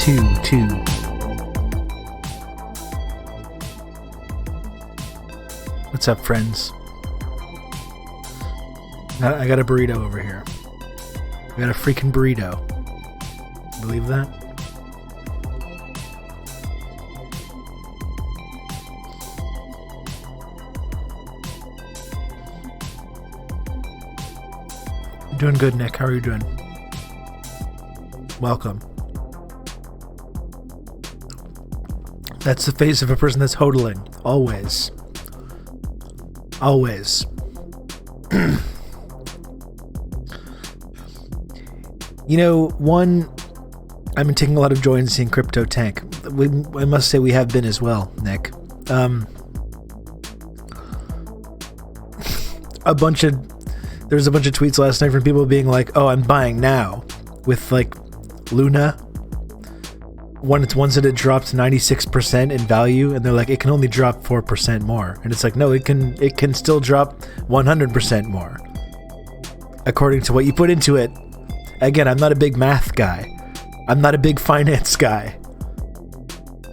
2. What's up, friends? I got a burrito over here. I got a freaking burrito. Believe that? Doing good, Nick. How are you doing? Welcome. That's the face of a person that's hodling. Always. Always. You know, I've been taking a lot of joy in seeing crypto tank. I must say we have been as well, Nick. There was a bunch of tweets last night from people being like, "Oh, I'm buying now," with like Luna. Once it had dropped 96% in value, and they're like, it can only drop 4% more, and it's like, no, it can still drop 100% more, according to what you put into it. Again, I'm not a big math guy. I'm not a big finance guy.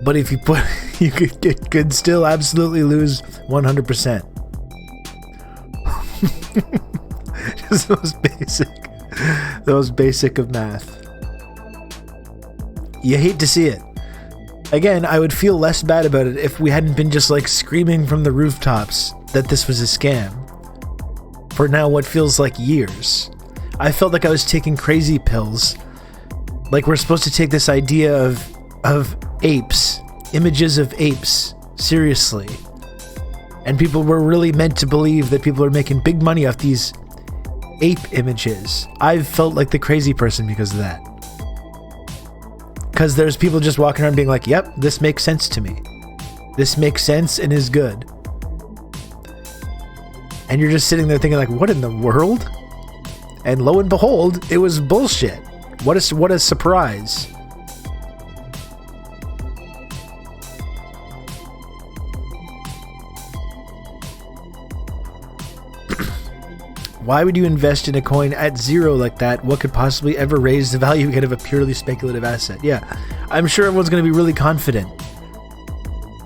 But if you put, it could still absolutely lose 100%. Just the most basic of math. You hate to see it. Again, I would feel less bad about it if we hadn't been just like screaming from the rooftops that this was a scam for now what feels like years. I felt like I was taking crazy pills. Like we're supposed to take this idea of apes, images of apes, seriously. And people were really meant to believe that people are making big money off these ape images. I've felt like the crazy person because of that. Because there's people just walking around being like, yep, this makes sense to me. This makes sense and is good. And you're just sitting there thinking like, what in the world? And lo and behold, it was bullshit. What a surprise. Why would you invest in a coin at zero like that? What could possibly ever raise the value again of a purely speculative asset? Yeah, I'm sure everyone's going to be really confident.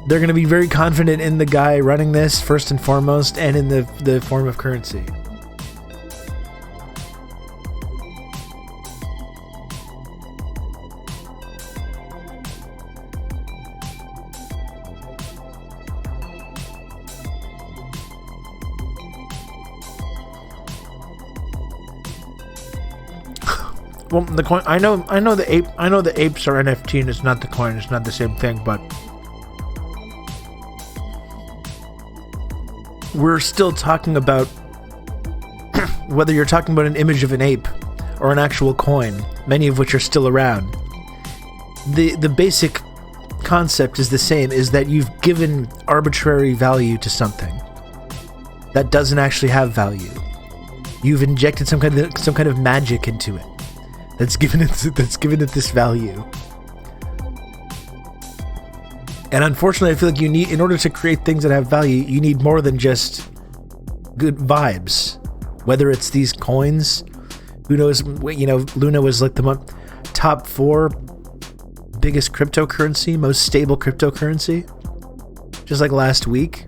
They're going to be very confident in the guy running this, first and foremost, and in the form of currency. Well, the coin. I know the ape. I know the apes are NFT, and it's not the coin. It's not the same thing, but we're still talking about whether you're talking about an image of an ape or an actual coin, many of which are still around. The basic concept is the same: is that you've given arbitrary value to something that doesn't actually have value. You've injected some kind of magic into it. That's given it this value. And unfortunately, I feel like in order to create things that have value, you need more than just good vibes. Whether it's these coins, who knows, Luna was like the top 4 biggest cryptocurrency, most stable cryptocurrency, just like last week.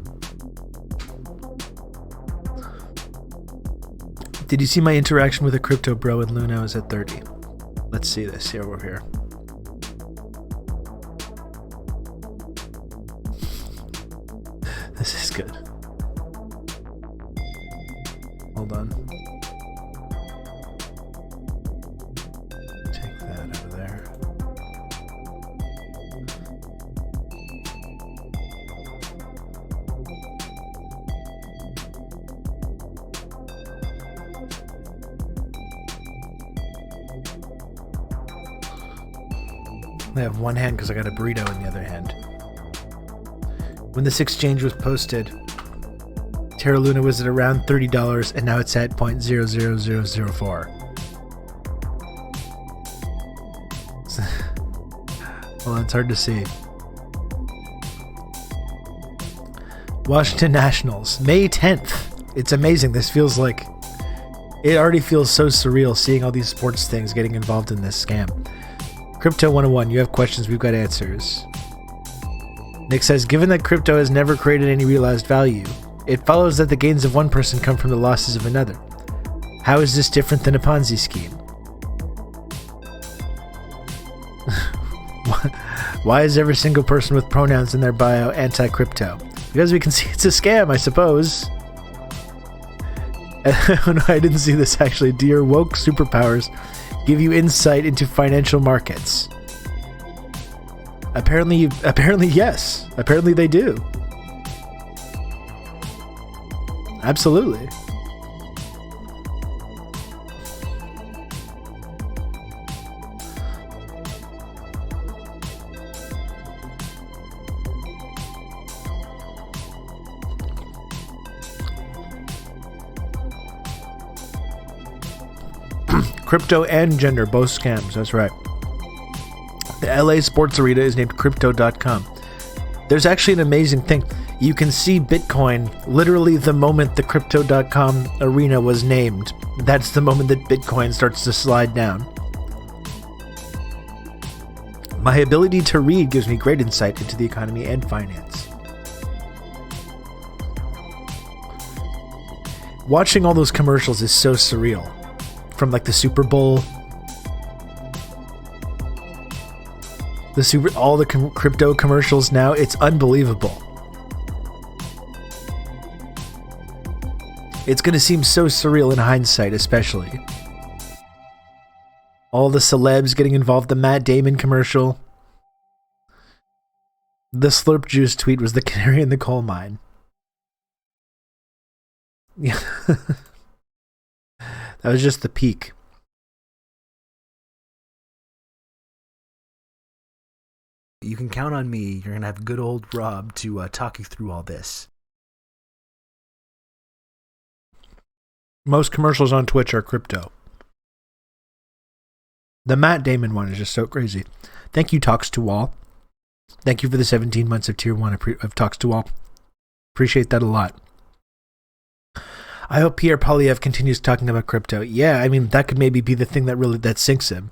Did you see my interaction with a crypto bro in Luna? I was at 30. Let's see this here over here. This is good. Hold on. Take that out of there. I have one hand because I got a burrito in the other hand. When this exchange was posted, Terra Luna was at around $30 and now it's at 0.00004. Well, it's hard to see. Washington Nationals, May 10th. It's amazing. This feels like... It already feels so surreal seeing all these sports things getting involved in this scam. Crypto 101, you have questions, we've got answers. Nick says, given that crypto has never created any realized value, it follows that the gains of one person come from the losses of another. How is this different than a Ponzi scheme? Why is every single person with pronouns in their bio anti-crypto? Because we can see it's a scam, I suppose. No, I didn't see this actually. Do your woke superpowers give you insight into financial markets? Apparently yes. Apparently they do. Absolutely. Crypto and gender, both scams. That's right. The LA Sports Arena is named Crypto.com. There's actually an amazing thing. You can see Bitcoin literally the moment the Crypto.com arena was named. That's the moment that Bitcoin starts to slide down. My ability to read gives me great insight into the economy and finance. Watching all those commercials is so surreal. From like the Super Bowl, all the crypto commercials now, it's unbelievable. It's gonna seem so surreal in hindsight, especially. All the celebs getting involved, the Matt Damon commercial. The Slurp Juice tweet was the canary in the coal mine. Yeah. That was just the peak. You can count on me. You're going to have good old Rob to talk you through all this. Most commercials on Twitch are crypto. The Matt Damon one is just so crazy. Thank you, Talks to All. Thank you for the 17 months of Tier 1 of Talks to All. Appreciate that a lot. I hope Pierre Polyev continues talking about crypto. Yeah, I mean, that could maybe be the thing that sinks him.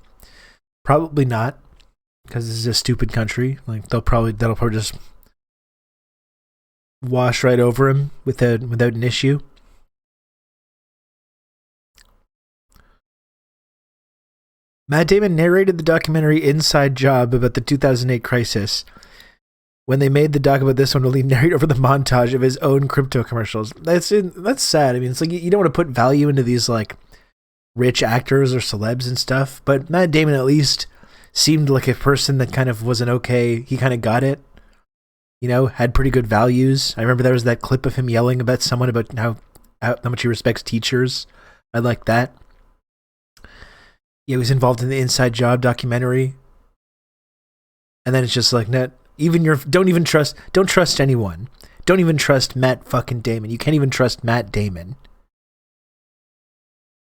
Probably not, because this is a stupid country. Like that'll probably just wash right over him without an issue. Matt Damon narrated the documentary Inside Job about the 2008 crisis. When they made the doc about this one, will he narrate over the montage of his own crypto commercials? That's sad. I mean, it's like you don't want to put value into these like rich actors or celebs and stuff, but Matt Damon at least seemed like a person that kind of was he kind of got it, had pretty good values. I remember there was that clip of him yelling about someone about how much he respects teachers. I like that. Yeah, he was involved in the Inside Job documentary. And then it's just like, don't trust anyone. Don't even trust Matt fucking Damon. You can't even trust Matt Damon.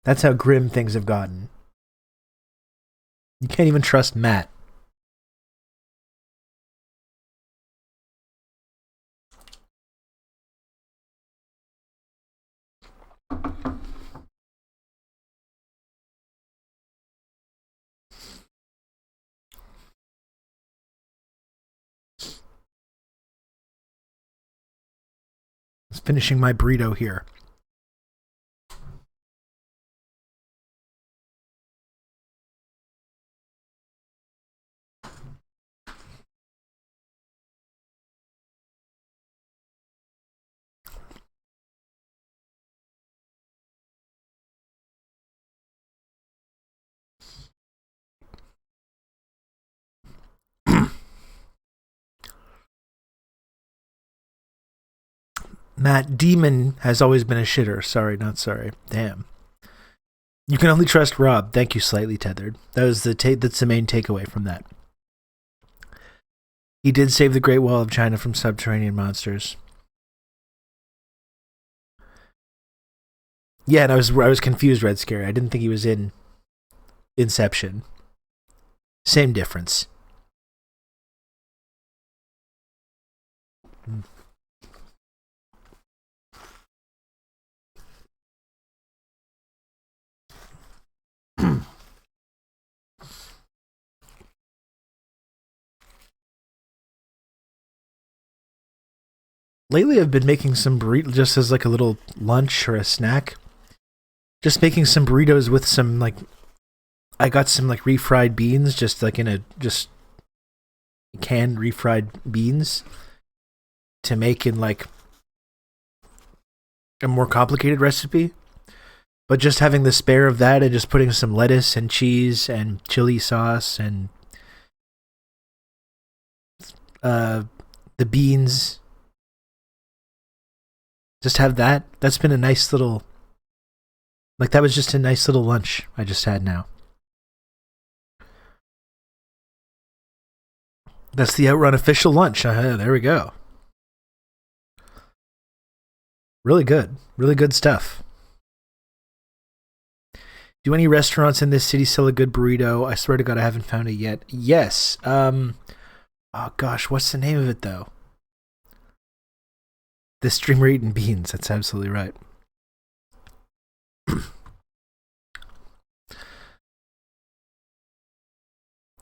That's how grim things have gotten. You can't even trust Matt. Just finishing my burrito here. Matt Damon has always been a shitter. Sorry, not sorry. Damn. You can only trust Rob. Thank you, Slightly Tethered. That was that's the main takeaway from that. He did save the Great Wall of China from subterranean monsters. Yeah, and I was confused, Red Scary. I didn't think he was in Inception. Same difference. Lately, I've been making some burritos just as like a little lunch or a snack. Just making some burritos with some like I got some like refried beans, just like in a just canned refried beans to make in like a more complicated recipe. But just having the spare of that and just putting some lettuce and cheese and chili sauce and uh, the beans, just have that. That's been a nice little, like that was just a nice little lunch I just had now. That's the Outrun official lunch. There we go. Really good. Really good stuff. Do any restaurants in this city sell a good burrito? I swear to God, I haven't found it yet. Yes. Oh gosh, what's the name of it though? The streamer eating beans. That's absolutely right.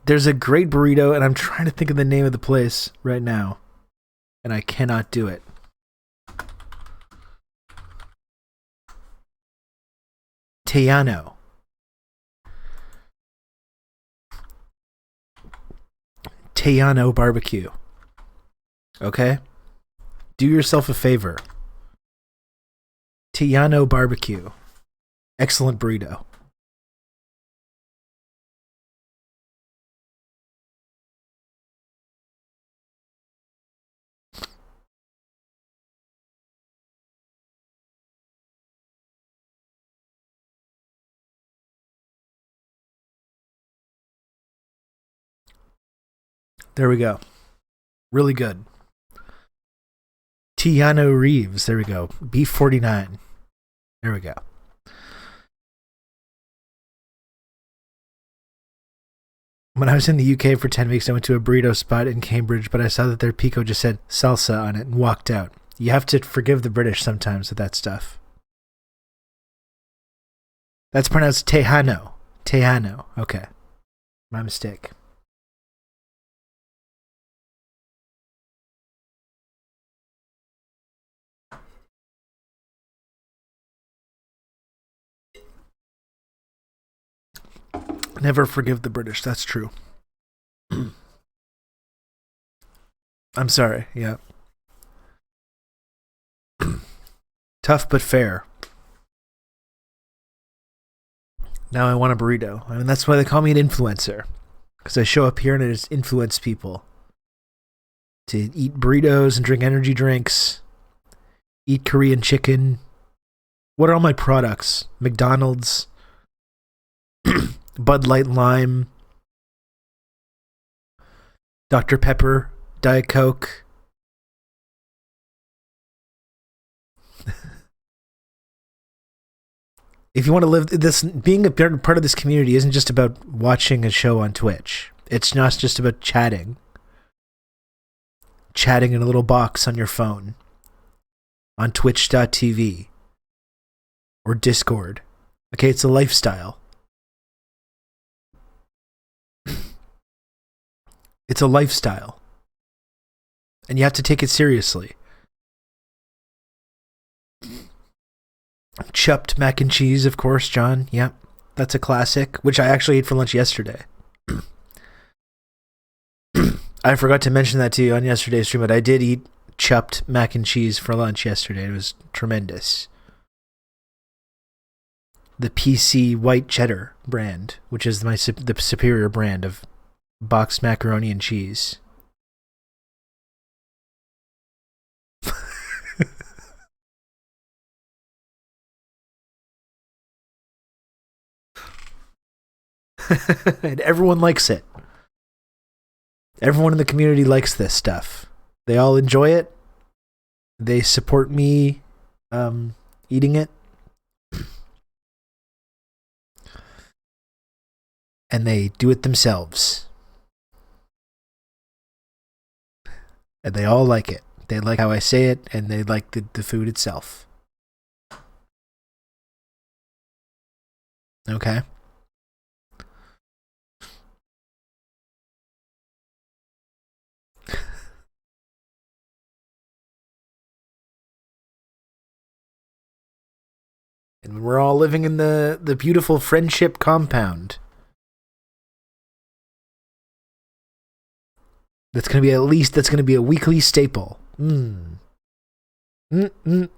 There's a great burrito, and I'm trying to think of the name of the place right now, and I cannot do it. Tejano. Tejano barbecue. Okay? Do yourself a favor. Tejano barbecue. Excellent burrito. There we go. Really good. Tiano Reeves. There we go. Beef 49. There we go. When I was in the UK for 10 weeks, I went to a burrito spot in Cambridge, but I saw that their pico just said salsa on it and walked out. You have to forgive the British sometimes with that stuff. That's pronounced Tejano. Tejano. Okay. My mistake. Never forgive the British. That's true. I'm sorry. Yeah. Tough but fair. Now I want a burrito. I mean, that's why they call me an influencer. Because I show up here and I just influence people to eat burritos and drink energy drinks, eat Korean chicken. What are all my products? McDonald's, Bud Light Lime, Dr. Pepper, Diet Coke. If you want to live this, being a part of this community isn't just about watching a show on Twitch. It's not just about chatting in a little box on your phone, on twitch.tv or Discord. Okay, it's a lifestyle. It's a lifestyle. And you have to take it seriously. Chopped mac and cheese, of course, John. Yep. That's a classic, which I actually ate for lunch yesterday. I forgot to mention that to you on yesterday's stream, but I did eat chopped mac and cheese for lunch yesterday. It was tremendous. The PC white cheddar brand, which is the superior brand of boxed macaroni and cheese. And everyone likes it. Everyone in the community likes this stuff. They all enjoy it. They support me eating it. And they do it themselves. And they all like it. They like how I say it, and they like the food itself. Okay? And we're all living in the beautiful friendship compound. That's going to be a weekly staple. Mmm. Mmm.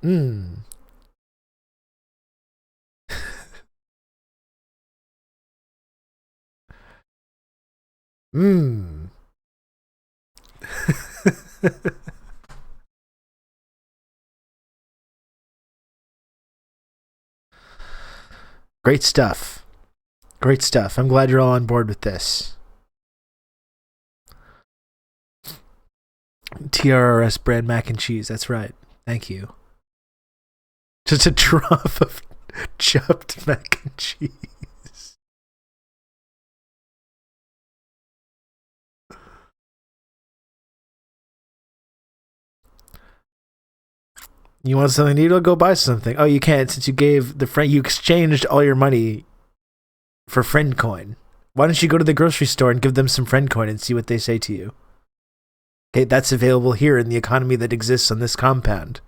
Mmm. Great stuff. Great stuff. I'm glad you're all on board with this. TRRS brand mac and cheese. That's right. Thank you. Just a trough of chopped mac and cheese. You want something needle? Go buy something. Oh, you can't since you gave the friend. You exchanged all your money for friend coin. Why don't you go to the grocery store and give them some friend coin and see what they say to you? Okay, that's available here in the economy that exists on this compound.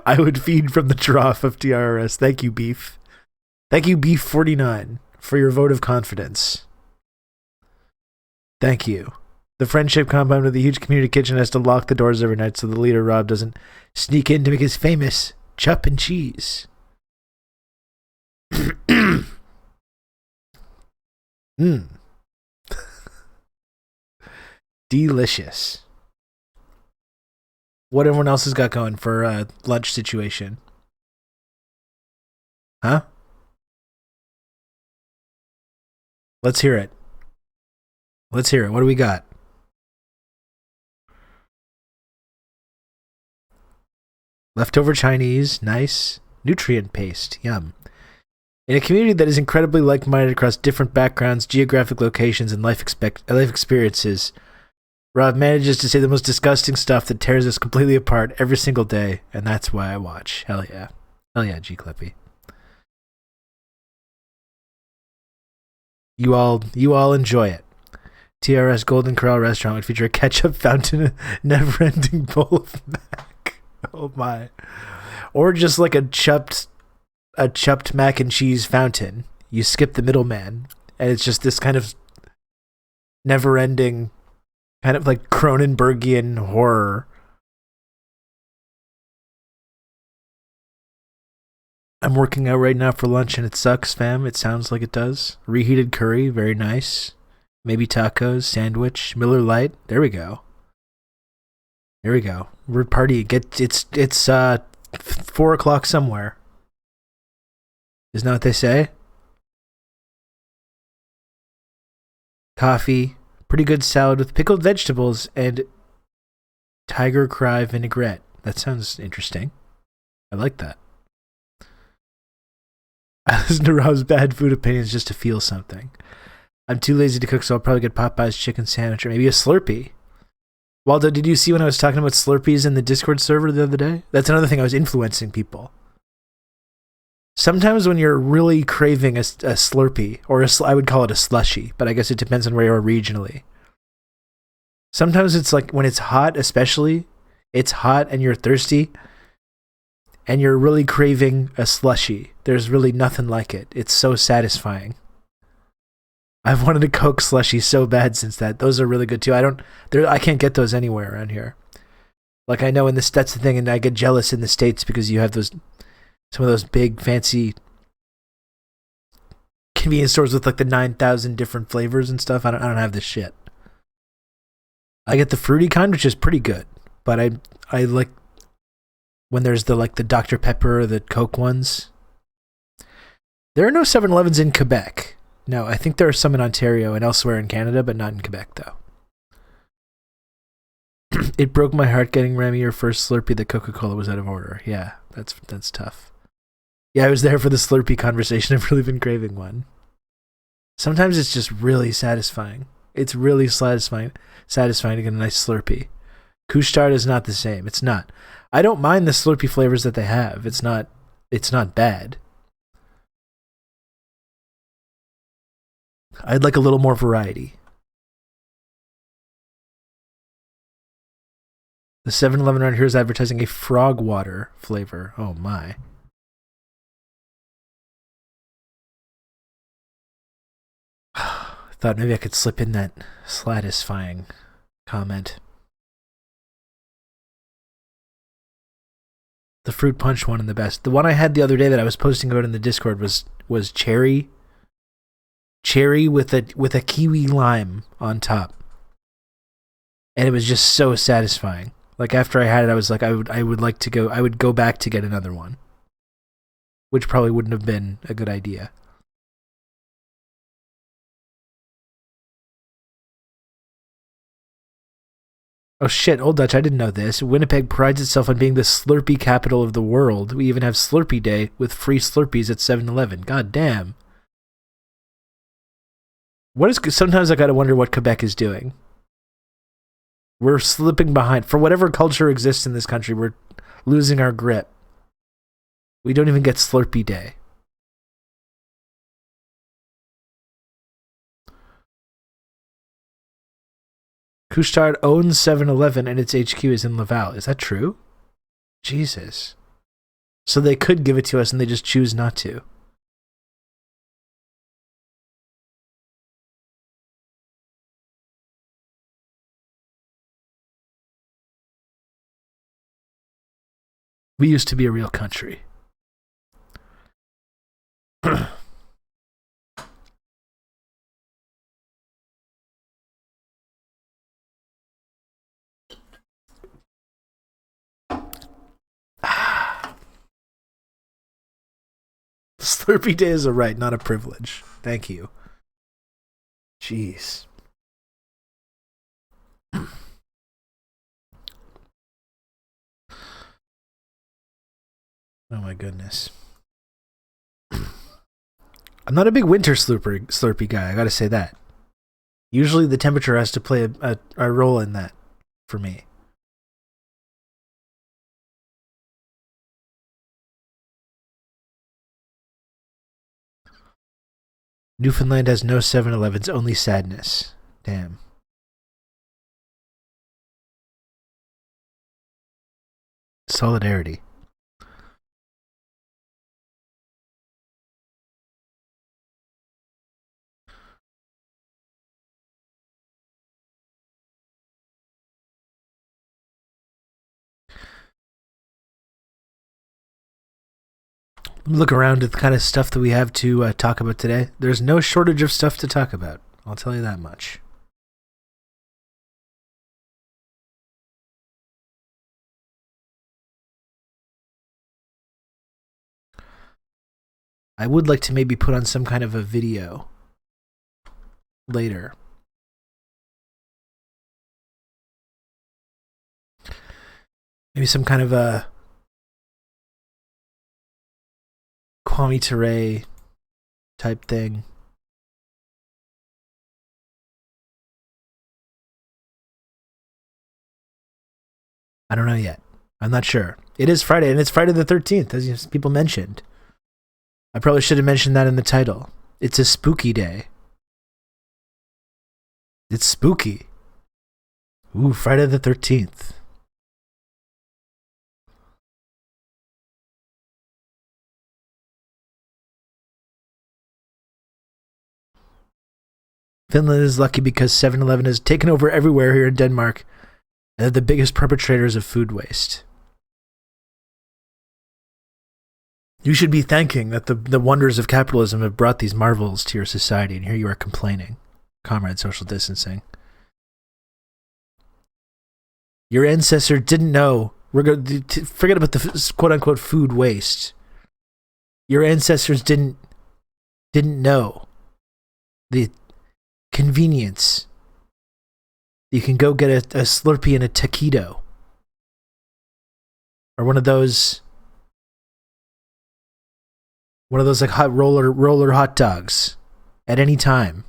I would feed from the trough of TRRS. Thank you, Beef. Thank you, Beef49, for your vote of confidence. Thank you. The friendship compound with the huge community kitchen has to lock the doors every night so the leader, Rob, doesn't sneak in to make his famous chup and cheese. Mmm. Delicious. What everyone else has got going for a lunch situation? Huh? Let's hear it. Let's hear it. What do we got? Leftover Chinese. Nice. Nutrient paste. Yum. In a community that is incredibly like-minded across different backgrounds, geographic locations, and life experiences, Rob manages to say the most disgusting stuff that tears us completely apart every single day, and that's why I watch. Hell yeah. Hell yeah, G Clippy. You all enjoy it. TRS Golden Corral restaurant would feature a ketchup fountain, a never-ending bowl of mac. Oh my. Or just like a chopped mac and cheese fountain. You skip the middleman, and it's just this kind of never-ending, kind of like Cronenbergian horror. I'm working out right now for lunch, and it sucks, fam. It sounds like it does. Reheated curry, very nice. Maybe tacos, sandwich, Miller Lite. There we go. There we go. We're partying. It's 4 o'clock somewhere. Isn't that what they say? Coffee, pretty good salad with pickled vegetables, and Tiger Cry vinaigrette. That sounds interesting. I like that. I listen to Rob's bad food opinions just to feel something. I'm too lazy to cook, so I'll probably get Popeye's chicken sandwich or maybe a Slurpee. Waldo, did you see when I was talking about Slurpees in the Discord server the other day? That's another thing. I was influencing people. Sometimes when you're really craving a Slurpee, or I would call it a slushie, but I guess it depends on where you are regionally. Sometimes it's like when it's hot, especially, it's hot and you're thirsty, and you're really craving a slushie. There's really nothing like it. It's so satisfying. I've wanted a Coke slushie so bad since that. Those are really good too. I can't get those anywhere around here. Like I know that's the thing, and I get jealous in the States because you have some of those big fancy convenience stores with like the 9,000 different flavors and stuff. I don't have this shit. I get the fruity kind, which is pretty good, but I like when there's the Dr. Pepper or the Coke ones. There are no 7-Elevens in Quebec. No, I think there are some in Ontario and elsewhere in Canada, but not in Quebec, though. It broke my heart getting Remy your first Slurpee that Coca-Cola was out of order. Yeah, that's tough. Yeah, I was there for the Slurpee conversation. I've really been craving one. Sometimes it's just really satisfying. It's really satisfying to get a nice Slurpee. Couche-Tard is not the same. It's not. I don't mind the Slurpee flavors that they have. It's not bad. I'd like a little more variety. The 7-Eleven around here is advertising a frog water flavor. Oh my. I thought maybe I could slip in that satisfying comment. The fruit punch one and the best. The one I had the other day that I was posting about in the Discord was cherry with a kiwi lime on top. And it was just so satisfying. Like after I had it, I was like, I would go back to get another one. Which probably wouldn't have been a good idea. Oh shit, Old Dutch, I didn't know this. Winnipeg prides itself on being the Slurpee capital of the world. We even have Slurpee Day with free Slurpees at 7-Eleven. God damn. Sometimes I gotta wonder what Quebec is doing. We're slipping behind. For whatever culture exists in this country, we're losing our grip. We don't even get Slurpee Day. Couche-Tard owns 7-Eleven and its HQ is in Laval. Is that true? Jesus. So they could give it to us and they just choose not to. We used to be a real country. Slurpee Day is a right, not a privilege. Thank you. Jeez. Oh my goodness. I'm not a big winter Slurpee guy, I gotta say that. Usually the temperature has to play a role in that for me. Newfoundland has no 7-Elevens, only sadness. Damn. Solidarity. Look around at the kind of stuff that we have to talk about today. There's no shortage of stuff to talk about. I'll tell you that much. I would like to maybe put on some kind of a video later. Maybe some kind of a Kwame Ture type thing. I don't know yet. I'm not sure. It is Friday, and it's Friday the 13th, as people mentioned. I probably should have mentioned that in the title. It's a spooky day. It's spooky. Ooh, Friday the 13th. Finland is lucky because 7-Eleven has taken over everywhere here in Denmark, and they're the biggest perpetrators of food waste. You should be thanking that the wonders of capitalism have brought these marvels to your society, and here you are complaining. Comrade social distancing. Your ancestors didn't know. Forget about the quote-unquote food waste. Your ancestors didn't know the convenience. You can go get a Slurpee and a taquito. Or one of those like hot roller hot dogs at any time.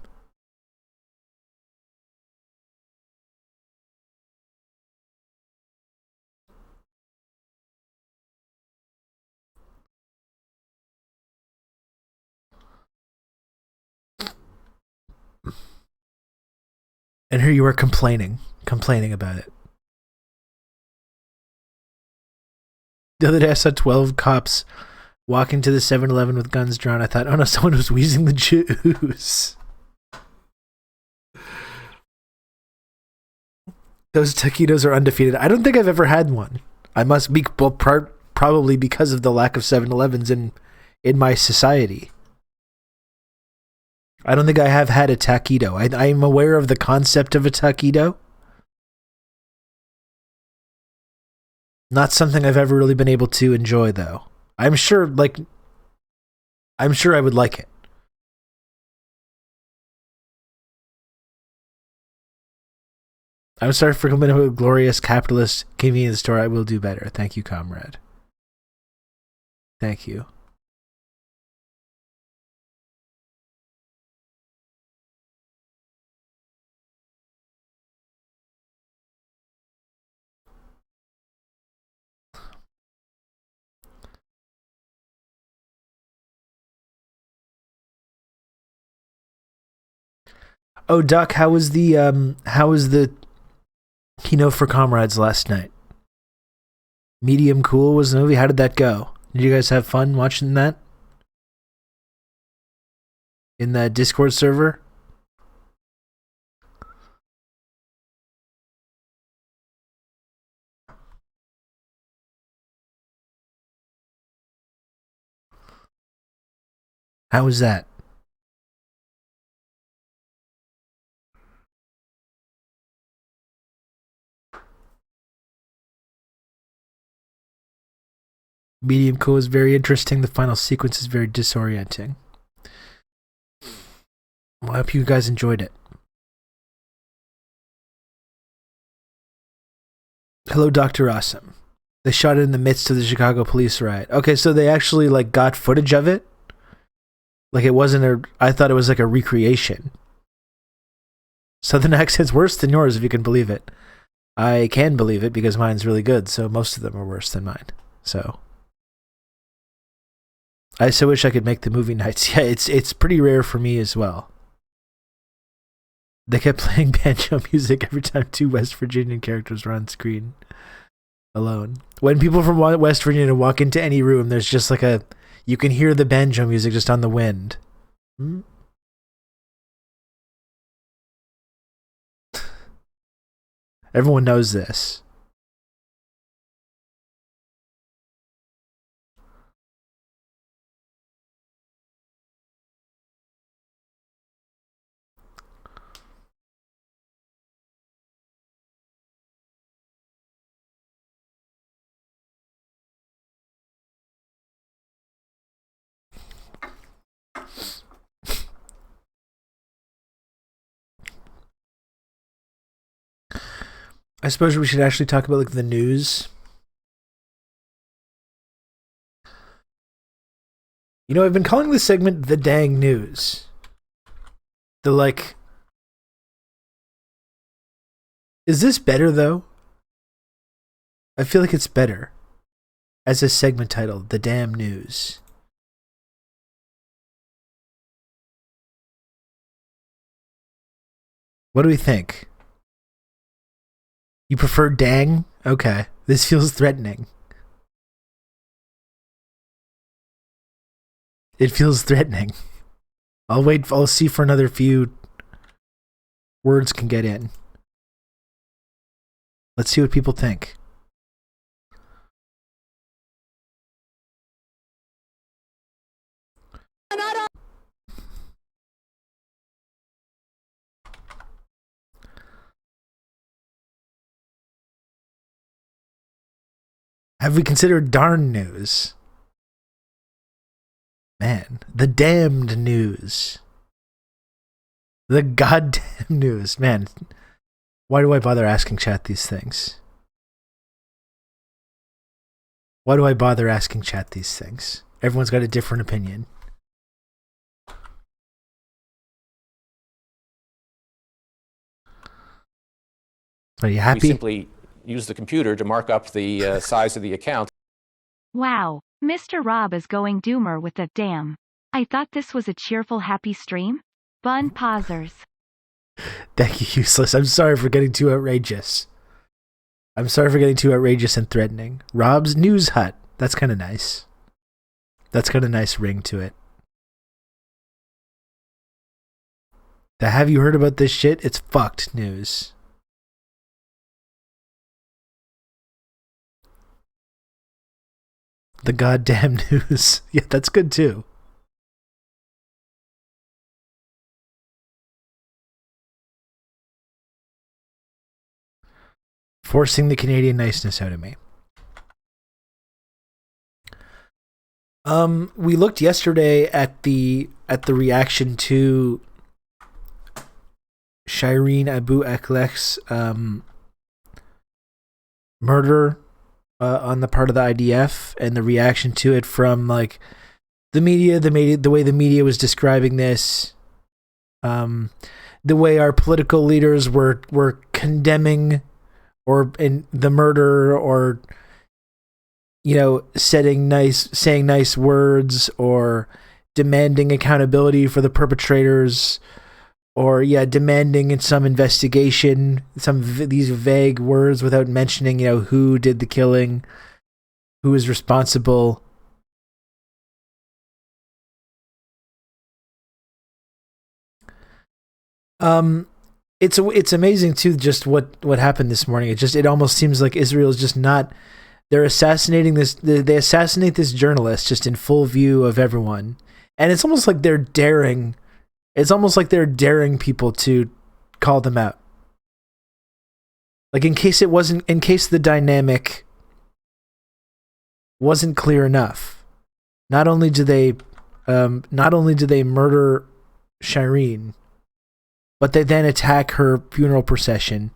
And here you are complaining about it. The other day I saw 12 cops walking to the 7-Eleven with guns drawn. I thought, oh no, someone was wheezing the juice. Those taquitos are undefeated. I don't think I've ever had one. I must be probably because of the lack of 7-Elevens in my society. I don't think I have had a taquito. I'm aware of the concept of a taquito. Not something I've ever really been able to enjoy, though. I'm sure I would like it. I'm sorry for complaining about a glorious capitalist convenience store. I will do better. Thank you, comrade. Thank you. Oh, Duck, how was the keynote for Comrades last night? Medium cool was the movie. How did that go? Did you guys have fun watching that? In the Discord server? How was that? Medium cool is very interesting. The final sequence is very disorienting. Well, I hope you guys enjoyed it. Hello, Dr. Awesome. They shot it in the midst of the Chicago police riot. Okay, so they actually got footage of it? Like it wasn't I thought it was like a recreation. Southern accent's worse than yours, if you can believe it. I can believe it because mine's really good, so most of them are worse than mine. So I so wish I could make the movie nights. Yeah, it's pretty rare for me as well. They kept playing banjo music every time 2 West Virginian characters were on screen alone. When people from West Virginia walk into any room, there's just you can hear the banjo music just on the wind. Everyone knows this. I suppose we should actually talk about the news. You know, I've been calling this segment the dang news. Is this better though? I feel like it's better as a segment title, the damn news. What do we think? You prefer dang? Okay. This feels threatening. It feels threatening. I'll see for another few words can get in. Let's see what people think. Have we considered darn news? Man, the damned news. The goddamn news. Man, why do I bother asking chat these things? Why do I bother asking chat these things? Everyone's got a different opinion. Are you happy? We simply use the computer to mark up the size of the account. Wow, Mr. Rob is going doomer with the damn. I thought this was a cheerful, happy stream. Bun pausers. Thank you, Useless. I'm sorry for getting too outrageous. I'm sorry for getting too outrageous and threatening. Rob's News Hut. That's kind of nice. That's got a nice ring to it. The have you heard about this shit? It's fucked news. The goddamn news. Yeah, that's good too. Forcing the Canadian niceness out of me. We looked yesterday at the reaction to Shireen Abu Akleh's murder on the part of the IDF, and the reaction to it from like the media, the way the media was describing this, the way our political leaders were condemning or in the murder, or saying nice words, or demanding accountability for the perpetrators, or demanding some investigation, these vague words without mentioning who did the killing, who is responsible. It's amazing too, just what happened this morning. It almost seems like Israel is just not. They're assassinating this. They assassinate this journalist just in full view of everyone, and it's almost like they're daring. It's almost like they're daring people to call them out. Like in case the dynamic wasn't clear enough. Not only do they murder Shireen, but they then attack her funeral procession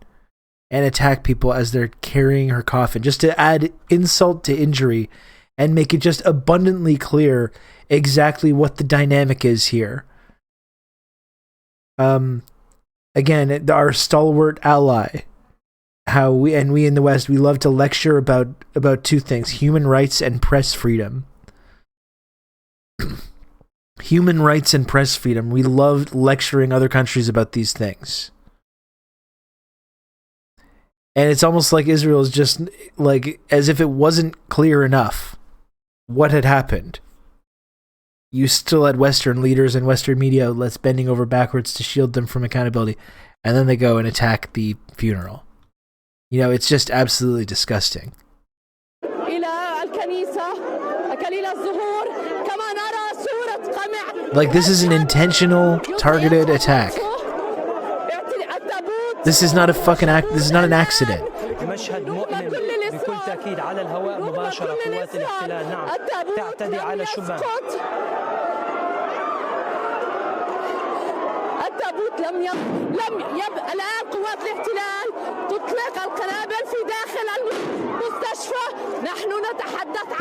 and attack people as they're carrying her coffin, just to add insult to injury and make it just abundantly clear exactly what the dynamic is here. Again, our stalwart ally, how we in the West, we love to lecture about two things: human rights and press freedom. Human rights and press freedom. We love lecturing other countries about these things. And it's almost like Israel is just like, as if it wasn't clear enough what had happened. You still had Western leaders and Western media outlets bending over backwards to shield them from accountability. And then they go and attack the funeral. It's just absolutely disgusting. Like, this is an intentional, targeted attack. This is not a fucking this is not an accident.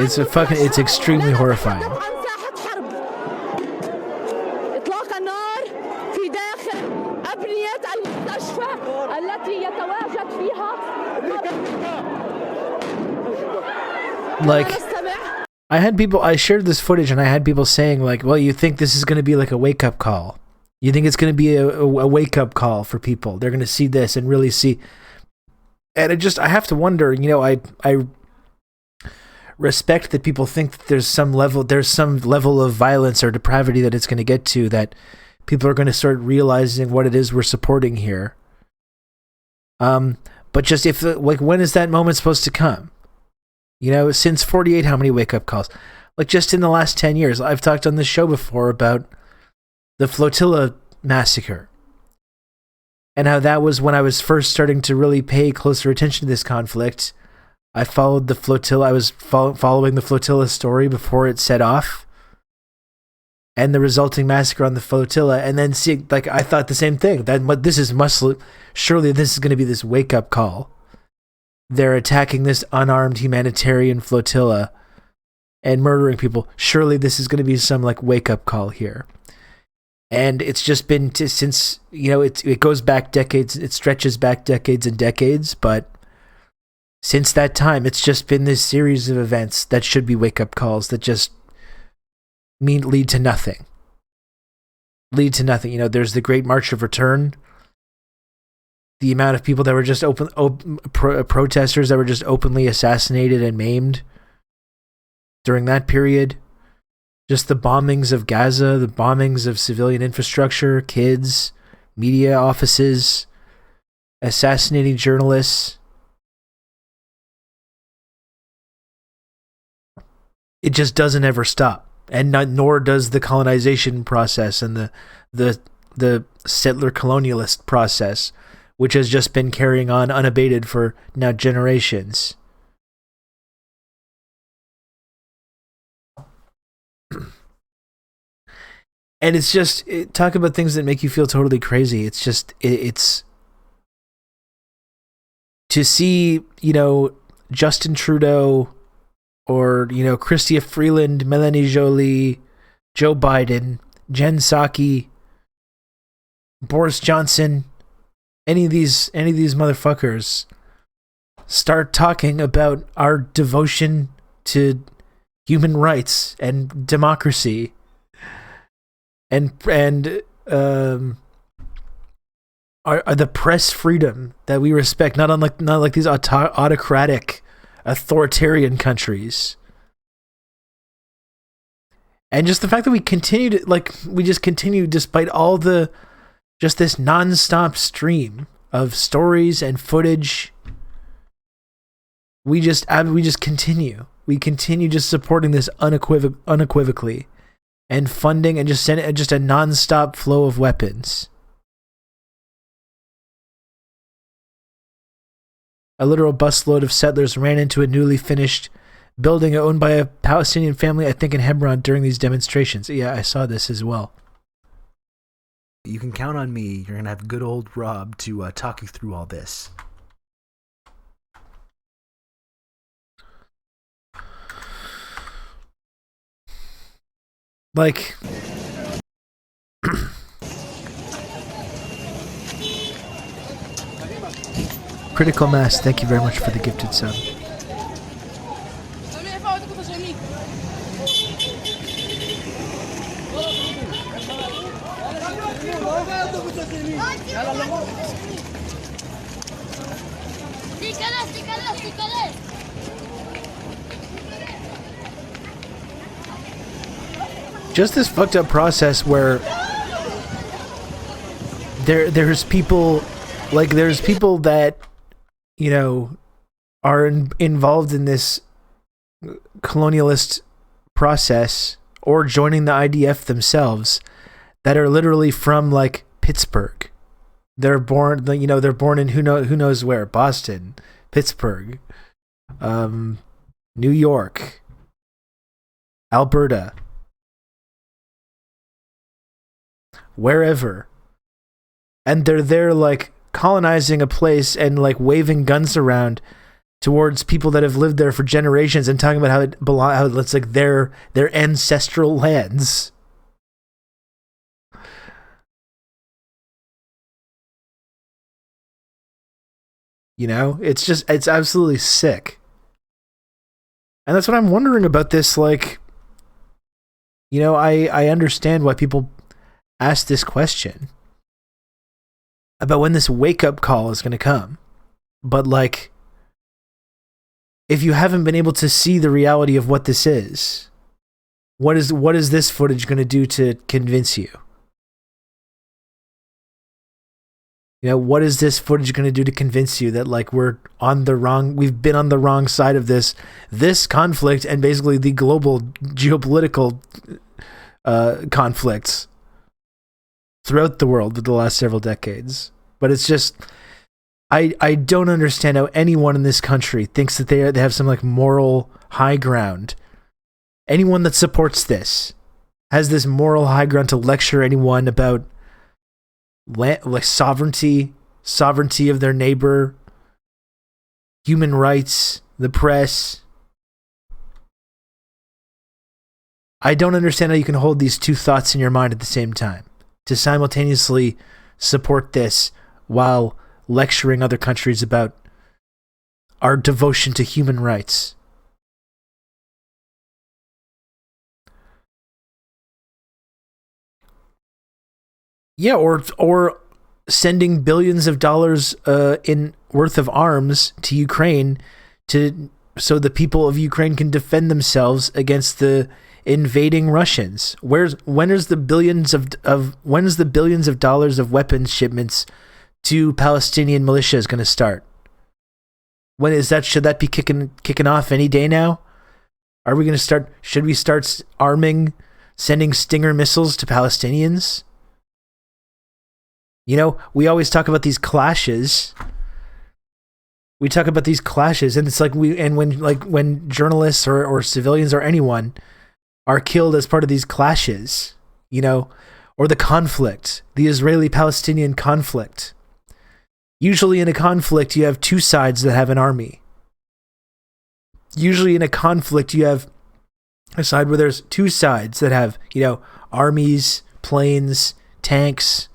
It's extremely horrifying. Like, I shared this footage and I had people saying like, well, you think this is going to be like a wake-up call? You think it's going to be a wake-up call for people? They're going to see this and really see. And I have to wonder, I respect that people think that there's some level of violence or depravity that it's going to get to, that people are going to start realizing what it is we're supporting here. But just when is that moment supposed to come? Since 48, how many wake-up calls? Like, just in the last 10 years. I've talked on this show before about the flotilla massacre, and how that was when I was first starting to really pay closer attention to this conflict. I followed the flotilla. I was following the flotilla story before it set off, and the resulting massacre on the flotilla, and then I thought the same thing. Surely this is going to be this wake-up call. They're attacking this unarmed humanitarian flotilla and murdering people. Surely this is going to be some wake-up call here. And it's just been since, it goes back decades, it stretches back decades and decades, but since that time, it's just been this series of events that should be wake-up calls that just lead to nothing. There's the Great March of Return. The amount of people that were just protesters that were just openly assassinated and maimed. during that period. Just the bombings of Gaza, the bombings of civilian infrastructure, kids, media offices, assassinating journalists. It just doesn't ever stop. And nor does the colonization process and the settler colonialist process, which has just been carrying on unabated for now generations. And it's just, talk about things that make you feel totally crazy. It's just, it's to see, Justin Trudeau or, Chrystia Freeland, Melanie Joly, Joe Biden, Jen Psaki, Boris Johnson, any of these motherfuckers start talking about our devotion to human rights and democracy and are the press freedom that we respect, not like these autocratic, authoritarian countries. And just the fact that we continue despite all the just this nonstop stream of stories and footage. We just continue. We continue just supporting this unequivocally, and funding and just send it just a nonstop flow of weapons. A literal busload of settlers ran into a newly finished building owned by a Palestinian family, I think in Hebron, during these demonstrations. Yeah, I saw this as well. You can count on me. You're going to have good old Rob to talk you through all this. Like, Critical Mass, thank you very much for the gifted sub. Just this fucked up process where there's people that are involved in this colonialist process or joining the IDF themselves that are literally from like Pittsburgh. They're born in who knows where, Boston, Pittsburgh, New York, Alberta, wherever. And they're there like colonizing a place and like waving guns around towards people that have lived there for generations and talking about how it's like their ancestral lands. It's absolutely sick. And that's what I'm wondering about this. Like, I understand why people ask this question about when this wake-up call is going to come. But, like, if you haven't been able to see the reality of what this is, what is this footage going to do to convince you? What is this footage going to do to convince you that, like, we've been on the wrong side of this conflict and basically the global geopolitical conflicts throughout the world of the last several decades? But it's just, I don't understand how anyone in this country thinks that they have some like moral high ground. Anyone that supports this has this moral high ground to lecture anyone about like sovereignty of their neighbor, human rights, the press. I don't understand how you can hold these two thoughts in your mind at the same time, to simultaneously support this while lecturing other countries about our devotion to human rights. Yeah, or sending billions of dollars in worth of arms to Ukraine to so the people of Ukraine can defend themselves against the invading Russians. When is the billions of dollars of weapons shipments to Palestinian militias going to start? When is that? Should that be kicking off any day now? Are we going to start? Should we start sending Stinger missiles to Palestinians? You know, we always talk about these clashes. We talk about these clashes, and it's like when journalists or civilians or anyone are killed as part of these clashes, you know, or the conflict, the Israeli-Palestinian conflict. Usually in a conflict, you have two sides that have an army. Usually in a conflict, you have a side where there's two sides that have, you know, armies, planes, tanks,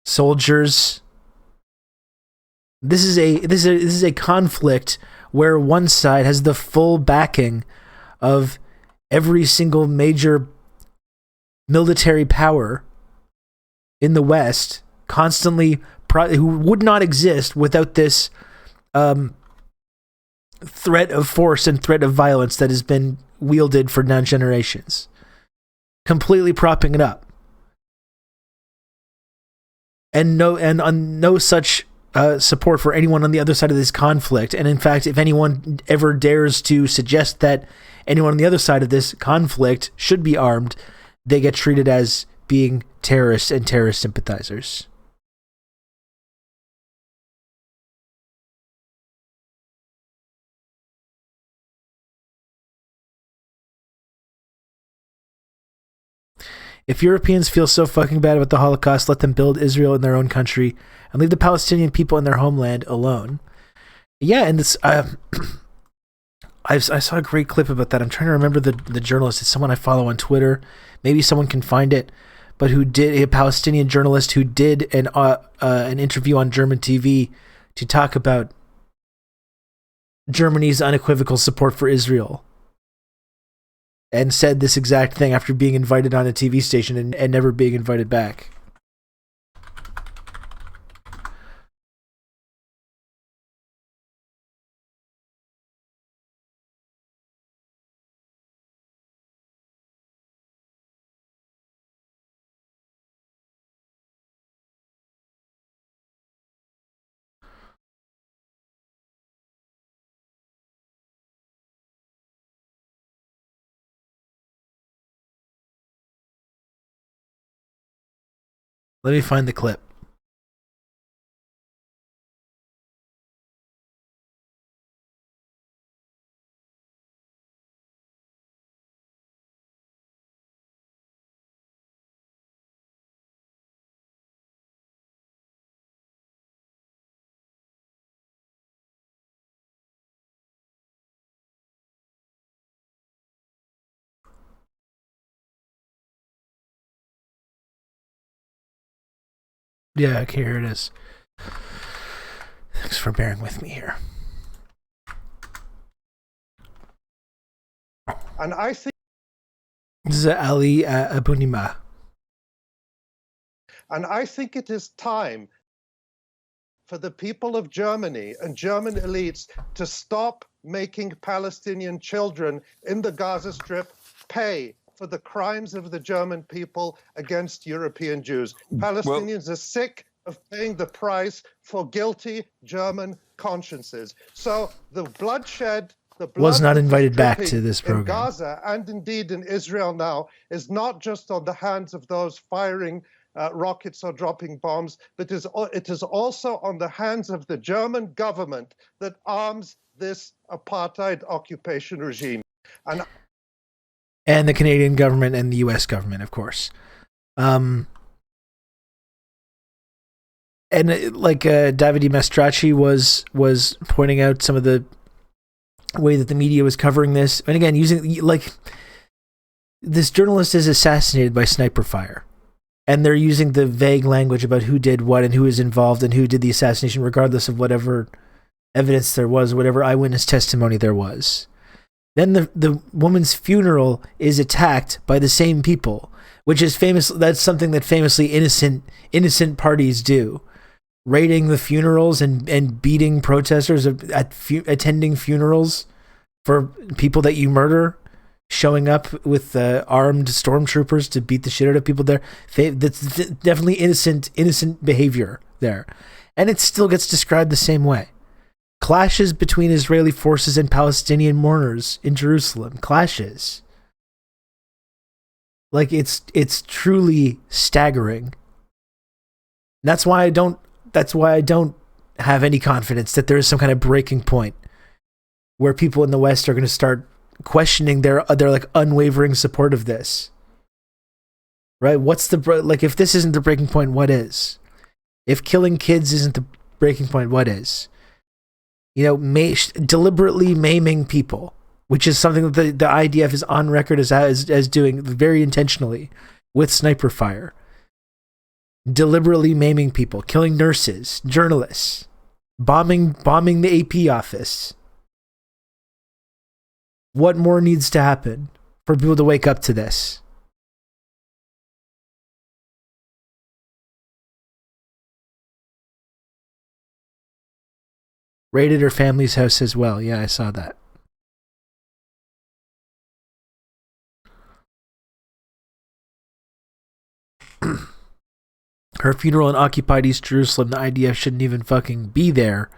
soldiers. This is a conflict where one side has the full backing of every single major military power in the West, constantly who would not exist without this threat of force and threat of violence that has been wielded for generations, completely propping it up, and no such support for anyone on the other side of this conflict. And in fact, if anyone ever dares to suggest that anyone on the other side of this conflict should be armed, they get treated as being terrorists and terrorist sympathizers. If Europeans feel so fucking bad about the Holocaust, let them build Israel in their own country and leave the Palestinian people in their homeland alone. Yeah, and this I saw a great clip about that. I'm trying to remember the journalist. It's someone I follow on Twitter. Maybe someone can find it, but a Palestinian journalist who did an interview on German TV to talk about Germany's unequivocal support for Israel, and said this exact thing after being invited on a TV station and never being invited back. Let me find the clip. Yeah, okay, here it is. Thanks for bearing with me here. And I think This is Ali Abunimah. And I think it is time for the people of Germany and German elites to stop making Palestinian children in the Gaza Strip pay for the crimes of the German people against European Jews. Palestinians are sick of paying the price for guilty German consciences. So the bloodshed, the blood Was not that is invited back dripping to this in program. Gaza and indeed in Israel now is not just on the hands of those firing rockets or dropping bombs, but it is also on the hands of the German government that arms this apartheid occupation regime. And the Canadian government and the US government, of course. And Davide Mastracci was pointing out some of the way that the media was covering this. And again, using, this journalist is assassinated by sniper fire. And they're using the vague language about who did what and who is involved and who did the assassination, regardless of whatever evidence there was, whatever eyewitness testimony there was. Then the woman's funeral is attacked by the same people, which is famous. That's something that famously innocent parties do. raiding the funerals and beating protesters attending funerals for people that you murder, showing up with armed stormtroopers to beat the shit out of people there. That's definitely innocent behavior there. And it still gets described the same way. Clashes between Israeli forces and Palestinian mourners in Jerusalem. Clashes. Like, it's truly staggering. That's why I don't have any confidence that there is some kind of breaking point where people in the West are going to start questioning their like unwavering support of this. Right? What's like, if this isn't the breaking point, what is? If killing kids isn't the breaking point, what is? You know, deliberately maiming people, which is something that the IDF is on record as doing very intentionally with sniper fire. Deliberately maiming people, killing nurses, journalists, bombing the AP office. What more needs to happen for people to wake up to this? Raided her family's house as well. Yeah, I saw that. Her funeral in occupied East Jerusalem, the IDF shouldn't even fucking be there.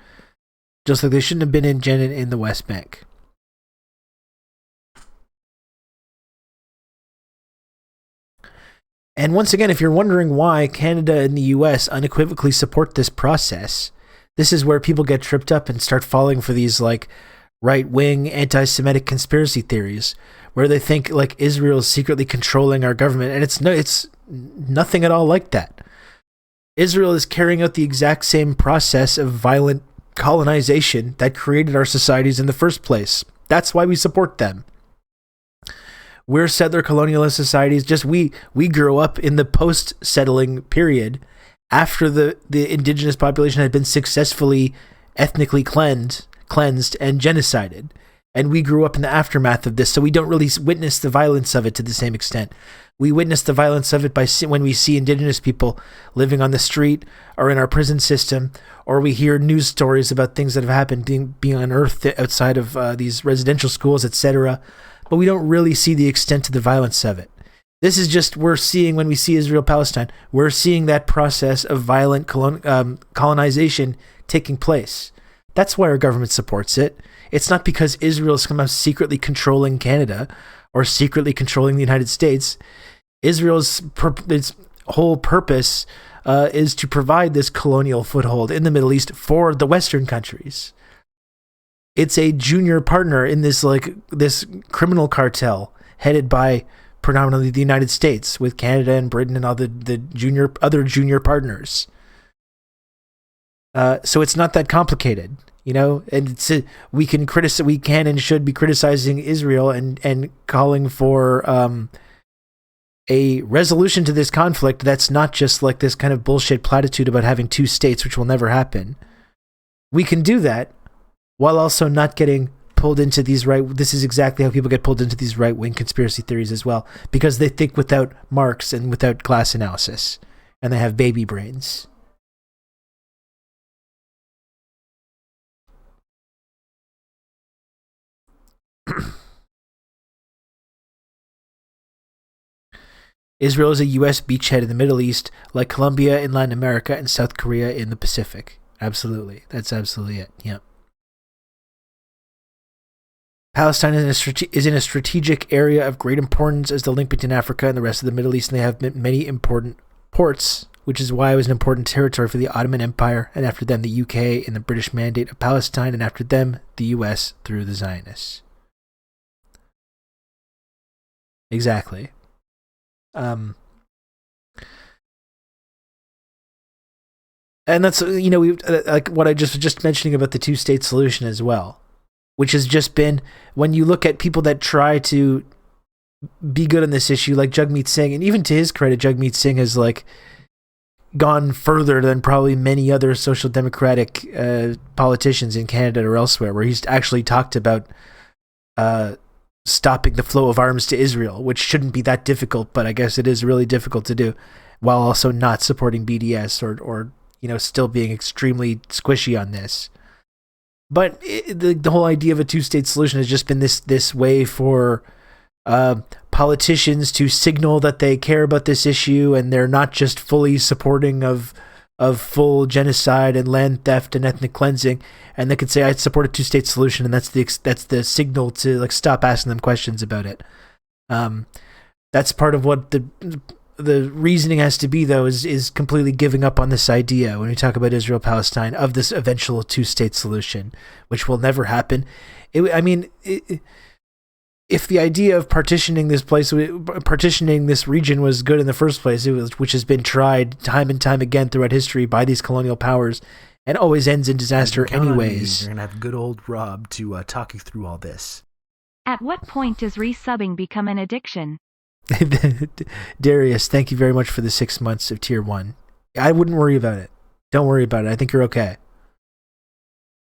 Just like they shouldn't have been in Jenin in the West Bank. And once again, if you're wondering why Canada and the US unequivocally support this process, this is where people get tripped up and start falling for these like right-wing anti-Semitic conspiracy theories, where they think like Israel is secretly controlling our government, and it's nothing at all like that. Israel is carrying out the exact same process of violent colonization that created our societies in the first place. That's why we support them. We're settler colonialist societies. Just we grew up in the post-settling period after the indigenous population had been successfully ethnically cleansed and genocided. And we grew up in the aftermath of this, so we don't really witness the violence of it to the same extent. We witness the violence of it when we see indigenous people living on the street or in our prison system, or we hear news stories about things that have happened being unearthed outside of these residential schools, etc. But we don't really see the extent of the violence of it. This is just, we're seeing when we see Israel-Palestine, we're seeing that process of violent colonization taking place. That's why our government supports it. It's not because Israel is somehow secretly controlling Canada or secretly controlling the United States. Israel's its whole purpose is to provide this colonial foothold in the Middle East for the Western countries. It's a junior partner in this criminal cartel headed by predominantly the United States, with Canada and Britain and all the other junior partners. So it's not that complicated, you know. And we can and should be criticizing Israel and calling for a resolution to this conflict that's not just like this kind of bullshit platitude about having two states, which will never happen. We can do that while also not getting pulled into these this is exactly how people get pulled into these right-wing conspiracy theories as well, because they think without Marx and without class analysis, and they have baby brains. Israel is a U.S. beachhead in the Middle East, like Colombia in Latin America and South Korea in the Pacific. Absolutely. That's absolutely it. Yeah. Palestine is in a strategic area of great importance as the link between Africa and the rest of the Middle East, and they have many important ports, which is why it was an important territory for the Ottoman Empire, and after them the UK in the British Mandate of Palestine, and after them the US through the Zionists. Exactly. And that's, you know, we like what I just mentioning about the two-state solution as well, which has just been, when you look at people that try to be good on this issue, like Jagmeet Singh, and even to his credit, Jagmeet Singh has like gone further than probably many other social democratic politicians in Canada or elsewhere, where he's actually talked about stopping the flow of arms to Israel, which shouldn't be that difficult, but I guess it is really difficult to do, while also not supporting BDS or still being extremely squishy on this. But the whole idea of a two-state solution has just been this way for politicians to signal that they care about this issue and they're not just fully supporting of full genocide and land theft and ethnic cleansing, and they could say I support a two-state solution, and that's the signal to like stop asking them questions about it. That's part of what the reasoning has to be, though, is completely giving up on this idea when we talk about Israel-Palestine of this eventual two-state solution, which will never happen. If the idea of partitioning this region was good in the first place, which has been tried time and time again throughout history by these colonial powers, and always ends in disaster anyways. You're gonna have good old Rob to talk you through all this. At what point does resubbing become an addiction? Darius, thank you very much for the 6 months of tier 1. I wouldn't worry about it. Don't worry about it. I think you're okay.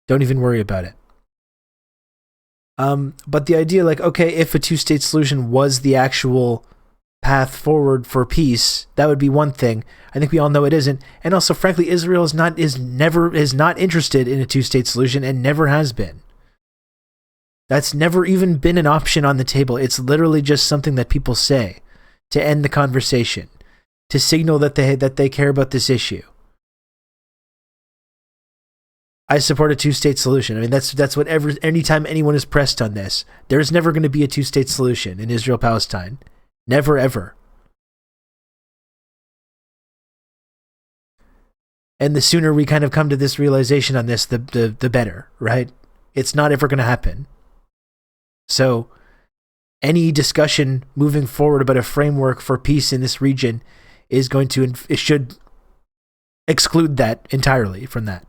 Don't even worry about it. But the idea, like, okay, if a two-state solution was the actual path forward for peace, that would be one thing. I think we all know it isn't. And also, frankly, Israel is not interested in a two-state solution and never has been. That's never even been an option on the table. It's literally just something that people say to end the conversation, to signal that they care about this issue. I support a two-state solution. I mean, that's whatever. Anytime anyone is pressed on this, there's never going to be a two-state solution in Israel-Palestine. Never, ever. And the sooner we kind of come to this realization on this, the better, right? It's not ever going to happen. So any discussion moving forward about a framework for peace in this region is going to, it should exclude that entirely from that.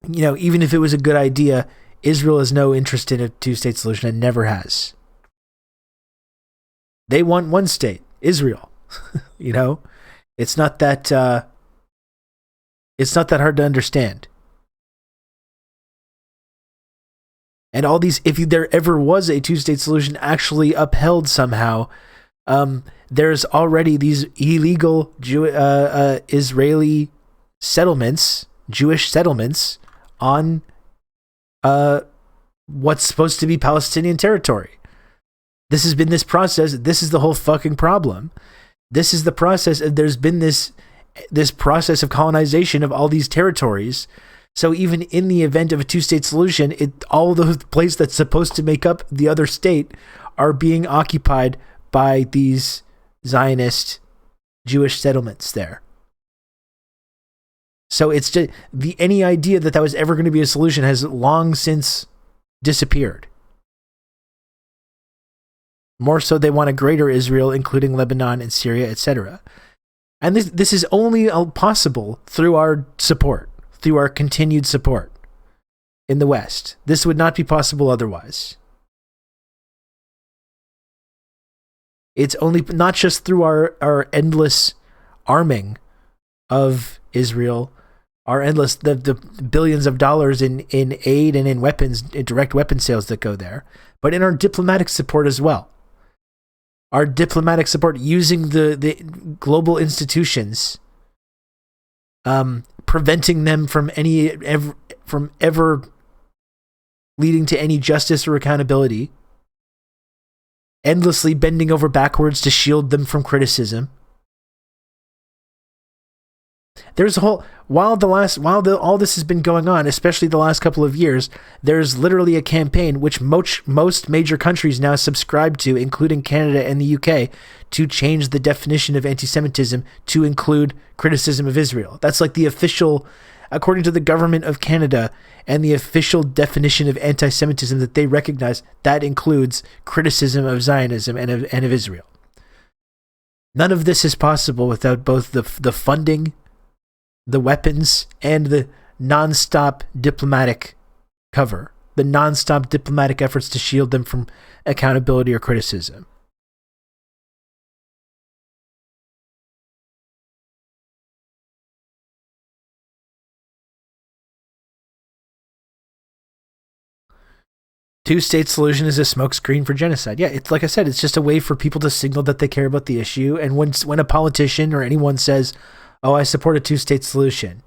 Even if it was a good idea, Israel has no interest in a two-state solution and never has. They want one state, Israel. It's not that hard to understand. And all these, if there ever was a two-state solution actually upheld somehow, there's already these illegal Israeli settlements, Jewish settlements, on what's supposed to be Palestinian territory. This has been this process. This is the whole fucking problem. This is the process. There's been this process of colonization of all these territories. So even in the event of a two-state solution, all the places that's supposed to make up the other state are being occupied by these Zionist Jewish settlements there. So it's just any idea that was ever going to be a solution has long since disappeared. More so, they want a greater Israel, including Lebanon and Syria, etc. And this is only possible through our support, through our continued support in the West. This would not be possible otherwise. It's only not just through our endless arming of Israel, our endless the billions of dollars in aid and in weapons, in direct weapon sales that go there, but in our diplomatic support as well. Our diplomatic support using the global institutions, preventing them from ever leading to any justice or accountability, endlessly bending over backwards to shield them from criticism. There's a whole while all this has been going on, especially the last couple of years, there's literally a campaign which most major countries now subscribe to, including Canada and the UK, to change the definition of anti-Semitism to include criticism of Israel. That's like the official, according to the government of Canada, and the official definition of anti-Semitism that they recognize, that includes criticism of Zionism and of Israel. None of this is possible without both the funding, the weapons, and the non-stop diplomatic cover, the non-stop diplomatic efforts to shield them from accountability or criticism. Two-state solution is a smokescreen for genocide. Yeah, it's like I said, it's just a way for people to signal that they care about the issue. And when a politician or anyone says, "Oh, I support a two-state solution,"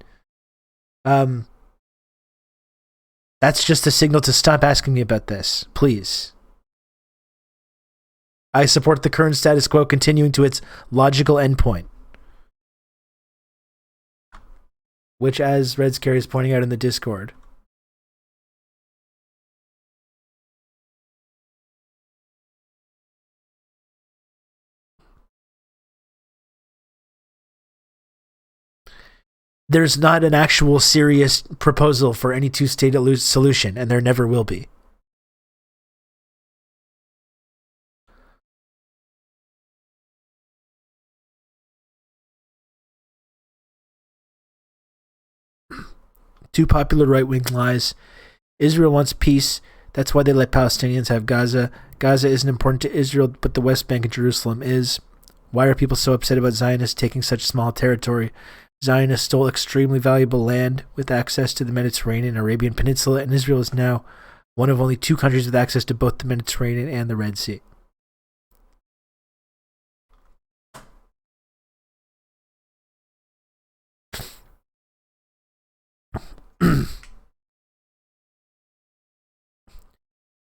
that's just a signal to stop asking me about this, please. I support the current status quo continuing to its logical endpoint, which, as Red Scary is pointing out in the Discord, there's not an actual serious proposal for any two-state solution, and there never will be. Two popular right-wing lies. Israel wants peace. That's why they let Palestinians have Gaza. Gaza isn't important to Israel, but the West Bank and Jerusalem is. Why are people so upset about Zionists taking such small territory? Zionists stole extremely valuable land with access to the Mediterranean and Arabian Peninsula, and Israel is now one of only 2 countries with access to both the Mediterranean and the Red Sea.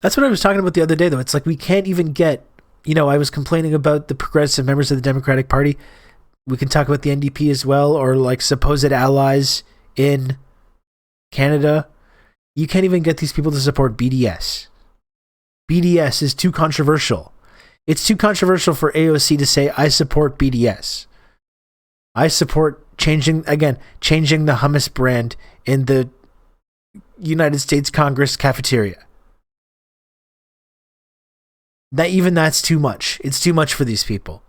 That's what I was talking about the other day, though. It's like we can't even get, I was complaining about the progressive members of the Democratic Party. We can talk about the NDP as well, or like supposed allies in Canada. You can't even get these people to support BDS. BDS is too controversial. It's too controversial for AOC to say, I support BDS. I support changing the hummus brand in the United States Congress cafeteria. That's too much. It's too much for these people.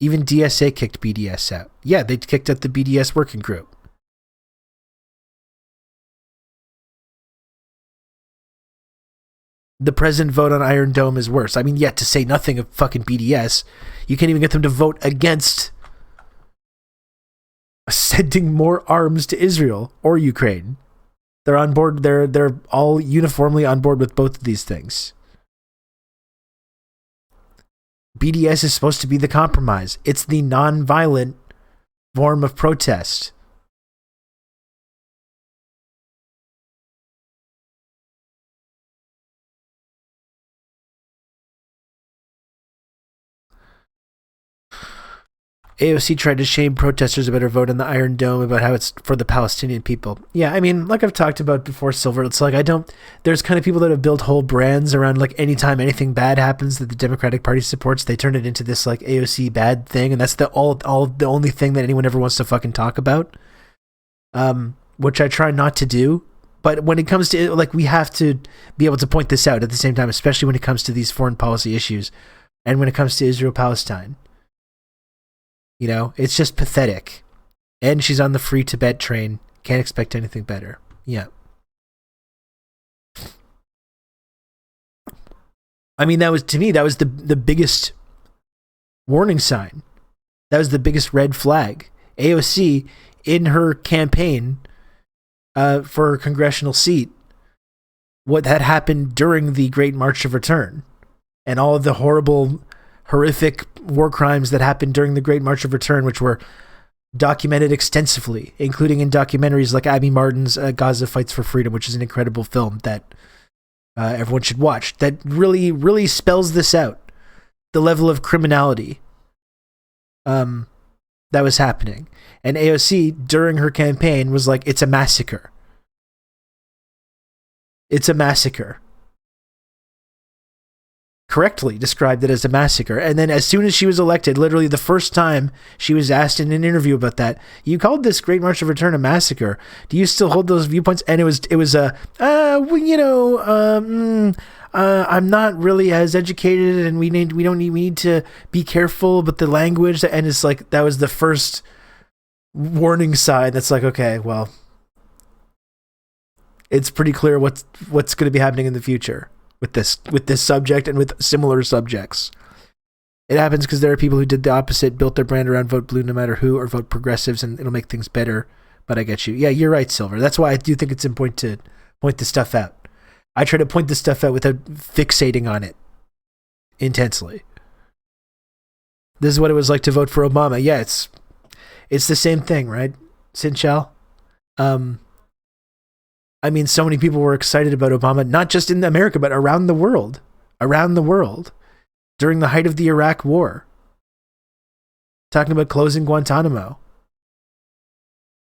Even DSA kicked BDS out. Yeah, they kicked out the BDS working group. The present vote on Iron Dome is worse. I mean, yet to say nothing of fucking BDS, you can't even get them to vote against sending more arms to Israel or Ukraine. They're on board. They're all uniformly on board with both of these things. BDS is supposed to be the compromise. It's the non-violent form of protest. AOC tried to shame protesters about her vote on the Iron Dome, about how it's for the Palestinian people. Yeah, I mean, like I've talked about before, Silver, it's like there's kind of people that have built whole brands around like anytime anything bad happens that the Democratic Party supports, they turn it into this like AOC bad thing, and that's the only thing that anyone ever wants to fucking talk about. Which I try not to do. But when it comes to, like, we have to be able to point this out at the same time, especially when it comes to these foreign policy issues, and when it comes to Israel-Palestine. It's just pathetic. And she's on the free Tibet train. Can't expect anything better. Yeah. I mean, that was the biggest warning sign. That was the biggest red flag. AOC, in her campaign for a congressional seat, what had happened during the Great March of Return and all of the horrific war crimes that happened during the Great March of Return, which were documented extensively, including in documentaries like Abby Martin's Gaza Fights for Freedom, which is an incredible film that everyone should watch, that really, really spells this out. The level of criminality that was happening. And AOC, during her campaign, was like, it's a massacre. It's a massacre. Correctly described it as a massacre. And then as soon as she was elected, literally the first time she was asked in an interview about that, you called this Great March of Return a massacre. Do you still hold those viewpoints? And I'm not really as educated, and we need to be careful, but the language, and it's like, that was the first warning sign. That's like, okay, well, it's pretty clear what's going to be happening in the future with this subject and with similar subjects. It happens because there are people who did the opposite, built their brand around vote blue no matter who, or vote progressives, and it'll make things better. But I get you. Yeah, you're right, Silver. That's why I do think it's important to point this stuff out. I try to point this stuff out without fixating on it intensely. This is what it was like to vote for Obama. Yeah, it's the same thing, right, Sinchel? I mean, so many people were excited about Obama, not just in America, but around the world. Around the world. During the height of the Iraq War. Talking about closing Guantanamo.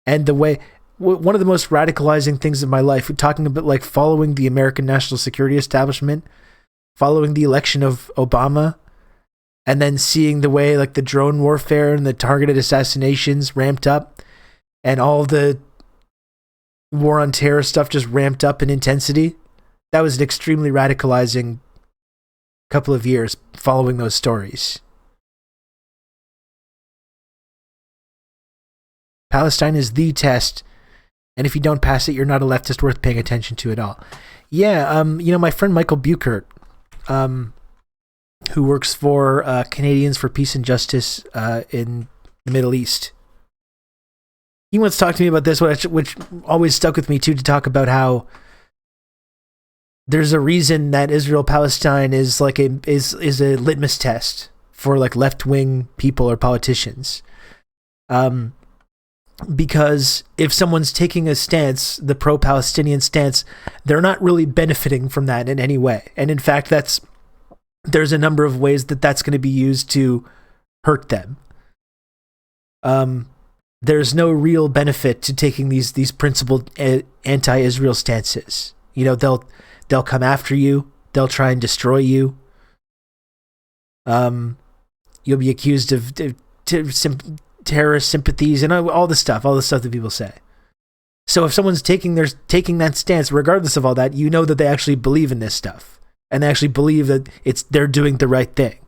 And the way... One of the most radicalizing things of my life, talking about like following the American national security establishment, following the election of Obama, and then seeing the way like the drone warfare and the targeted assassinations ramped up, and all the war on terror stuff just ramped up in intensity. That was an extremely radicalizing couple of years following those stories. Palestine is the test, and if you don't pass it, you're not a leftist worth paying attention to at all. Yeah, my friend Michael Buchert, who works for Canadians for Peace and Justice in the Middle East, he once talked to me about this, which always stuck with me too, to talk about how there's a reason that Israel-Palestine is like a litmus test for like left-wing people or politicians. Because if someone's taking a stance, the pro-Palestinian stance, they're not really benefiting from that in any way. And in fact, there's a number of ways that that's going to be used to hurt them. There's no real benefit to taking these principled anti-Israel stances. You know, they'll come after you. They'll try and destroy you. You'll be accused of terrorist sympathies and all the stuff that people say. So if someone's taking that stance, regardless of all that, you know that they actually believe in this stuff, and they actually believe that they're doing the right thing.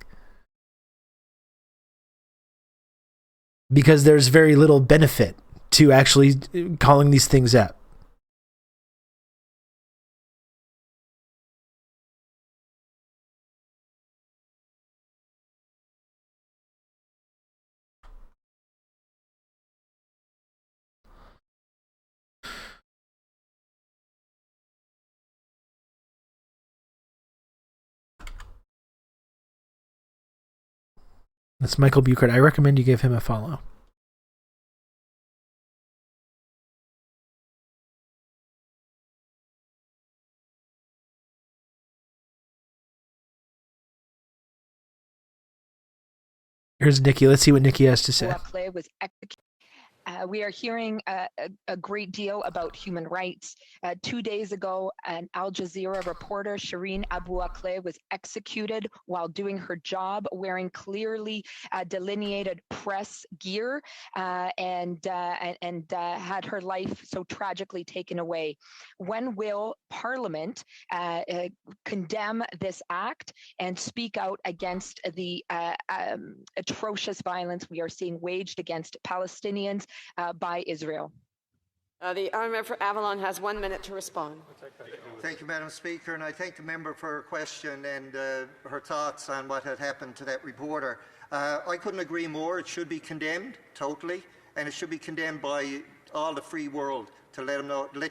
Because there's very little benefit to actually calling these things out. That's Michael Buchert. I recommend you give him a follow. Here's Nikki. Let's see what Nikki has to say. Play was we are hearing a great deal about human rights. 2 days ago, an Al Jazeera reporter, Shireen Abu Akleh, was executed while doing her job, wearing clearly delineated press gear, and had her life so tragically taken away. When will Parliament condemn this act and speak out against the atrocious violence we are seeing waged against Palestinians by Israel? The honourable for Avalon has 1 minute to respond. Thank you, Madam Speaker, and I thank the member for her question and her thoughts on what had happened to that reporter. I couldn't agree more. It should be condemned totally, and it should be condemned by all the free world to let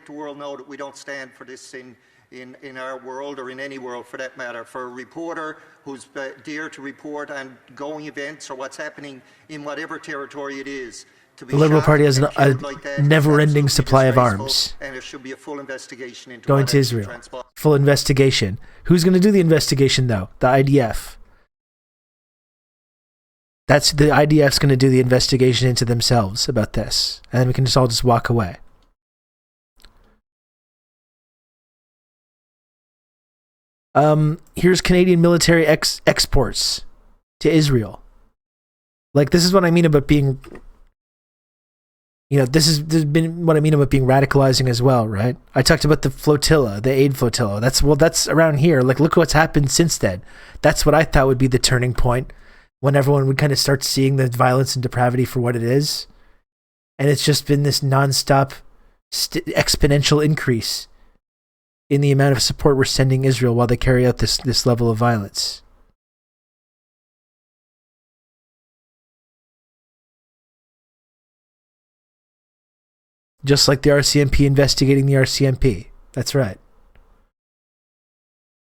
the world know that we don't stand for this in our world, or in any world for that matter. For a reporter who's dare to report on going events or what's happening in whatever territory it is, the Liberal Party has a never-ending supply of arms. And there should be a full investigation into going to Israel. Full investigation. Who's going to do the investigation, though? The IDF. The IDF's going to do the investigation into themselves about this, and then we can all just walk away. Here's Canadian military exports to Israel. Like, this is what I mean about being, this has been what I mean about being radicalizing as well, right? I talked about the flotilla, the aid flotilla. That's around here. Like, look what's happened since then. That's what I thought would be the turning point, when everyone would kind of start seeing the violence and depravity for what it is. And it's just been this nonstop exponential increase in the amount of support we're sending Israel while they carry out this level of violence. Just like the RCMP investigating the RCMP. That's right.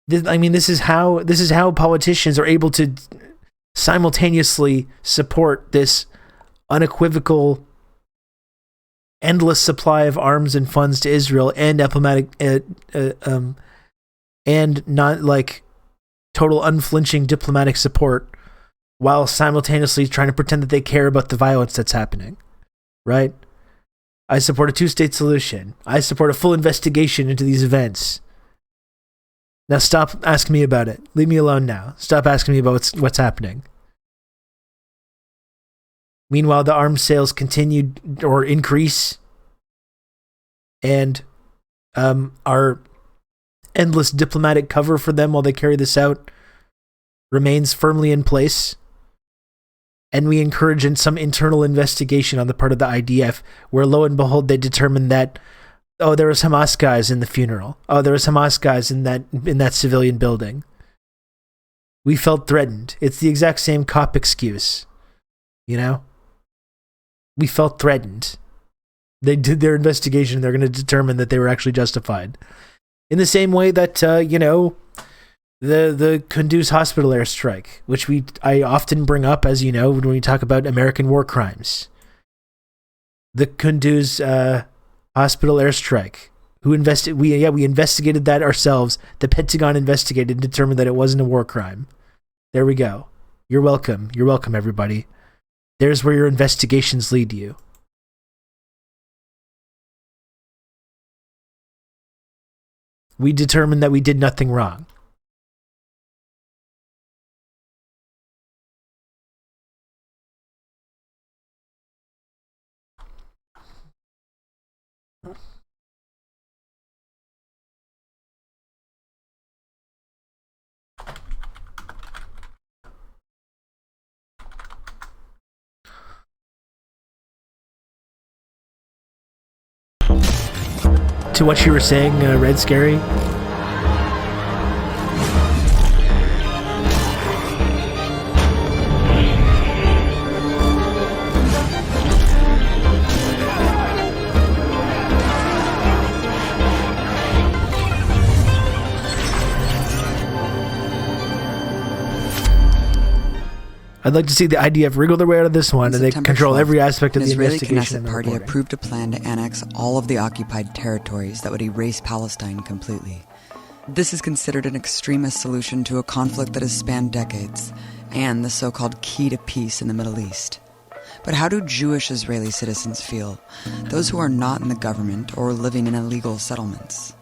This is how politicians are able to simultaneously support this unequivocal, endless supply of arms and funds to Israel and diplomatic, and not like total unflinching diplomatic support, while simultaneously trying to pretend that they care about the violence that's happening, right? I support a two-state solution. I support a full investigation into these events. Now stop asking me about it. Leave me alone now. Stop asking me about what's happening. Meanwhile, the arms sales continued or increase, and our endless diplomatic cover for them while they carry this out remains firmly in place. And we encourage some internal investigation on the part of the IDF, where lo and behold, they determined that, oh, there was Hamas guys in the funeral. Oh, there was Hamas guys in that civilian building. We felt threatened. It's the exact same cop excuse, you know? We felt threatened. They did their investigation. They're going to determine that they were actually justified. In the same way that, the Kunduz hospital airstrike, which I often bring up, as you know, when we talk about American war crimes. The Kunduz hospital airstrike. We investigated that ourselves. The Pentagon investigated and determined that it wasn't a war crime. There we go. You're welcome. You're welcome, everybody. There's where your investigations lead you. We determined that we did nothing wrong. To what you were saying, Red Scary? I'd like to see the IDF wriggle their way out of this one, and they control every aspect of the investigation. An Israeli Knesset party approved a plan to annex all of the occupied territories that would erase Palestine completely. This is considered an extremist solution to a conflict that has spanned decades, and the so-called key to peace in the Middle East. But how do Jewish Israeli citizens feel, those who are not in the government or living in illegal settlements?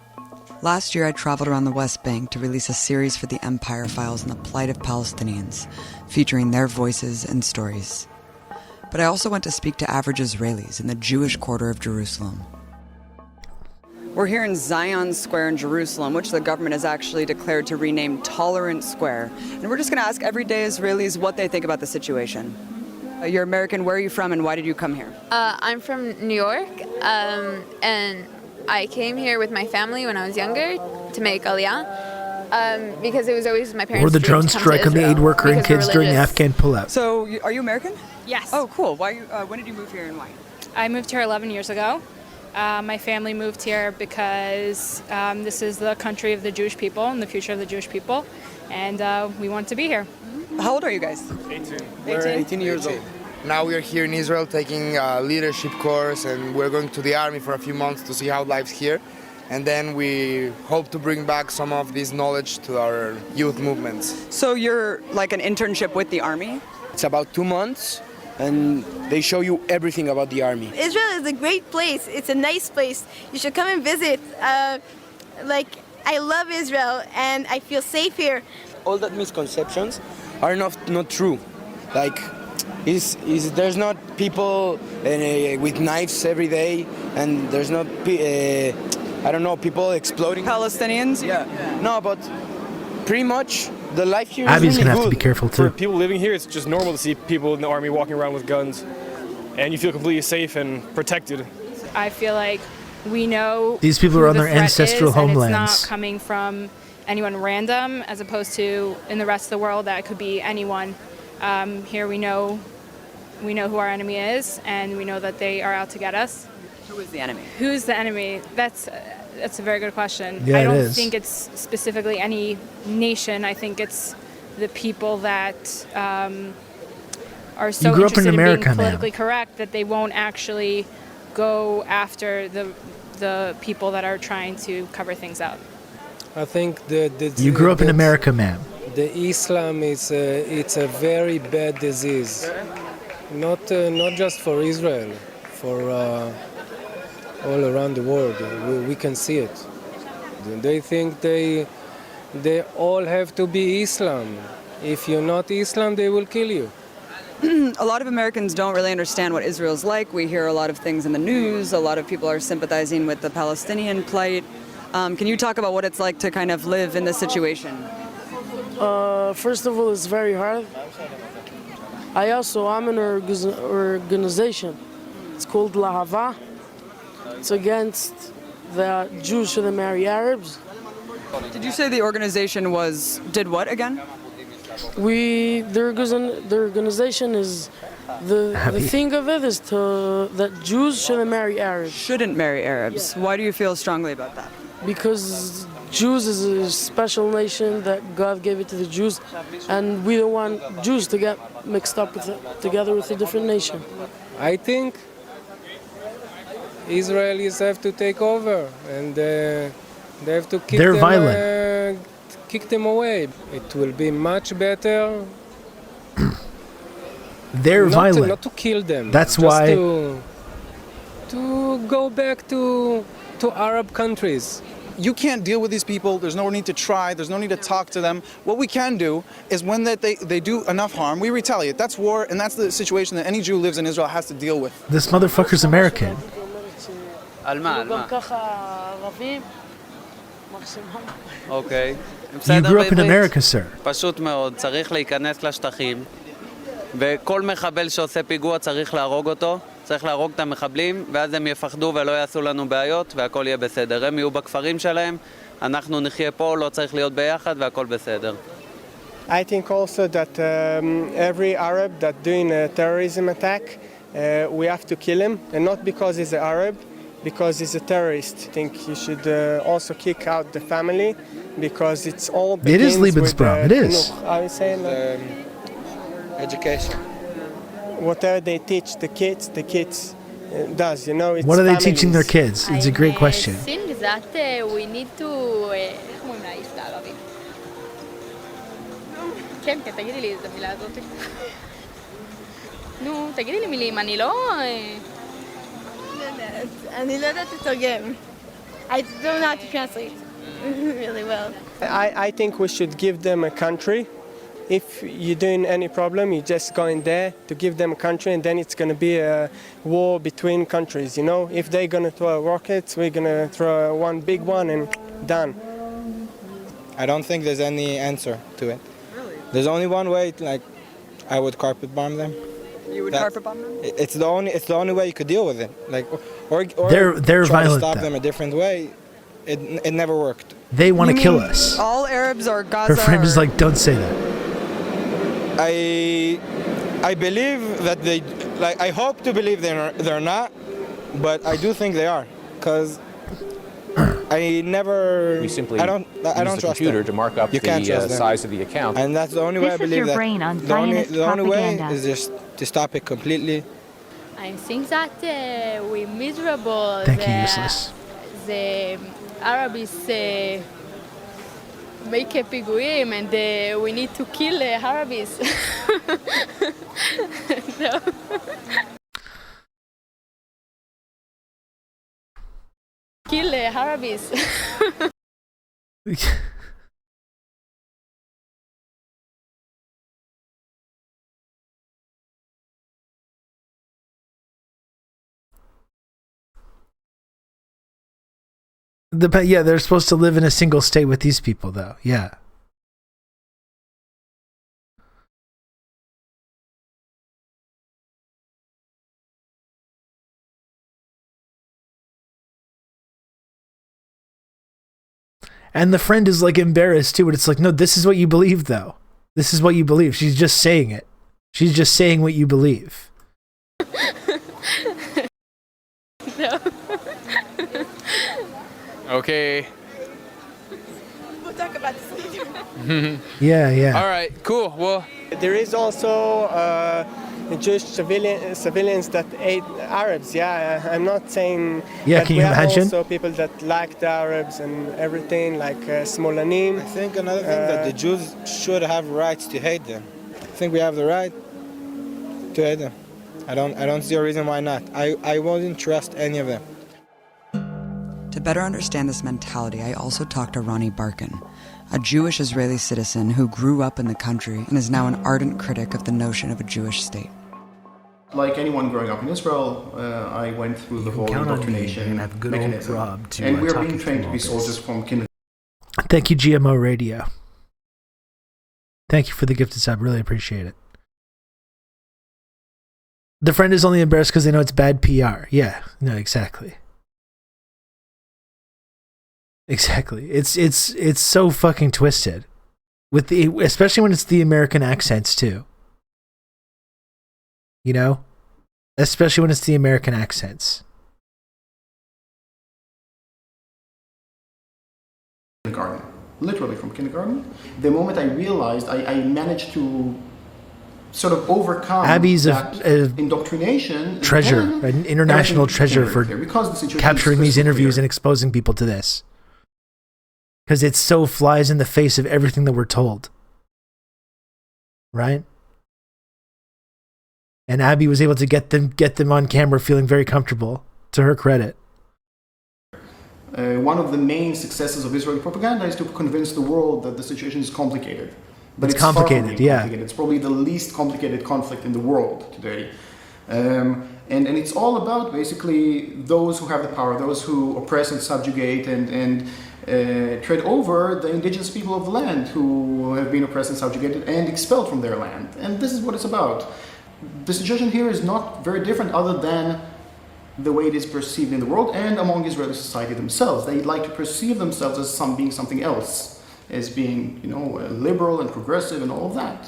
Last year, I traveled around the West Bank to release a series for the Empire Files on the plight of Palestinians, featuring their voices and stories. But I also went to speak to average Israelis in the Jewish quarter of Jerusalem. We're here in Zion Square in Jerusalem, which the government has actually declared to rename Tolerant Square. And we're just going to ask everyday Israelis what they think about the situation. You're American. Where are you from, and why did you come here? I'm from New York, and I came here with my family when I was younger to make Aliyah, because it was always my parents' Or the dream drone to come strike to on the Israel aid worker and because kids we're during the religious. Afghan pullout. So, are you American? Yes. Oh, cool. Why? When did you move here, and why? I moved here 11 years ago. My family moved here because this is the country of the Jewish people and the future of the Jewish people, and we want to be here. How old are you guys? 18. We're 18 years old. Now we are here in Israel taking a leadership course, and we're going to the army for a few months to see how life's here. And then we hope to bring back some of this knowledge to our youth movements. So you're like an internship with the army? It's about 2 months, and they show you everything about the army. Israel is a great place. It's a nice place. You should come and visit. I love Israel, and I feel safe here. All that misconceptions are not true. There's not people with knives every day, and there's not people exploding. Palestinians? Yeah. No, but pretty much the life here is Abby's really gonna good. have to be careful too. For people living here, it's just normal to see people in the army walking around with guns, and you feel completely safe and protected. I feel like we know These people who are on the their threat ancestral is, and homelands. it's not coming from anyone random, as opposed to in the rest of the world that it could be anyone. Here we know who our enemy is, and we know that they are out to get us. Who is the enemy? Who's the enemy? That's a very good question. Yeah, I don't it is. think it's specifically any nation. I think it's the people that are so You grew up in interested in America, being ma'am. politically correct that they won't actually go after the people that are trying to cover things up. I think You grew up in America, ma'am. The Islam is it's a very bad disease, not just for Israel, for all around the world. We can see it. They think they all have to be Islam. If you're not Islam, they will kill you. A lot of Americans don't really understand what Israel's like. We hear a lot of things in the news. A lot of people are sympathizing with the Palestinian plight. Can you talk about what it's like to kind of live in this situation? First of all, it's very hard. I'm in an organization. It's called Lahava. It's against the Jews shouldn't marry Arabs. Did you say the organization did what again? The organization is the thing of it is that Jews shouldn't marry Arabs. Shouldn't marry Arabs. Why do you feel strongly about that? Because Jews is a special nation that God gave it to the Jews, and we don't want Jews to get mixed up together with a different nation. I think Israelis have to take over, and they have to kick They're them, violent. Kick them away. It will be much better. They're violent. Not to kill them. That's just why. To go back to Arab countries. You can't deal with these people. There's no need to try. There's no need to talk to them. What we can do is when they do enough harm, we retaliate. That's war, and that's the situation that any Jew who lives in Israel has to deal with. This motherfucker's American. אוקיי. You grew up in America, sir. פשוט מאוד, צריך להיכנס לשטחים, וכל מחבל שעושה פיגוע צריך להרוג אותו, צריך להרוג את המחבלים, ואז הם יפחדו ולא יעשו לנו בעיות, והכל יהיה בסדר. הם יהיו בכפרים שלהם, אנחנו נחיה פה, לא צריך להיות ביחד, והכל בסדר. I think also that every Arab that doing a terrorism attack, we have to kill him, and not because he's an Arab, because he's a terrorist. I think you should also kick out the family, because it's all begins It is Lebensraum. It is. I would say education. Whatever they teach the kids does, you know. It's What are they families. teaching their kids? It's a great question. I think that we need to... איך אומרים לה איש בערבית? כן, תגידי לי את המילה הזאת. נו, תגידי לי מילים, אני לא... אני לא יודעת לתרגם. I don't know how to translate really well. I think we should give them a country. If you're doing any problem, you just go in there to give them a country, and then it's going to be a war between countries, you know? If they're going to throw rockets, we're going to throw one big one and done. I don't think there's any answer to it. Really? There's only one way, like, I would carpet bomb them. You would carpet bomb them? It's the only way you could deal with it. Like, or They're try violent, to stop though. them a different way. It never worked. They want to kill us. All Arabs are Gaza. Her friend is like, don't say that. I believe that they, like, I hope to believe they're not, but I do think they are, because I never. We simply I don't use the trust computer them. to mark up You can't the trust them. size of the account. And that's the only way I This is believe your that. brain on The only Zionist way propaganda. is just to stop it completely. I think that we're miserable. Thank you, useless. The Arabs make a פיגועים and we need to kill Arabs. No. Kill Arabs. Yeah, they're supposed to live in a single state with these people, though. Yeah. And the friend is like embarrassed too, but it's like, no, this is what you believe, though. This is what you believe. She's just saying it. She's just saying what you believe. No. Okay. We'll talk about this later. Yeah. All right, cool. Well, there is also Jewish civilians that ate Arabs. Yeah, I'm not saying. Yeah, that can we you have imagine? Also, people that like the Arabs and everything, like Smolanim. I think another thing that the Jews should have rights to hate them. I think we have the right to hate them. I don't see a reason why not. I wouldn't trust any of them. To better understand this mentality, I also talked to Ronnie Barkin, a Jewish Israeli citizen who grew up in the country and is now an ardent critic of the notion of a Jewish state. Like anyone growing up in Israel, I went through the whole indoctrination mechanism. And we're being trained to be soldiers from kindergarten. Thank you, GMO Radio. Thank you for the gifted sub. Really appreciate it. The friend is only embarrassed because they know it's bad PR. Yeah, no, exactly. Exactly. It's so fucking twisted. Especially when it's the American accents too. You know? Especially when it's the American accents. Kindergarten. Literally from kindergarten. The moment I realized, I managed to sort of overcome Abby's that indoctrination. Treasure, an international treasure for capturing these interviews and exposing people to this. Because it so flies in the face of everything that we're told. Right? And Abby was able to get them on camera feeling very comfortable, to her credit. One of the main successes of Israeli propaganda is to convince the world that the situation is complicated. But it's complicated, far from being complicated. It's probably the least complicated conflict in the world today. And it's all about basically those who have the power, those who oppress and subjugate and tread over the indigenous people of the land who have been oppressed and subjugated and expelled from their land. And this is what it's about. The situation here is not very different other than the way it is perceived in the world and among Israeli society themselves. They like to perceive themselves as being something else, as being, liberal and progressive and all of that.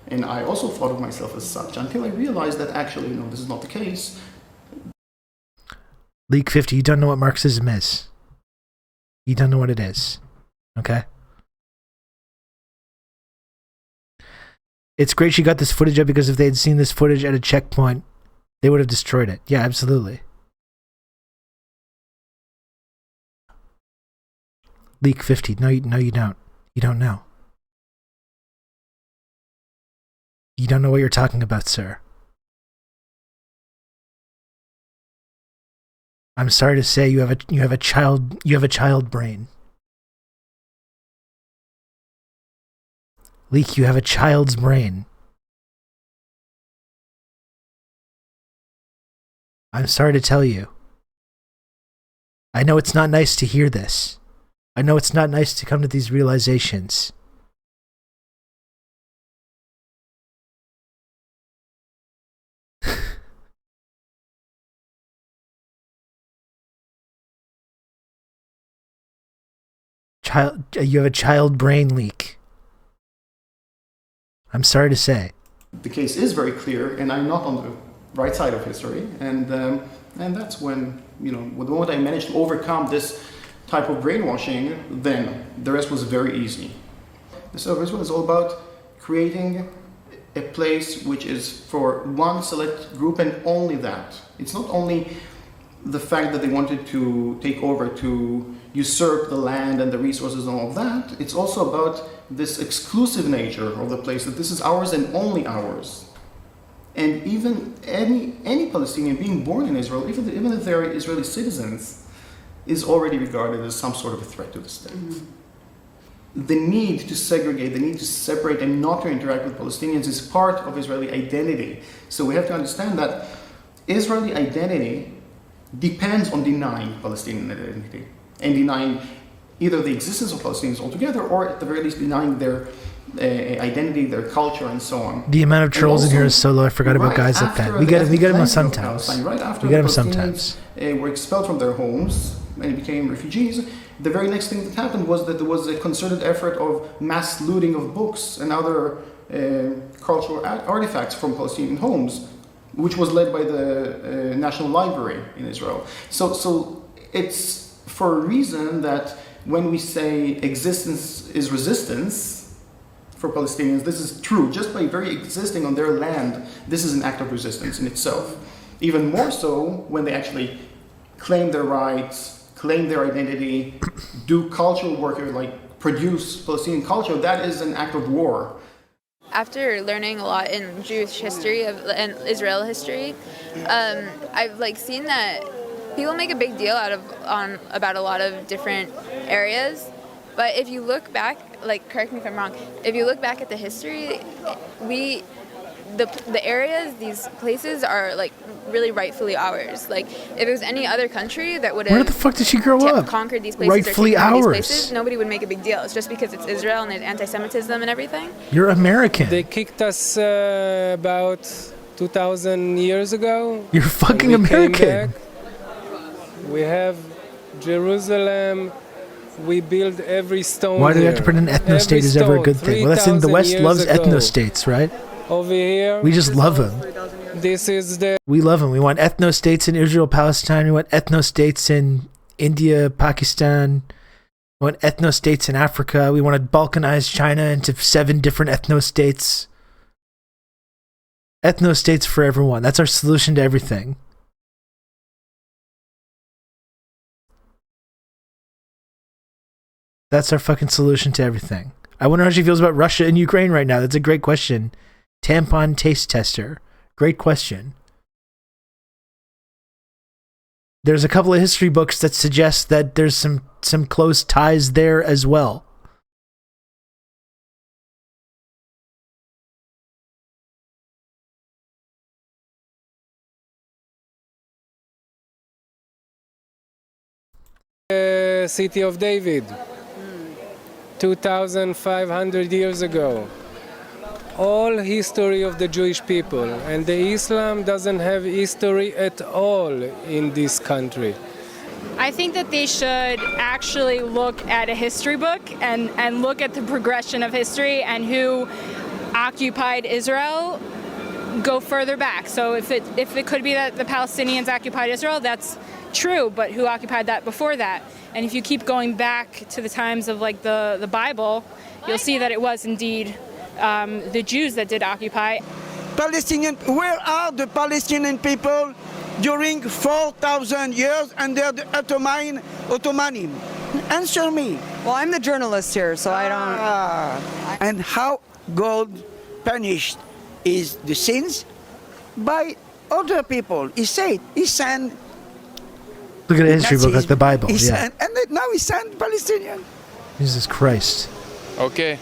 And I also thought of myself as such until I realized that actually, this is not the case. Leak 50, you don't know what Marxism is. You don't know what it is. Okay? It's great she got this footage up because if they had seen this footage at a checkpoint, they would have destroyed it. Yeah, absolutely. Leak 50. No, you don't. You don't know. You don't know what you're talking about, sir. I'm sorry to say you have a child brain. Leak, you have a child's brain. I'm sorry to tell you. I know it's not nice to hear this. I know it's not nice to come to these realizations. You have a child brain leak. I'm sorry to say. The case is very clear, and I'm not on the right side of history, and that's when, the moment I managed to overcome this type of brainwashing, then the rest was very easy. So this one is all about creating a place which is for one select group and only that. It's not only the fact that they wanted to take over, to usurp the land and the resources and all of that. It's also about this exclusive nature of the place, that this is ours and only ours. And even any Palestinian being born in Israel, even if they're Israeli citizens, is already regarded as some sort of a threat to the state. Mm-hmm. The need to segregate, the need to separate and not to interact with Palestinians is part of Israeli identity. So we have to understand that Israeli identity depends on denying Palestinian identity and denying either the existence of Palestinians altogether or at the very least denying their identity, their culture, and so on. The amount of trolls in here is so low. I forgot about guys like that. We get them sometimes. Right after we get the them sometimes. Were expelled from their homes and became refugees. The very next thing that happened was that there was a concerted effort of mass looting of books and other cultural artifacts from Palestinian homes, which was led by the National Library in Israel. So it's for a reason that when we say existence is resistance for Palestinians, this is true. Just by very existing on their land, this is an act of resistance in itself. Even more so when they actually claim their rights, claim their identity, do cultural work, or like produce Palestinian culture, that is an act of war. After learning a lot in Jewish history and Israel history, I've like seen that people make a big deal about a lot of different areas. But if you look back, like, correct me if I'm wrong, if you look back at the history, the areas, these places are like really rightfully ours. Like, if it was any other country that would have Where the fuck did she grow up? conquered these places, Rightfully or taken over ours. these places, nobody would make a big deal. It's just because it's Israel and there's anti-Semitism and everything. You're American. They kicked us about 2,000 years ago. You're fucking and we came American. back. We have Jerusalem. We build every stone. Why do we have here. to pretend ethno-state Every is ever a stone, good thing? Well, that's in the 3,000 West years loves ago. ethno-states, right? Over here. We just love them. This is the. We love them. We want ethno-states in Israel, Palestine. We want ethno-states in India, Pakistan. We want ethno-states in Africa. We want to balkanize China into 7 different ethno-states. Ethno-states for everyone. That's our solution to everything. That's our fucking solution to everything. I wonder how she feels about Russia and Ukraine right now. That's a great question. Tampon taste tester. Great question. There's a couple of history books that suggest that there's some close ties there as well. City of David. 2,500 years ago. All history of the Jewish people, and the Islam doesn't have history at all in this country. I think that they should actually look at a history book and look at the progression of history and who occupied Israel, go further back. So if it could be that the Palestinians occupied Israel, that's true, but who occupied that before that? And if you keep going back to the times of like the Bible, you'll see that it was indeed the Jews that did occupy. Where are the Palestinian people during 4,000 years under the Ottoman? Answer me. Well, I'm the journalist here, so I don't. And how God punished is the sins by other people. He said, he sent. Look at a history book like the Bible. He Yeah. sent, and now he sent Palestinian. Jesus Christ. Okay.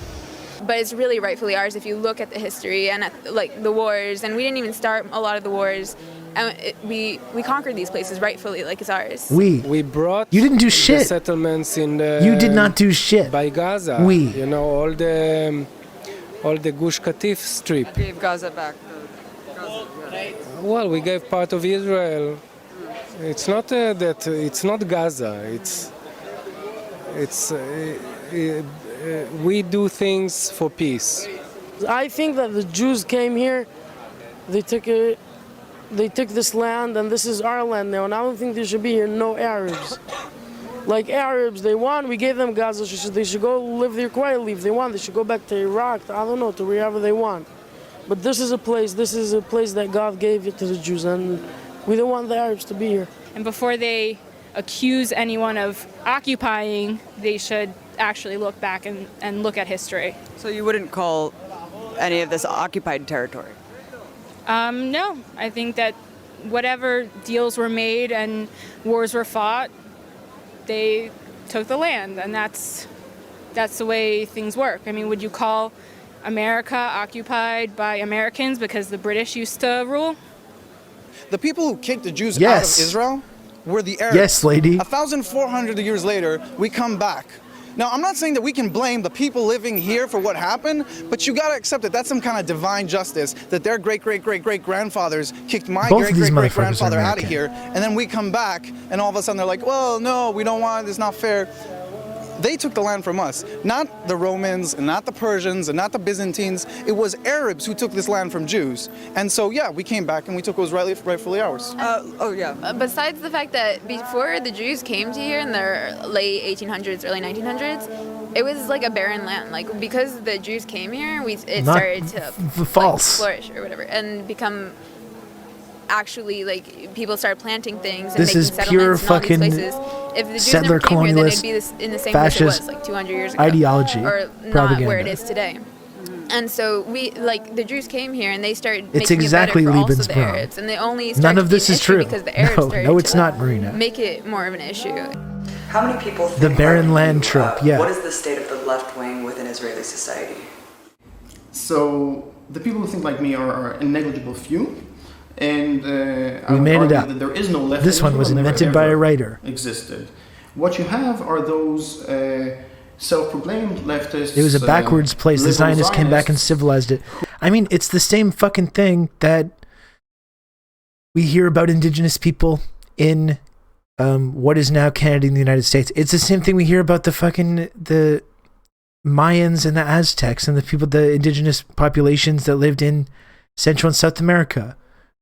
But it's really rightfully ours if you look at the history and at, like, the wars. And we didn't even start a lot of the wars. And we conquered these places rightfully, like it's ours. We brought. You didn't do the shit. settlements in the. You did not do shit. By Gaza. You know, all the Gush Katif strip. Gave Gaza back. Well, we gave part of Israel. It's not that. It's not Gaza. It's. We do things for peace. I think that the Jews came here, they took this land, and this is our land now, and I don't think there should be here no Arabs. Like Arabs, they want, we gave them Gaza, they should go live there quietly if they want. They should go back to Iraq, I don't know, to wherever they want. But this is a place that God gave it to the Jews, and we don't want the Arabs to be here. And before they accuse anyone of occupying, they should actually look back and look at history. So you wouldn't call any of this occupied territory? No, I think that whatever deals were made and wars were fought, they took the land, and that's the way things work. I mean, would you call America occupied by Americans because the British used to rule? The people who kicked the Jews Yes. out of Israel were the Arabs. Yes, lady. 1,400 years later, we come back. Now, I'm not saying that we can blame the people living here for what happened, but you gotta accept that that's some kind of divine justice, that their great-great-great-great-grandfathers kicked my Both of these great-great-great-grandfather motherfuckers are out of here, and then we come back, and all of a sudden they're like, well, no, we don't want it, it's not fair. They took the land from us, not the Romans, and not the Persians, and not the Byzantines. It was Arabs who took this land from Jews. And so, yeah, we came back and we took what was rightfully ours. Besides the fact that before the Jews came to here in the late 1800s, early 1900s, it was like a barren land. Like, because the Jews came here, it started to false. Like, flourish or whatever and become actually, like, people started planting things and This making is settlements pure in all these fucking places. If the Jews settler never came here, then colonialist it'd be in the same fascist place it was like 200 years ago. ideology, or not propaganda. where it is today. And so the Jews came here and they started It's making exactly it better for also the Lebensraum. Arabs, and they only started None of to be this an is issue true. because the Arabs started No, it's to not, Marina. make it more of an issue. How many people think The like barren you, land trope, yeah. What is the state of the left wing within Israeli society? So the people who think like me are a negligible few. And I We would made it argue up. that there is no left. This in one Israel, was never invented by a ever writer. Existed. What you have are those self-proclaimed leftists. It was a backwards place. The liberal Zionists came back and civilized it. I mean, it's the same fucking thing that we hear about indigenous people in what is now Canada and the United States. It's the same thing we hear about the Mayans and the Aztecs and the indigenous populations that lived in Central and South America.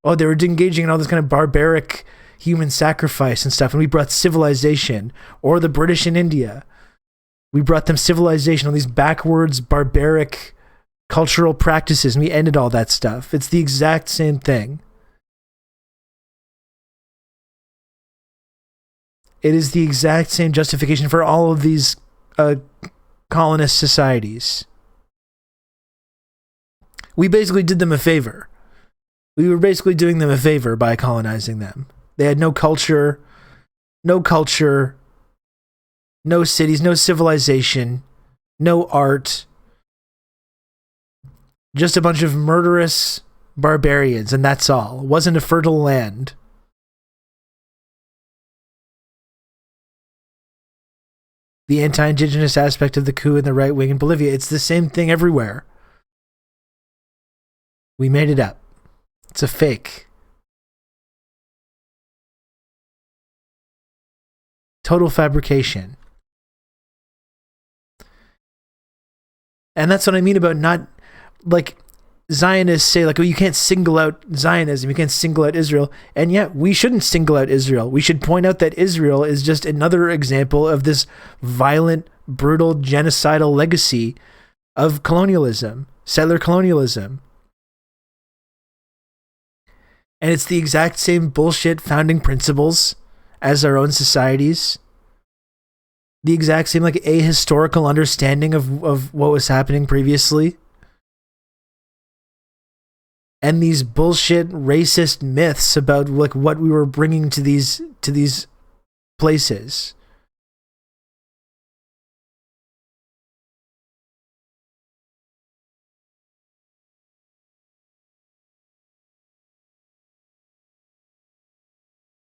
Oh, they were engaging in all this kind of barbaric human sacrifice and stuff, and we brought civilization. Or the British in India. We brought them civilization, all these backwards, barbaric cultural practices, and we ended all that stuff. It's the exact same thing. It is the exact same justification for all of these colonist societies. We basically did them a favor. We were basically doing them a favor by colonizing them. They had no culture, no cities, no civilization, no art. Just a bunch of murderous barbarians, and that's all. It wasn't a fertile land. The anti-indigenous aspect of the coup in the right wing in Bolivia, it's the same thing everywhere. We made it up. It's a fake. Total fabrication. And that's what I mean about not, like, Zionists say, like, well, you can't single out Zionism, you can't single out Israel. And yet, we shouldn't single out Israel. We should point out that Israel is just another example of this violent, brutal, genocidal legacy of colonialism, settler colonialism. And it's the exact same bullshit founding principles as our own societies. The exact same, like, ahistorical understanding of what was happening previously. And these bullshit racist myths about, like, what we were bringing to these places.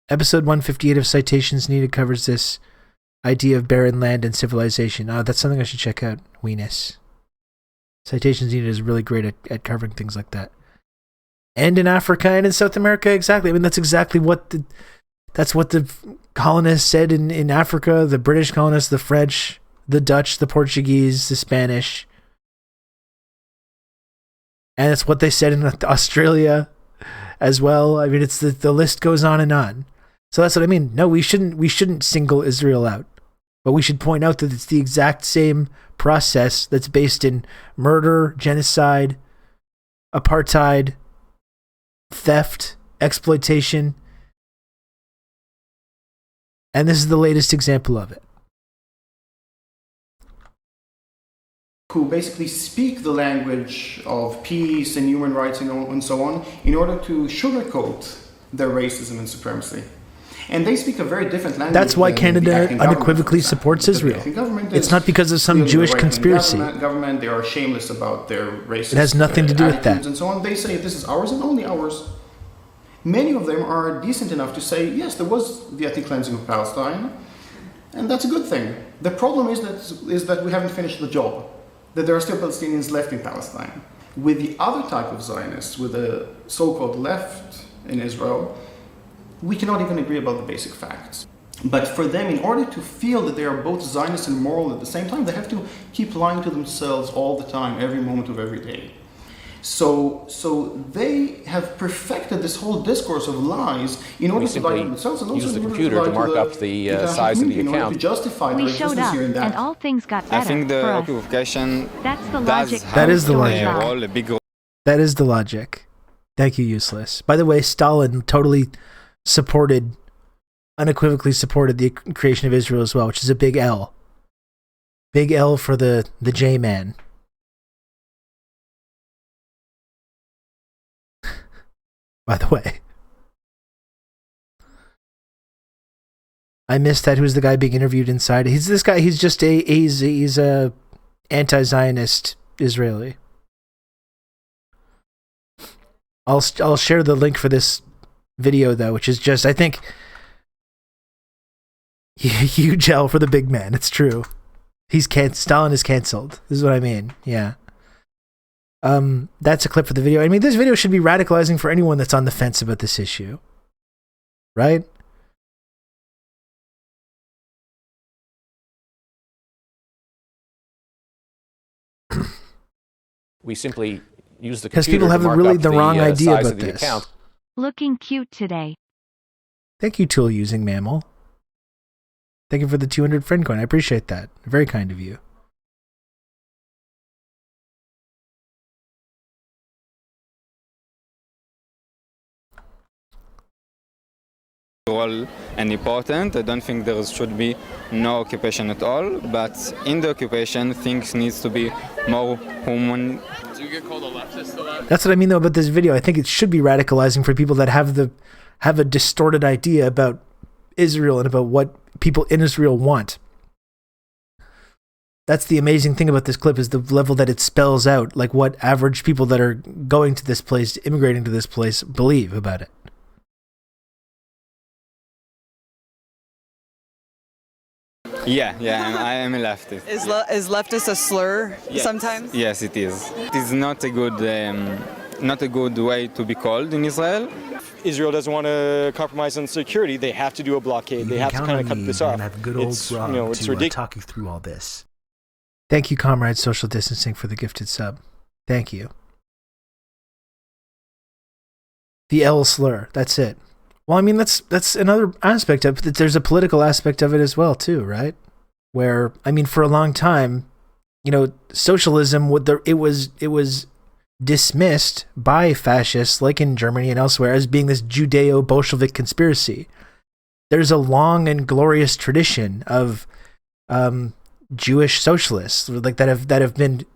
Episode 158 of Citations Needed covers this idea of barren land and civilization. That's something I should check out. Weenus. Citations Needed is really great at covering things like that. And in Africa and in South America, exactly. I mean, that's exactly what the colonists said in Africa, the British colonists, the French, the Dutch, the Portuguese, the Spanish. And it's what they said in Australia as well. I mean, it's the list goes on and on. So that's what I mean. No, we shouldn't single Israel out. But we should point out that it's the exact same process that's based in murder, genocide, apartheid, theft, exploitation. And this is the latest example of it. Who basically speak the language of peace and human rights and so on in order to sugarcoat their racism and supremacy. And they speak a very different language. That's why than Canada the acting government, unequivocally for example. supports Because the Israel. acting government It's is not because of some clearly Jewish the right-wing conspiracy. Government, they are shameless about their racist It has nothing to do with that. attitudes and so on. They say this is ours and only ours. Many of them are decent enough to say, yes, there was the ethnic cleansing of Palestine, and that's a good thing. The problem is that we haven't finished the job, that there are still Palestinians left in Palestine. With the other type of Zionists, with the so-called left in Israel, we cannot even agree about the basic facts. But for them, in order to feel that they are both Zionist and moral at the same time, they have to keep lying to themselves all the time, every moment of every day. So they have perfected this whole discourse of lies in order to lie to themselves and also use the in order computer to lie mark the up the international size of the community, in order account. to justify We their showed existence up, here and that. and all things got better I think the for us. occupation That's the does logic. have That is the logic. a role, a big role. That is the logic. Thank you, Useless. By the way, Stalin totally unequivocally supported the creation of Israel as well, which is a big L. Big L for the J-man. By the way. I missed that. Who's the guy being interviewed inside? He's this guy. He's just he's a anti-Zionist Israeli. I'll share the link for this video though, which is just, I think, huge L for the big man. It's true. Stalin is canceled. This is what I mean. Yeah. That's a clip for the video. I mean, this video should be radicalizing for anyone that's on the fence about this issue, right? We simply use the Because computer people have to mark really up the wrong idea size about of the this. account. Looking cute today. Thank you, tool using mammal. Thank you for the 200 friend coin. I appreciate that. Very kind of you. Role and important. I don't think there should be no occupation at all, but in the occupation, things needs to be more human. Do you get called a leftist a lot? That's what I mean though about this video. I think it should be radicalizing for people that have a distorted idea about Israel and about what people in Israel want. That's the amazing thing about this clip, is the level that it spells out, like what average people that are going to this place, immigrating to this place, believe about it. Yeah, and I am a leftist. Is leftist a slur sometimes? Yes, it is. It is not a good way to be called in Israel. Israel doesn't want to compromise on security. They have to do a blockade. They have to kind of cut this off. Have good old It's, Rob it's to ridiculous. talk you through all this. Thank you, Comrade Social Distancing, for the gifted sub. Thank you. The L slur. That's it. Well, I mean, that's another aspect of it. There's a political aspect of it as well, too, right? Where, I mean, for a long time, socialism, it was dismissed by fascists, like in Germany and elsewhere, as being this Judeo-Bolshevik conspiracy. There's a long and glorious tradition of Jewish socialists, like that have been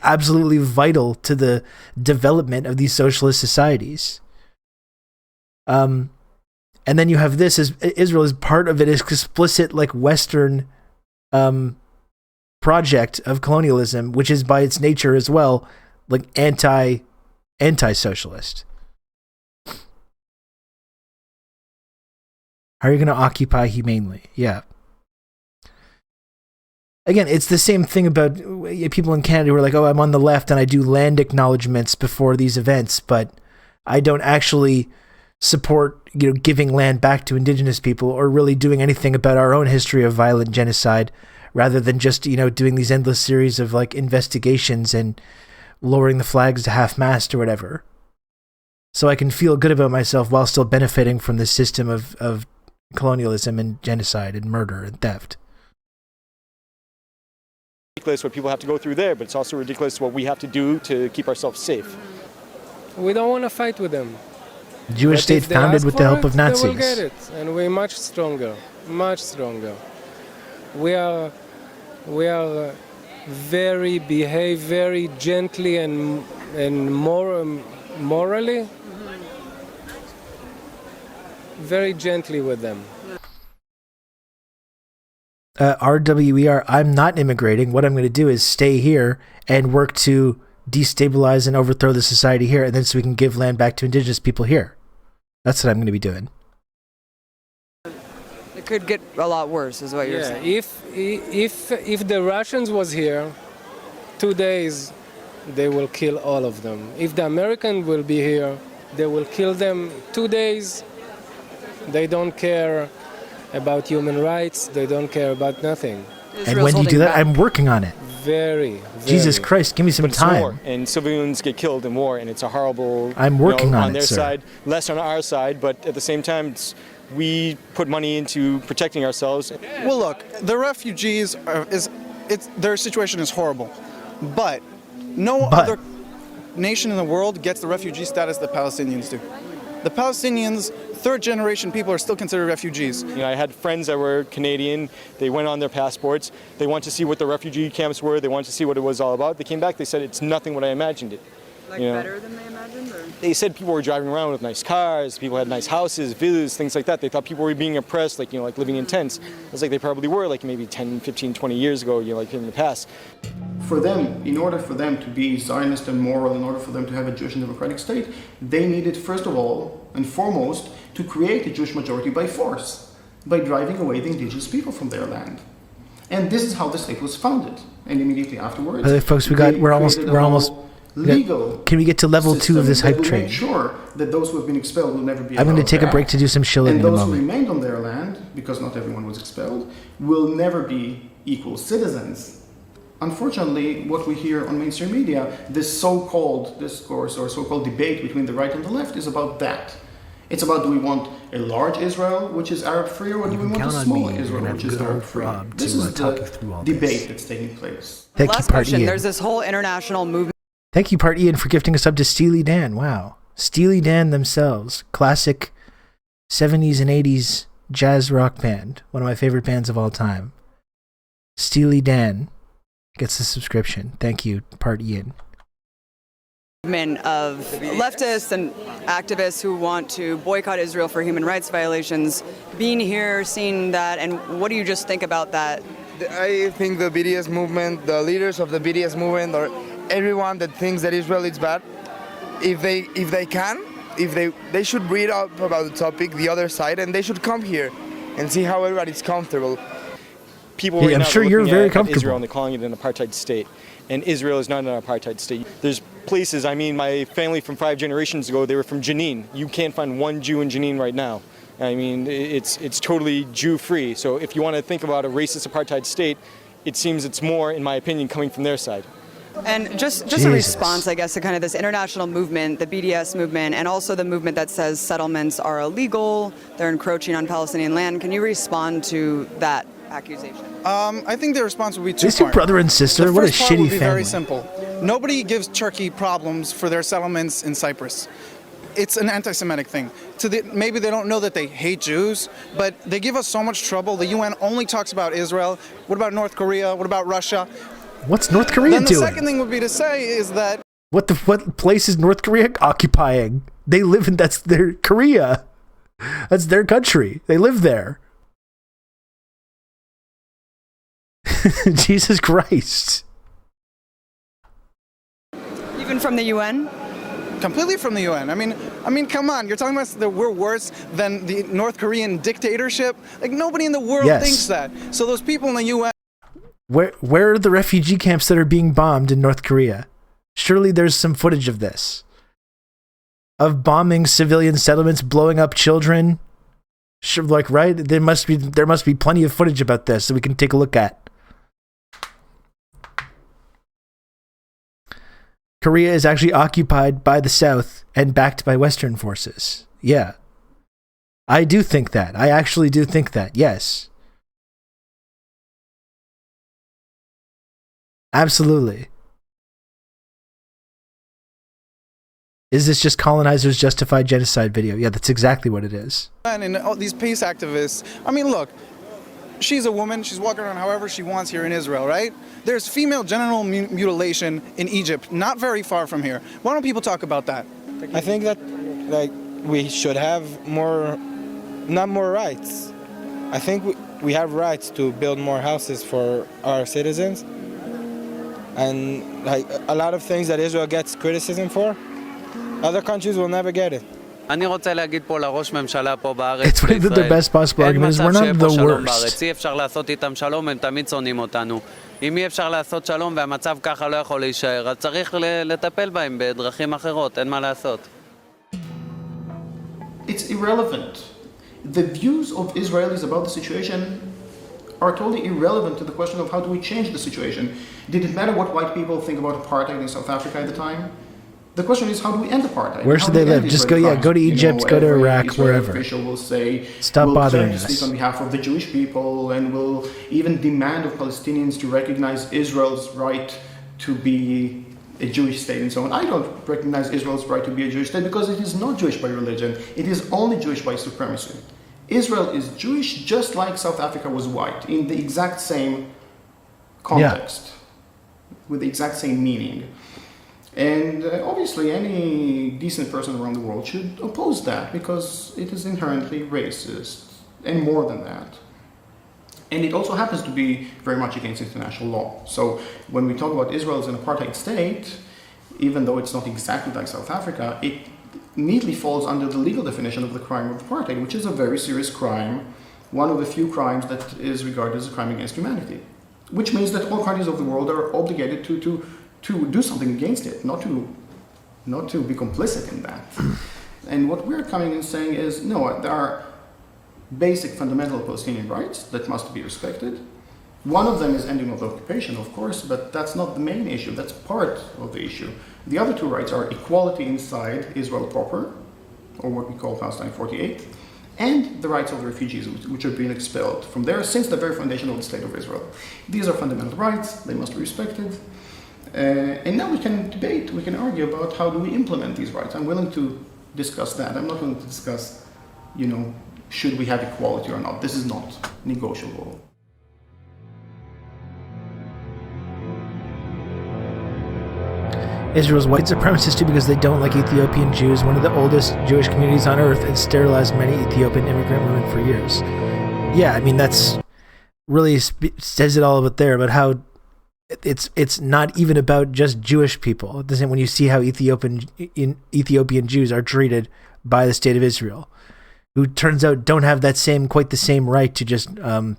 absolutely vital to the development of these socialist societies. And then you have this as Israel is part of it, is explicit like Western project of colonialism, which is by its nature as well like anti-socialist. How are you going to occupy humanely? Yeah. Again, it's the same thing about people in Canada who are like, oh, I'm on the left and I do land acknowledgements before these events, but I don't actually support, giving land back to indigenous people or really doing anything about our own history of violent genocide, rather than just, doing these endless series of like investigations and lowering the flags to half-mast or whatever. So I can feel good about myself while still benefiting from this system of colonialism and genocide and murder and theft. Ridiculous what people have to go through there, but it's also ridiculous what we have to do to keep ourselves safe. We don't want to fight with them. Jewish state founded with the help of Nazis. They will get it, and we're much stronger, much stronger. We are behave very gently and morally, very gently with them. RWER, I'm not immigrating. What I'm going to do is stay here and work to destabilize and overthrow the society here, and then so we can give land back to indigenous people here. That's what I'm going to be doing. It could get a lot worse, is what you're saying. If the Russians was here, 2 days, they will kill all of them. If the American will be here, they will kill them 2 days. They don't care about human rights. They don't care about nothing. And when do you do that? I'm working on it. Very. Jesus Christ, give me some But it's war, time. and civilians get killed in war, and it's a horrible. I'm working on on it, their sir. side, less on our side, but at the same time, we put money into protecting ourselves. Well, look, the refugees their situation is horrible, but no other nation in the world gets the refugee status that Palestinians do. The Palestinians, third-generation people, are still considered refugees. You know, I had friends that were Canadian. They went on their passports. They wanted to see what the refugee camps were. They wanted to see what it was all about. They came back. They said it's nothing what I imagined it. Like better than they imagined? Or? They said people were driving around with nice cars. People had nice houses, villas, things like that. They thought people were being oppressed, like, like living in tents. It's like they probably were, like maybe 10, 15, 20 years ago, like in the past. For them, in order for them to be Zionist and moral, in order for them to have a Jewish and democratic state, they needed, first of all and foremost, to create a Jewish majority by force, by driving away the indigenous people from their land. And this is how the state was founded. And immediately afterwards, Okay, folks, we're almost legal. Can we get to level 2 of this hype train? Make sure that those who have been expelled will never be. I'm going to take a break to do some shilling and in a those who moment. remained on their land, because not everyone was expelled, will never be equal citizens. Unfortunately, what we hear on mainstream media, this so-called discourse or so-called debate between the right and the left is about that. It's about, do we want a large Israel, which is Arab-free, or do we want a small Israel, which is Arab-free? This is the debate that's taking place. Thank you, Last Part question. Ian. There's this whole international movement. Thank you, Part Ian, for gifting us up to Steely Dan. Wow. Steely Dan themselves. Classic 70s and 80s jazz rock band. One of my favorite bands of all time. Steely Dan gets a subscription. Thank you, Part Ian. Of leftists and activists who want to boycott Israel for human rights violations, being here, seeing that, and what do you just think about that? I think the BDS movement, the leaders of the BDS movement, or everyone that thinks that Israel is bad, if they should read up about the topic, the other side, and they should come here and see how everybody's comfortable. People Yeah, right I'm now sure are you're looking very at comfortable. Israel and they're calling it an apartheid state. And Israel is not an apartheid state. There's places, my family from 5 generations ago, they were from Jenin. You can't find one Jew in Jenin right now. I mean, it's totally Jew-free. So if you want to think about a racist apartheid state, it seems it's more, in my opinion, coming from their side. And just a response, I guess, to kind of this international movement, the BDS movement, and also the movement that says settlements are illegal, they're encroaching on Palestinian land. Can you respond to that accusation? I think the response would be two Is your brother and sister? The What a first part would shitty be family. very simple. Nobody gives Turkey problems for their settlements in Cyprus. It's an anti-Semitic thing. Maybe they don't know that they hate Jews, but they give us so much trouble. The UN only talks about Israel. What about North Korea? What about Russia? What's North Korea Then the doing? second thing would be to say is that What place is North Korea occupying? They live in, that's their Korea. That's their country. They live there. Jesus Christ. Even from the UN? completely from the UN. I mean, come on. You're talking about that we're worse than the North Korean dictatorship? Like, nobody in the world Yes. thinks that. So those people in the UN... Where are the refugee camps that are being bombed in North Korea? Surely there's some footage of this. Of bombing civilian settlements, blowing up children. Sure, like, right? There must be plenty of footage about this that we can take a look at. Korea is actually occupied by the South and backed by Western forces. Yeah. I do think that. I actually do think that. Yes. Absolutely. Is this just colonizers justified genocide video? Yeah, that's exactly what it is. And all these peace activists, I mean, look, she's a woman, she's walking around however she wants here in Israel, right? There's female genital mutilation in Egypt, not very far from here. Why don't people talk about that? I think that, like, we should have not more rights. I think we have rights to build more houses for our citizens. And, like, a lot of things that Israel gets criticism for, other countries will never get it. אני רוצה להגיד פה לראש ממשלה פה בארץ, It's one of the best possible אין arguments. We're מצב שיהיה not פה the שלום worst. בארץ, אי אפשר לעשות איתם שלום, הם תמיד שונאים אותנו. אם אי אפשר לעשות שלום והמצב ככה לא יכול להישאר, אז צריך לטפל בהם בדרכים אחרות, אין מה לעשות. It's irrelevant the views of Israelis about the situation are totally irrelevant to the question of how do we change the situation. Did it matter what white people think about apartheid in South Africa at the time? The question is, how do we end apartheid? Where should they live? Just go, go to Egypt, go to Iraq, Israeli wherever. Official will say, Stop we'll bothering certainly us. speak on behalf of the Jewish people, and will even demand of Palestinians to recognize Israel's right to be a Jewish state and so on. I don't recognize Israel's right to be a Jewish state because it is not Jewish by religion. It is only Jewish by supremacy. Israel is Jewish just like South Africa was white, in the exact same context, with the exact same meaning. And obviously any decent person around the world should oppose that because it is inherently racist, and more than that. And it also happens to be very much against international law. So when we talk about Israel as an apartheid state, even though it's not exactly like South Africa, it neatly falls under the legal definition of the crime of apartheid, which is a very serious crime, one of the few crimes that is regarded as a crime against humanity, which means that all countries of the world are obligated to do something against it, not to be complicit in that. And what we're coming and saying is, no, there are basic fundamental Palestinian rights that must be respected. One of them is ending of occupation, of course, but that's not the main issue. That's part of the issue. The other two rights are equality inside Israel proper, or what we call Palestine 48, and the rights of the refugees, which are being expelled from there since the very foundation of the State of Israel. These are fundamental rights. They must be respected. And now we can debate, we can argue about how do we implement these rights. I'm willing to discuss that. I'm not willing to discuss, should we have equality or not. This is not negotiable. Israel's white supremacists too because they don't like Ethiopian Jews, one of the oldest Jewish communities on earth, and sterilized many Ethiopian immigrant women for years. Yeah, I mean, that's really says it all about there, about how it's not even about just Jewish people. It doesn't, when you see how Ethiopian Jews are treated by the state of Israel, who turns out don't have quite the same right to just come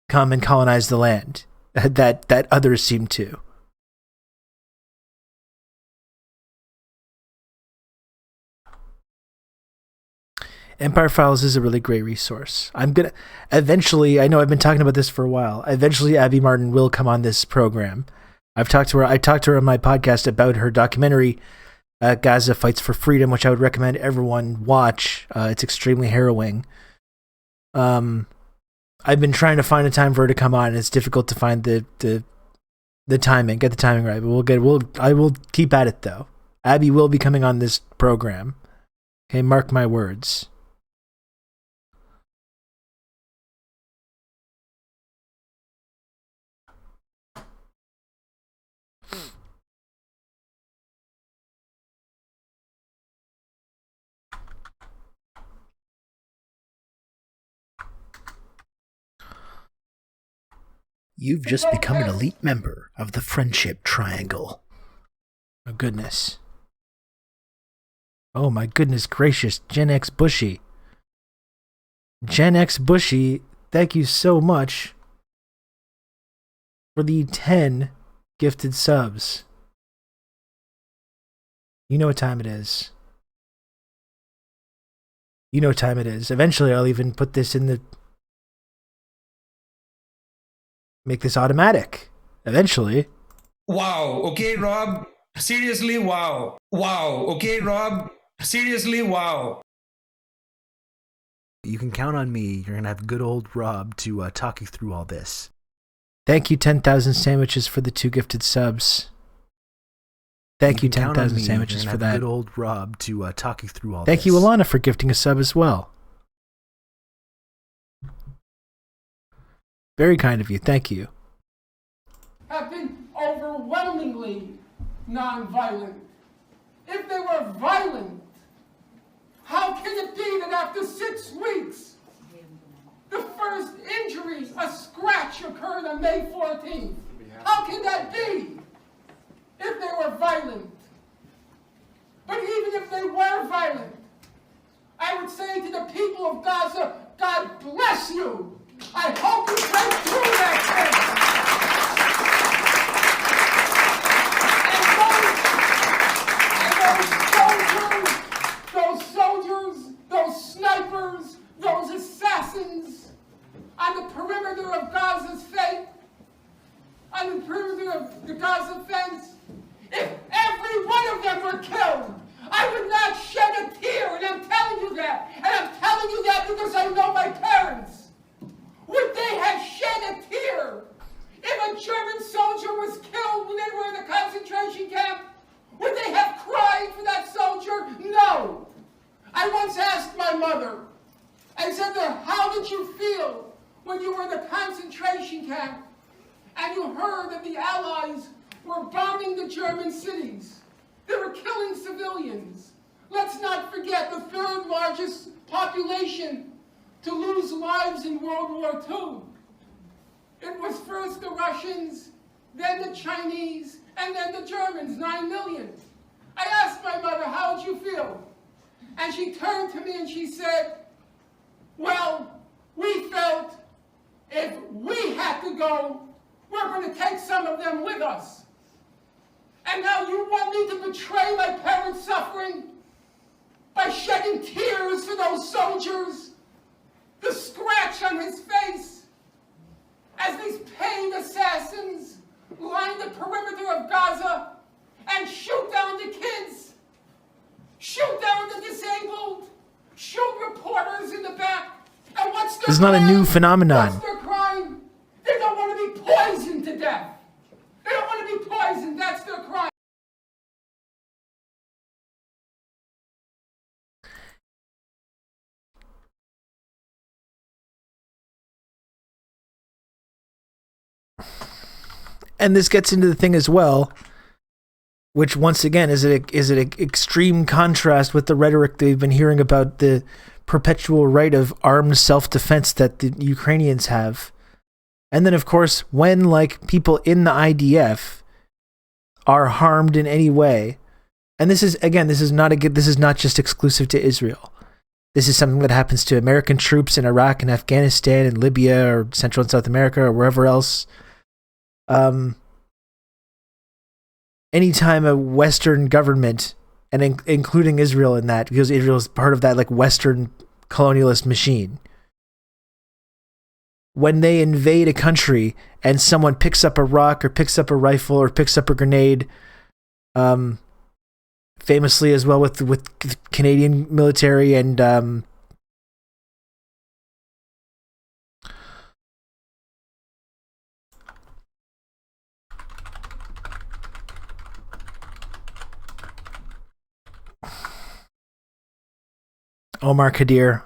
and colonize the land that others seem to. Empire Files is a really great resource. I'm gonna eventually, I know I've been talking about this for a while, eventually Abby Martin will come on this program. I talked to her on my podcast about her documentary, Gaza Fights for Freedom, which I would recommend everyone watch. It's extremely harrowing. I've been trying to find a time for her to come on, and it's difficult to find the timing, get the timing right, but I will keep at it though. Abby will be coming on this program. Okay, mark my words. You've just become an elite member of the Friendship Triangle. Oh, goodness. Oh, my goodness gracious. Gen X Bushy. Gen X Bushy, thank you so much for the 10 gifted subs. You know what time it is. You know what time it is. Eventually, I'll even put this in the... Make this automatic. Eventually. Wow. Okay, Rob. Seriously, wow. Wow. Okay, Rob. Seriously, wow. You can count on me. You're going to have good old Rob to talk you through all this. Thank you, 10,000 sandwiches, for the 2 gifted subs. Thank you 10,000 sandwiches for that. Good old Rob to talk you through all this. Thank you, Alana, for gifting a sub as well. Very kind of you. Thank you. Have been overwhelmingly nonviolent. If they were violent, how can it be that after 6 weeks, the first injury, a scratch, occurred on May 14th? How can that be if they were violent? But even if they were violent, I would say to the people of Gaza, God bless you. I hope you break through that fence. And those soldiers, those snipers, those assassins on the perimeter of Gaza's fate, on the perimeter of the Gaza fence, if every one of them were killed, I would not shed a tear, and I'm telling you that. And I'm telling you that because I know my parents. Would they have shed a tear if a German soldier was killed when they were in a concentration camp? Would they have cried for that soldier? No. I once asked my mother, I said to her, how did you feel when you were in a concentration camp and you heard that the Allies were bombing the German cities? They were killing civilians. Let's not forget the third largest population to lose lives in World War II. It was first the Russians, then the Chinese, and then the Germans, 9 million. I asked my mother, how did you feel? And she turned to me and she said, well, we felt if we had to go, we're going to take some of them with us. And now you want me to betray my parents' suffering by shedding tears for those soldiers? The scratch on his face as these paid assassins line the perimeter of Gaza and shoot down the kids, shoot down the disabled, shoot reporters in the back. And what's their This is not a new phenomenon. What's their crime? They don't want to be poisoned to death. They don't want to be poisoned. That's their crime. And this gets into the thing as well, which once again is an extreme contrast with the rhetoric they've been hearing about the perpetual right of armed self-defense that the Ukrainians have. And then, of course, when like people in the IDF are harmed in any way, and this is not just exclusive to Israel. This is something that happens to American troops in Iraq and Afghanistan and Libya or Central and South America or wherever else. Anytime a Western government, and including Israel in that, because Israel is part of that like Western colonialist machine, when they invade a country and someone picks up a rock or picks up a rifle or picks up a grenade, famously as well with Canadian military and Omar Kadir.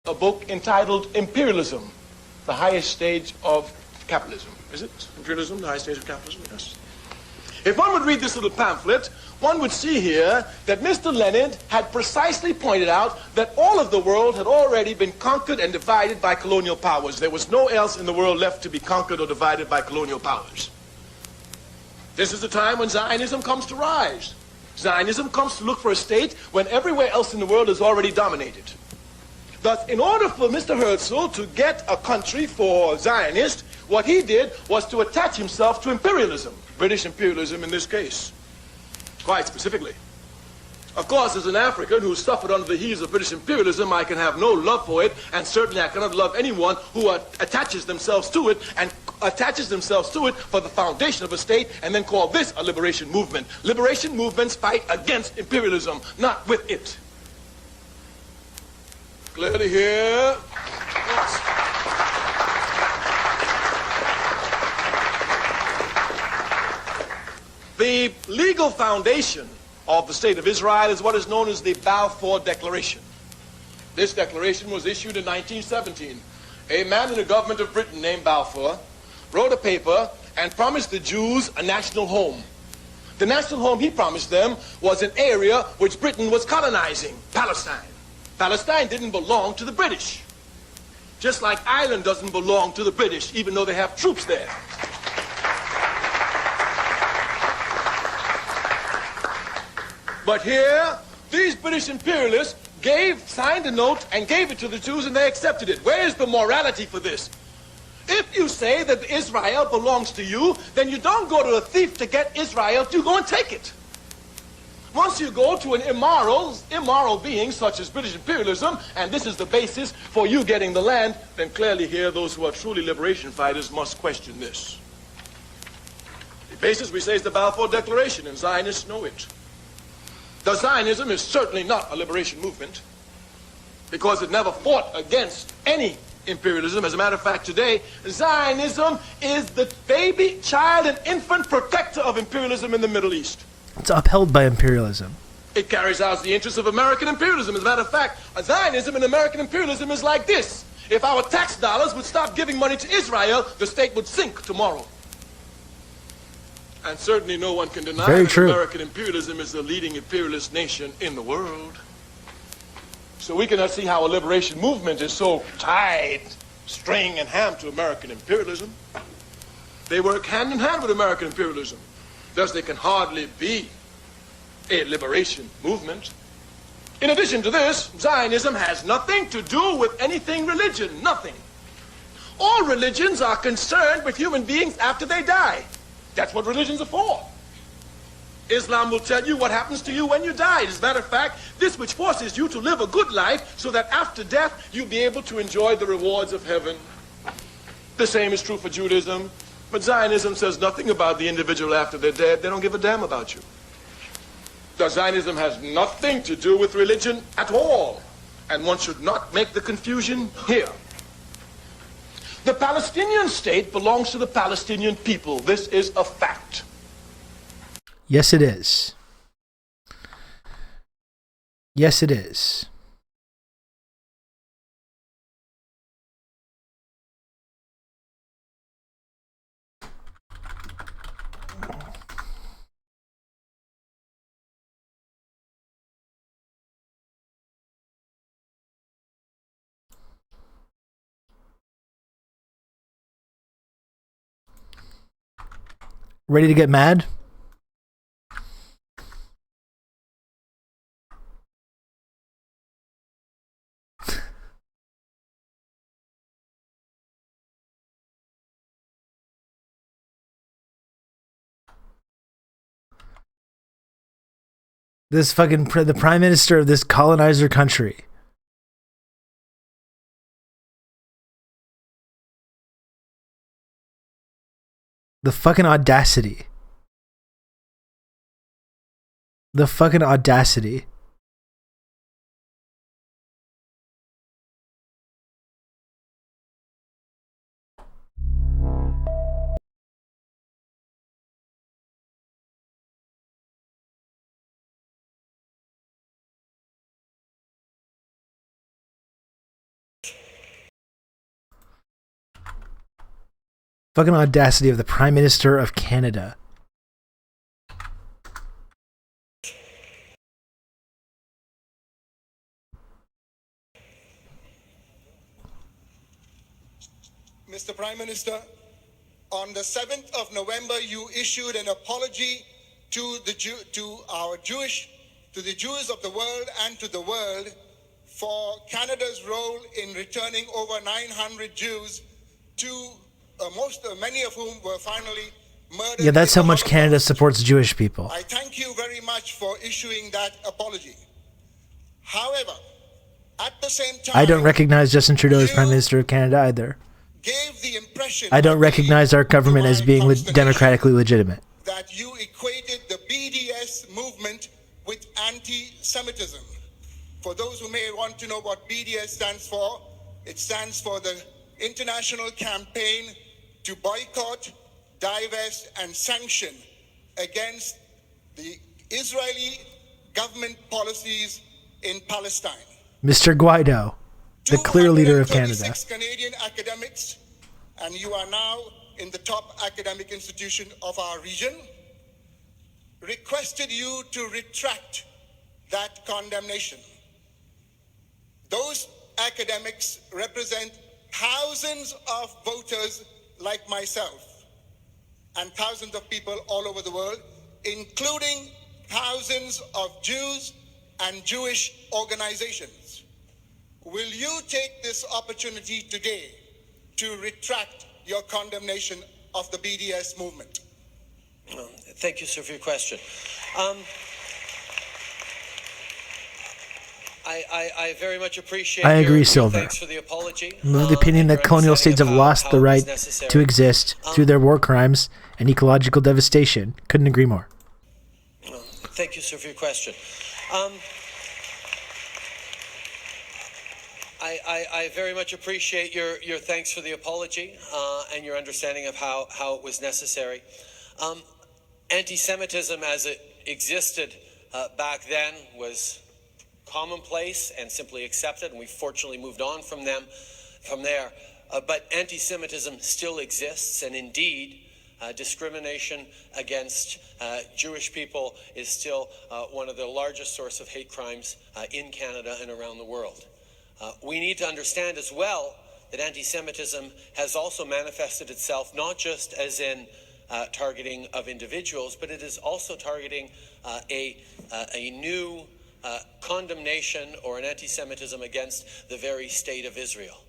a book entitled Imperialism, the highest stage of capitalism. Is it? Imperialism, the highest stage of capitalism? Yes. If one would read this little pamphlet, one would see here that Mr. Lenin had precisely pointed out that all of the world had already been conquered and divided by colonial powers. There was no else in the world left to be conquered or divided by colonial powers. This is the time when Zionism comes to rise. Zionism comes to look for a state when everywhere else in the world is already dominated. Thus, in order for Mr. Herzl to get a country for Zionists, what he did was to attach himself to imperialism, British imperialism in this case, quite specifically. Of course, as an African who suffered under the heels of British imperialism, I can have no love for it, and certainly I cannot love anyone who attaches themselves to it and attaches themselves to it for the foundation of a state and then call this a liberation movement. Liberation movements fight against imperialism, not with it. Clearly here. Yes. The legal foundation of the State of Israel is what is known as the Balfour Declaration. This declaration was issued in 1917. A man in the government of Britain named Balfour wrote a paper and promised the Jews a national home. The national home he promised them was an area which Britain was colonizing, Palestine. Palestine didn't belong to the British, just like Ireland doesn't belong to the British, even though they have troops there. But here, these British imperialists signed a note and gave it to the Jews and they accepted it. Where is the morality for this? If you say that Israel belongs to you, then you don't go to a thief to get Israel, you go and take it. Once you go to an immoral being such as British imperialism, and this is the basis for you getting the land, then clearly here those who are truly liberation fighters must question this. The basis, we say, is the Balfour Declaration, and Zionists know it. The Zionism is certainly not a liberation movement because it never fought against any imperialism. As a matter of fact, today, Zionism is the baby, child, and infant protector of imperialism in the Middle East. It's upheld by imperialism. It carries out the interests of American imperialism. As a matter of fact, Zionism and American imperialism is like this. If our tax dollars would stop giving money to Israel, the state would sink tomorrow. And certainly no one can deny that American imperialism is the leading imperialist nation in the world. So we cannot see how a liberation movement is so tied, string and ham to American imperialism. They work hand in hand with American imperialism. Thus they can hardly be a liberation movement. In addition to this, Zionism has nothing to do with anything religion, nothing. All religions are concerned with human beings after they die. That's what religions are for. Islam will tell you what happens to you when you die. As a matter of fact, this which forces you to live a good life so that after death you'll be able to enjoy the rewards of heaven. The same is true for Judaism. But Zionism says nothing about the individual after they're dead. They don't give a damn about you. The Zionism has nothing to do with religion at all. And one should not make the confusion here. The Palestinian state belongs to the Palestinian people. This is a fact. Yes, it is. Yes, it is. Ready to get mad? This fucking the prime minister of this colonizer country. The fucking audacity. The fucking audacity. Fucking audacity of the Prime Minister of Canada. Mr. Prime Minister, on the 7th of November, you issued an apology to the Jews of the world and to the world for Canada's role in returning over 900 Jews to many of whom were finally murdered. Yeah, that's how much Canada supports Jewish people. I thank you very much for issuing that apology. However, at the same time, I don't recognize Justin Trudeau as Prime Minister of Canada either. gave the impression I don't recognize our government as being democratically legitimate. that you equated the BDS movement with anti-Semitism. For those who may want to know what BDS stands for, it stands for the International Campaign to Boycott, Divest, and Sanction against the Israeli government policies in Palestine. Mr. Guaido, the clear leader of Canada. 36 Canadian academics, and you are now in the top academic institution of our region, requested you to retract that condemnation. Those academics represent thousands of voters like myself and thousands of people all over the world, including thousands of Jews and Jewish organizations. Will you take this opportunity today to retract your condemnation of the BDS movement? Thank you, sir, for your question. I very much appreciate I agree, your Silver. thanks for the apology. I'm of the opinion that colonial states have lost the right to exist through their war crimes and ecological devastation. Couldn't agree more. Thank you, sir, for your question. I very much appreciate your thanks for the apology and your understanding of how it was necessary. Anti-Semitism as it existed back then was commonplace and simply accepted, and we fortunately moved on from there. But anti-Semitism still exists, and indeed, discrimination against Jewish people is still one of the largest sources of hate crimes in Canada and around the world. We need to understand as well that anti-Semitism has also manifested itself not just as in targeting of individuals, but it is also targeting a new condemnation or an anti-Semitism against the very state of Israel,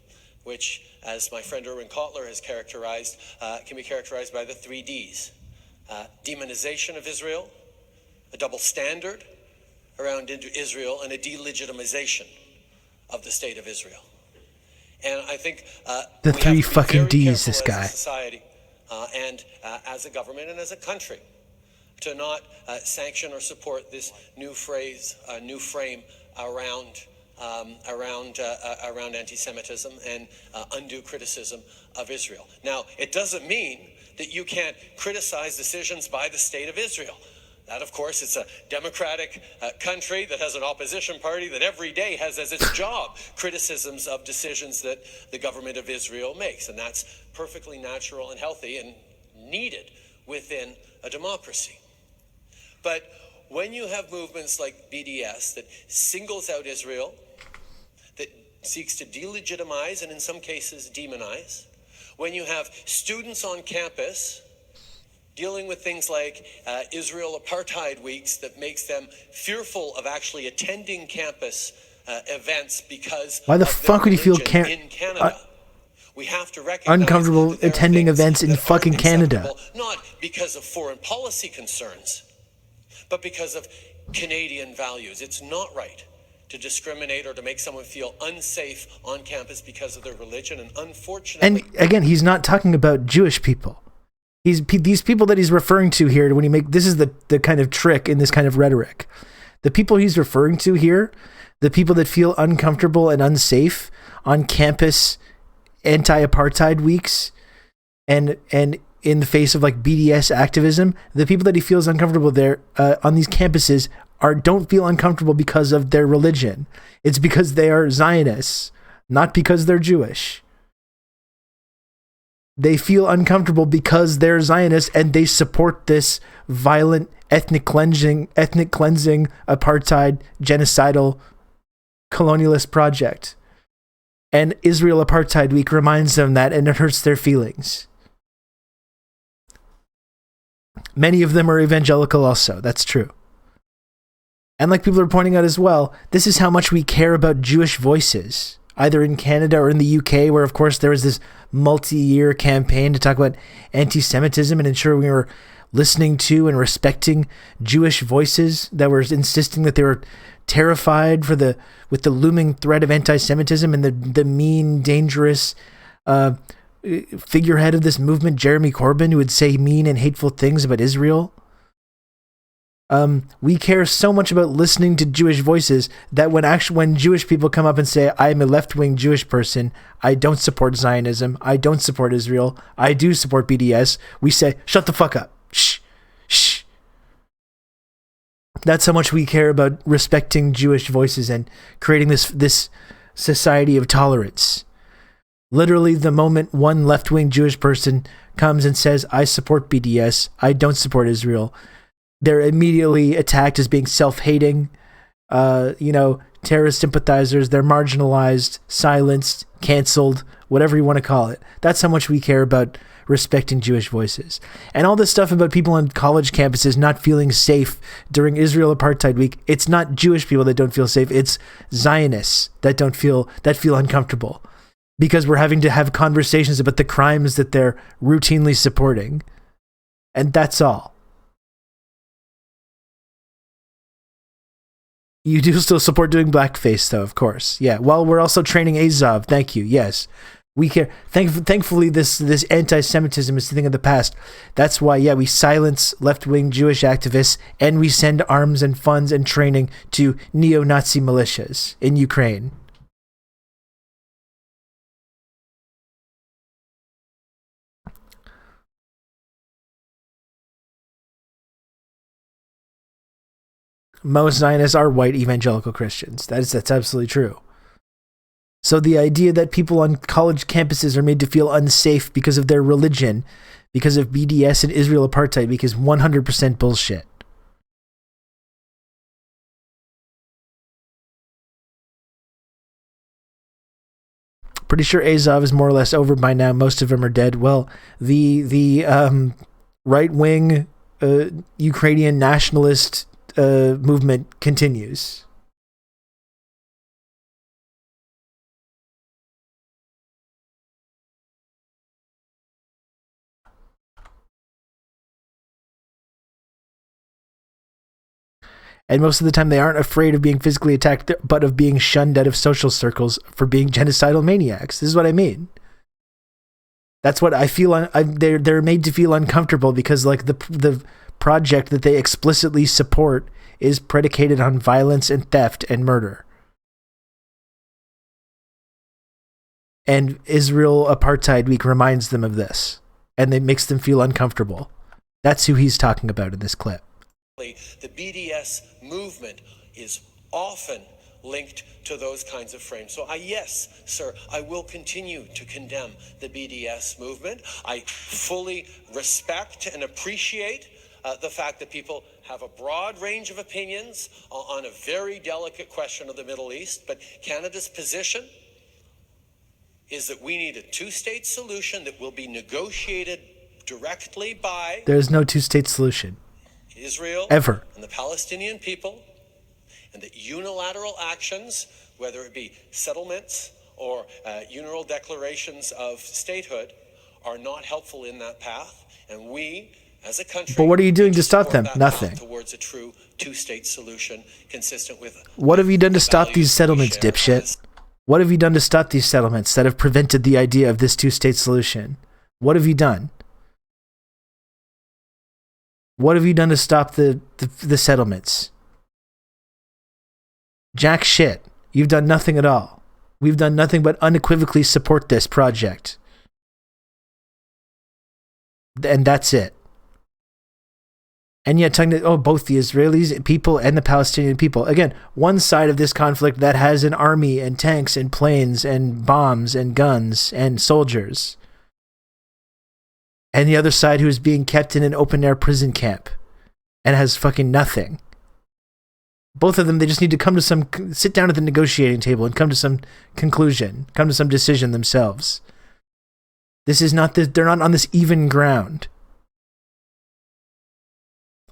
which, as my friend Erwin Kotler has characterized, can be characterized by the 3 Ds. Demonization of Israel, a double standard around Israel, and a delegitimization of the state of Israel. And I think The 3 fucking Ds, this guy. as a society and as a government and as a country to not sanction or support this new frame around anti-Semitism and undue criticism of Israel. Now, it doesn't mean that you can't criticize decisions by the state of Israel. That, of course, it's a democratic country that has an opposition party that every day has as its job criticisms of decisions that the government of Israel makes. And that's perfectly natural and healthy and needed within a democracy. But when you have movements like BDS that singles out Israel, that seeks to delegitimize and in some cases demonize, when you have students on campus dealing with things like Israel Apartheid Weeks that makes them fearful of actually attending campus events because Why the of fuck their would you feel religion in Canada. We have to recognize uncomfortable that there are attending things events in that fucking aren't Canada? acceptable, not because of foreign policy concerns, but because of Canadian values. It's not right to discriminate or to make someone feel unsafe on campus because of their religion, and unfortunately... And again, he's not talking about Jewish people. These people that he's referring to here, when this is the kind of trick in this kind of rhetoric. The people he's referring to here, the people that feel uncomfortable and unsafe on campus anti-apartheid weeks and in the face of like BDS activism, the people that he feels uncomfortable there on these campuses don't feel uncomfortable because of their religion. It's because they are Zionists, not because they're Jewish. They feel uncomfortable because they're Zionists and they support this violent ethnic cleansing, apartheid, genocidal, colonialist project. And Israel Apartheid Week reminds them that, and it hurts their feelings. Many of them are evangelical also. That's true. And like people are pointing out as well, this is how much we care about Jewish voices, either in Canada or in the UK, where, of course, there was this multi-year campaign to talk about anti-Semitism and ensure we were listening to and respecting Jewish voices that were insisting that they were terrified with the looming threat of anti-Semitism and the mean, dangerous figurehead of this movement, Jeremy Corbyn, who would say mean and hateful things about Israel. We care so much about listening to Jewish voices that when Jewish people come up and say, I am a left-wing Jewish person, I don't support Zionism, I don't support Israel, I do support BDS, we say, shut the fuck up. Shh. Shh. That's how much we care about respecting Jewish voices and creating this society of tolerance. Literally, the moment one left-wing Jewish person comes and says, I support BDS, I don't support Israel, they're immediately attacked as being self-hating, terrorist sympathizers. They're marginalized, silenced, canceled, whatever you want to call it. That's how much we care about respecting Jewish voices. And all this stuff about people on college campuses not feeling safe during Israel Apartheid Week, it's not Jewish people that don't feel safe. It's Zionists that feel uncomfortable because we're having to have conversations about the crimes that they're routinely supporting. And that's all. You do still support doing blackface, though, of course. Yeah. Well, we're also training Azov. Thank you. Yes. We care. Thankfully, this anti-Semitism is a thing of the past. That's why, we silence left-wing Jewish activists and we send arms and funds and training to neo-Nazi militias in Ukraine. Most Zionists are white evangelical Christians. That's absolutely true. So the idea that people on college campuses are made to feel unsafe because of their religion, because of BDS and Israel Apartheid Week, is 100% bullshit. Pretty sure Azov is more or less over by now. Most of them are dead. Well, the right-wing Ukrainian nationalist movement continues. And most of the time they aren't afraid of being physically attacked, but of being shunned out of social circles for being genocidal maniacs. This is what I mean. That's what I feel. They're made to feel uncomfortable because, like, the project that they explicitly support is predicated on violence and theft and murder. And Israel Apartheid Week reminds them of this, and it makes them feel uncomfortable. That's who he's talking about in this clip. The BDS movement is often linked to those kinds of frames. So yes, sir, I will continue to condemn the BDS movement. I fully respect and appreciate the fact that people have a broad range of opinions on a very delicate question of the Middle East, but Canada's position is that we need a two-state solution that will be negotiated directly by There's no two-state solution. Israel ever. And the Palestinian people, and that unilateral actions, whether it be settlements or unilateral declarations of statehood, are not helpful in that path. And we, as a country, but what are you doing to stop them? Nothing. Towards a true two-state solution consistent with. What have you done to stop these settlements, dipshit? What have you done to stop these settlements that have prevented the idea of this two-state solution? What have you done? What have you done to stop the settlements? Jack shit. You've done nothing at all. We've done nothing but unequivocally support this project. And that's it. And yet, both the Israelis people and the Palestinian people. Again, one side of this conflict that has an army and tanks and planes and bombs and guns and soldiers. and the other side who is being kept in an open-air prison camp and has fucking nothing. Both of them, they just need to sit down at the negotiating table and come to some conclusion, come to some decision themselves. They're not on this even ground.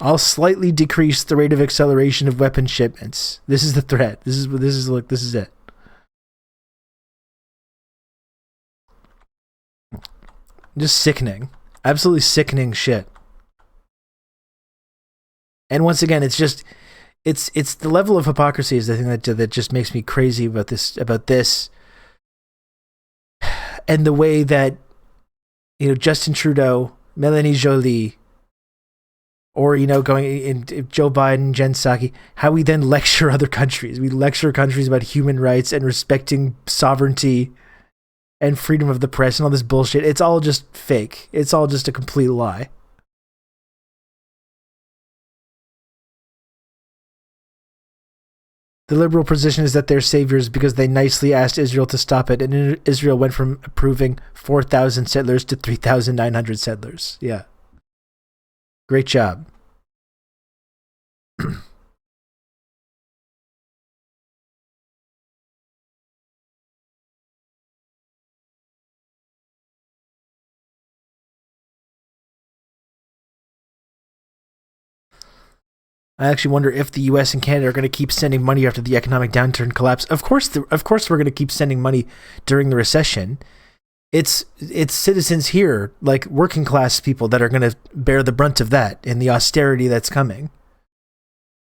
I'll slightly decrease the rate of acceleration of weapon shipments. This is the threat. This is it. Just sickening. Absolutely sickening shit. And once again, it's the level of hypocrisy is the thing that just makes me crazy about this. And the way that, Justin Trudeau, Melanie Joly, or, going in Joe Biden, Jen Psaki, how we then lecture other countries. We lecture countries about human rights and respecting sovereignty and freedom of the press and all this bullshit. It's all just fake. It's all just a complete lie. The liberal position is that they're saviors because they nicely asked Israel to stop it, and Israel went from approving 4,000 settlers to 3,900 settlers. Yeah. Great job. I actually wonder if the U.S. and Canada are going to keep sending money after the economic downturn collapse. Of course, we're going to keep sending money during the recession. It's citizens here, like working class people, that are going to bear the brunt of that in the austerity that's coming.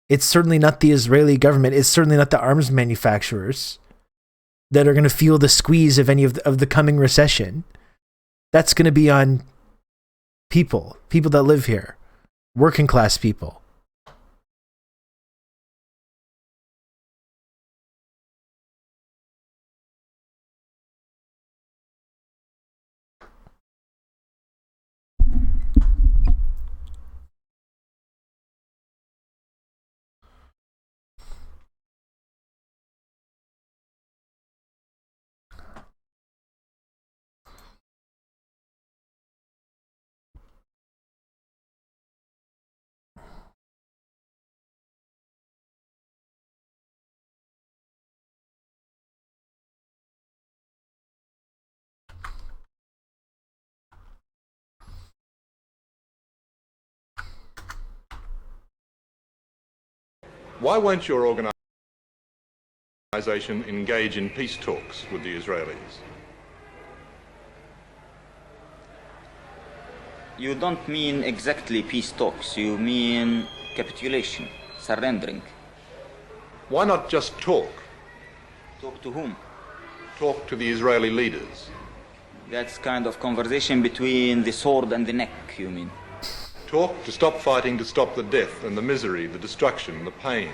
It's certainly not the Israeli government. It's certainly not the arms manufacturers that are going to feel the squeeze of any of the coming recession. That's going to be on people that live here, working class people. Why won't your organisation engage in peace talks with the Israelis? You don't mean exactly peace talks, you mean capitulation, surrendering. Why not just talk? Talk to whom? Talk to the Israeli leaders. That's kind of conversation between the sword and the neck, you mean? Talk to stop fighting, to stop the death and the misery, the destruction, the pain.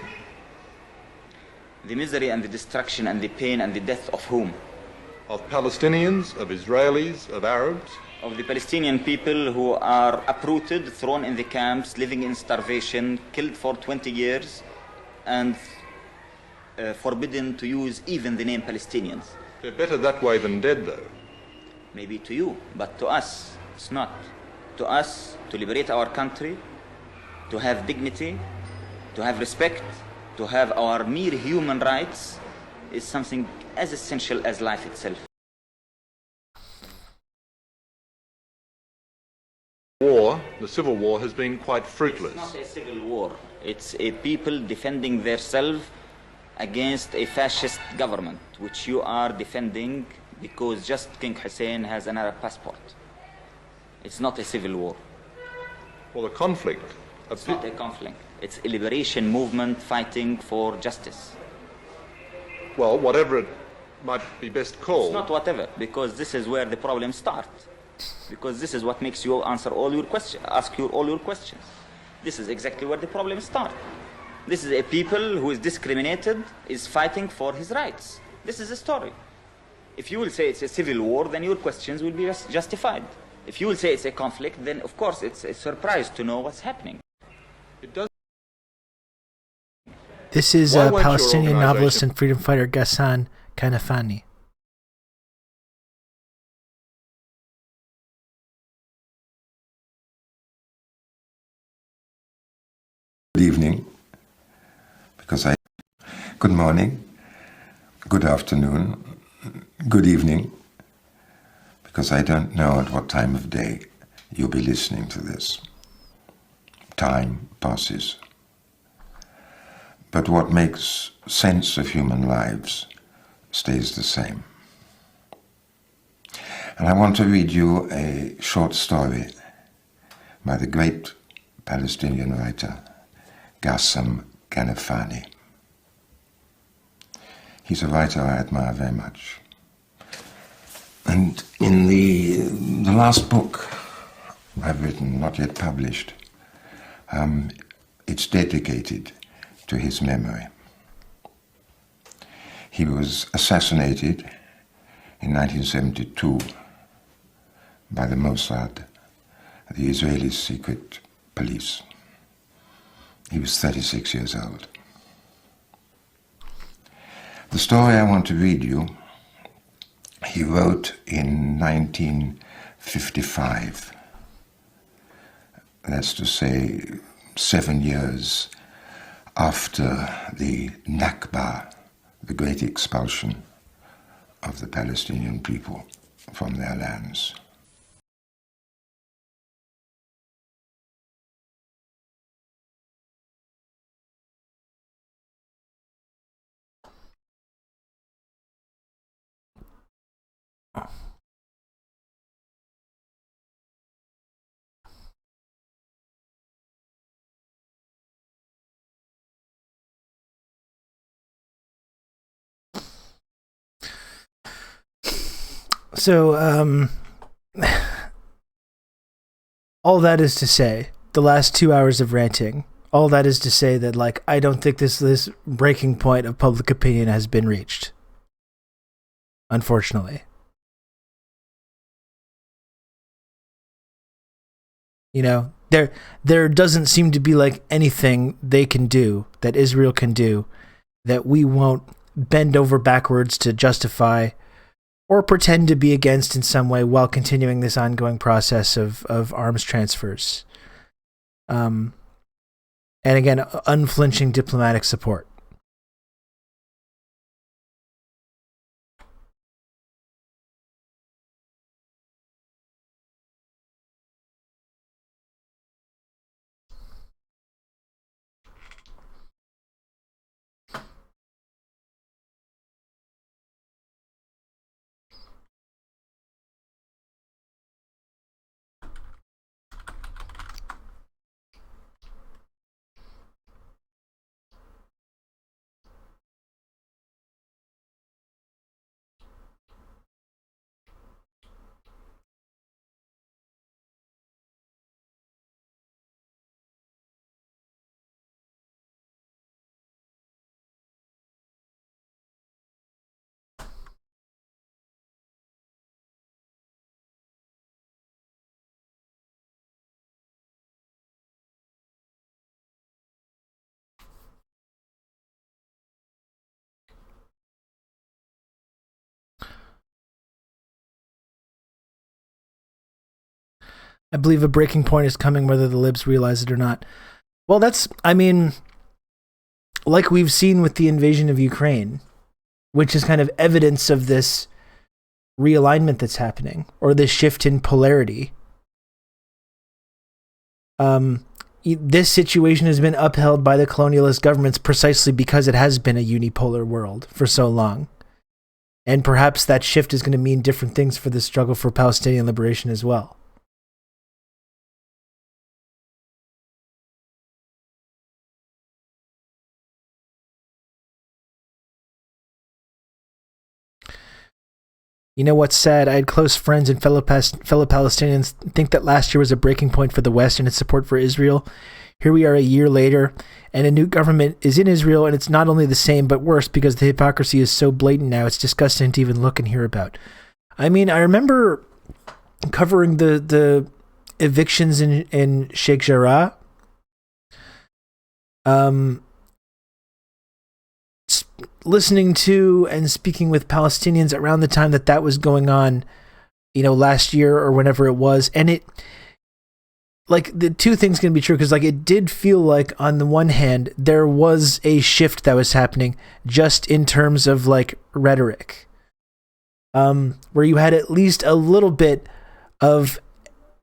The misery and the destruction and the pain and the death of whom? Of Palestinians, of Israelis, of Arabs. Of the Palestinian people who are uprooted, thrown in the camps, living in starvation, killed for 20 years, and forbidden to use even the name Palestinians. They're better that way than dead, though. Maybe to you, but to us, it's not. To us, to liberate our country, to have dignity, to have respect, to have our mere human rights is something as essential as life itself. War, the civil war, has been quite fruitless. It's not a civil war. It's a people defending themselves against a fascist government, which you are defending because just King Hussein has an Arab passport. It's not a civil war. Well, the conflict... It's not a conflict. It's a liberation movement fighting for justice. Well, whatever it might be best called... It's not whatever, because this is where the problems start. Because this is what makes you answer all your questions, all your questions. This is exactly where the problems start. This is a people who is discriminated, is fighting for his rights. This is the story. If you will say it's a civil war, then your questions will be justified. If you will say it's a conflict, then of course it's a surprise to know what's happening. This is Palestinian novelist and freedom fighter Ghassan Kanafani. Good evening, good morning, good afternoon, good evening, because I don't know at what time of day you'll be listening to this. Time passes. But what makes sense of human lives stays the same. And I want to read you a short story by the great Palestinian writer Qassem Kanafani. He's a writer I admire very much. And in the last book I've written, not yet published, it's dedicated to his memory. He was assassinated in 1972 by the Mossad, the Israeli secret police. He was 36 years old. The story I want to read you, he wrote in 1955. That's to say, 7 years after the Nakba, the great expulsion of the Palestinian people from their lands. So, all that is to say, the last 2 hours of ranting, all that is to say that, like, I don't think this breaking point of public opinion has been reached. Unfortunately. You know, there doesn't seem to be, like, anything they can do, that Israel can do, that we won't bend over backwards to justify or pretend to be against in some way while continuing this ongoing process of arms transfers. And again, unflinching diplomatic support. I believe a breaking point is coming whether the libs realize it or not. Well, I mean, like we've seen with the invasion of Ukraine, which is kind of evidence of this realignment that's happening, or this shift in polarity. This situation has been upheld by the colonialist governments precisely because it has been a unipolar world for so long. And perhaps that shift is going to mean different things for the struggle for Palestinian liberation as well. You know what's sad? I had close friends and fellow Palestinians think that last year was a breaking point for the West and its support for Israel. Here we are a year later, and a new government is in Israel, and it's not only the same, but worse, because the hypocrisy is so blatant now, it's disgusting to even look and hear about. I mean, I remember covering the evictions in Sheikh Jarrah. Listening to and speaking with Palestinians around the time that was going on, you know, last year or whenever it was, and like the two things can be true, because like it did feel like on the one hand there was a shift that was happening just in terms of like rhetoric, where you had at least a little bit of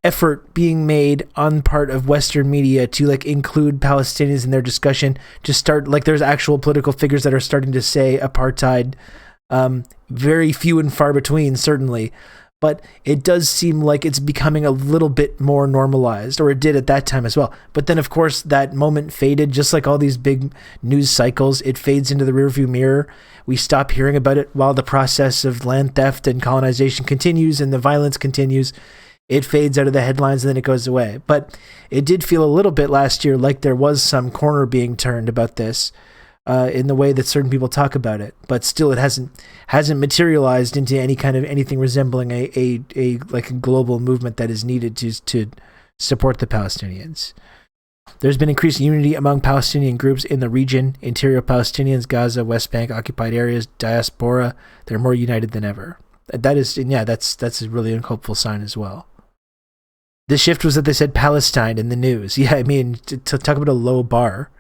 effort being made on part of Western media to like include Palestinians in their discussion, to start like there's actual political figures that are starting to say apartheid, very few and far between certainly, but it does seem like it's becoming a little bit more normalized, or it did at that time as well. But then of course that moment faded, just like all these big news cycles, it fades into the rearview mirror. We stop hearing about it while the process of land theft and colonization continues and the violence continues. It fades out of the headlines and then it goes away. But it did feel a little bit last year like there was some corner being turned about this, in the way that certain people talk about it. But still, it hasn't materialized into any kind of anything resembling a like a global movement that is needed to support the Palestinians. There's been increased unity among Palestinian groups in the region: interior Palestinians, Gaza, West Bank, occupied areas, diaspora. They're more united than ever. That is, and yeah, that's a really hopeful sign as well. The shift was that they said Palestine in the news. Yeah, I mean, to talk about a low bar.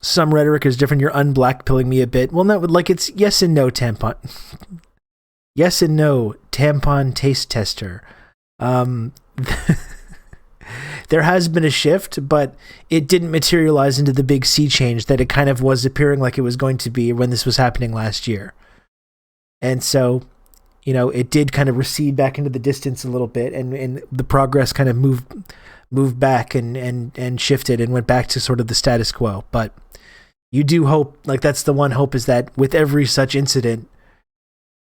Some rhetoric is different. You're unblackpilling me a bit. Well, no, like it's yes and no tampon. Yes and no tampon taste tester. There has been a shift, but it didn't materialize into the big sea change that it kind of was appearing like it was going to be when this was happening last year. And so, you know, it did kind of recede back into the distance a little bit, and the progress kind of moved back and shifted and went back to sort of the status quo. But you do hope, like that's the one hope, is that with every such incident,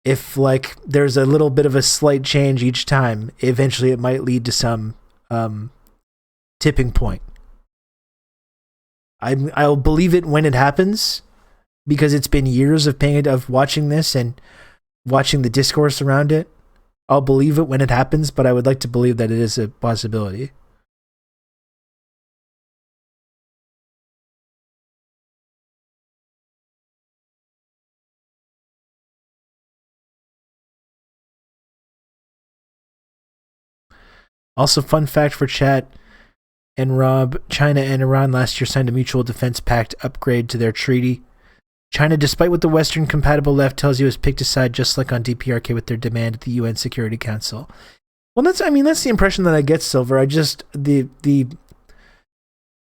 if like there's a little bit of a slight change each time, eventually it might lead to some tipping point. I'll believe it when it happens, because it's been years of watching this and watching the discourse around it. I'll believe it when it happens, but I would like to believe that it is a possibility. Also, fun fact for chat and Rob, China and Iran last year signed a mutual defense pact upgrade to their treaty. China, despite what the Western compatible left tells you, has picked a side, just like on DPRK, with their demand at the UN Security Council. Well, that's the impression that I get, Silver. It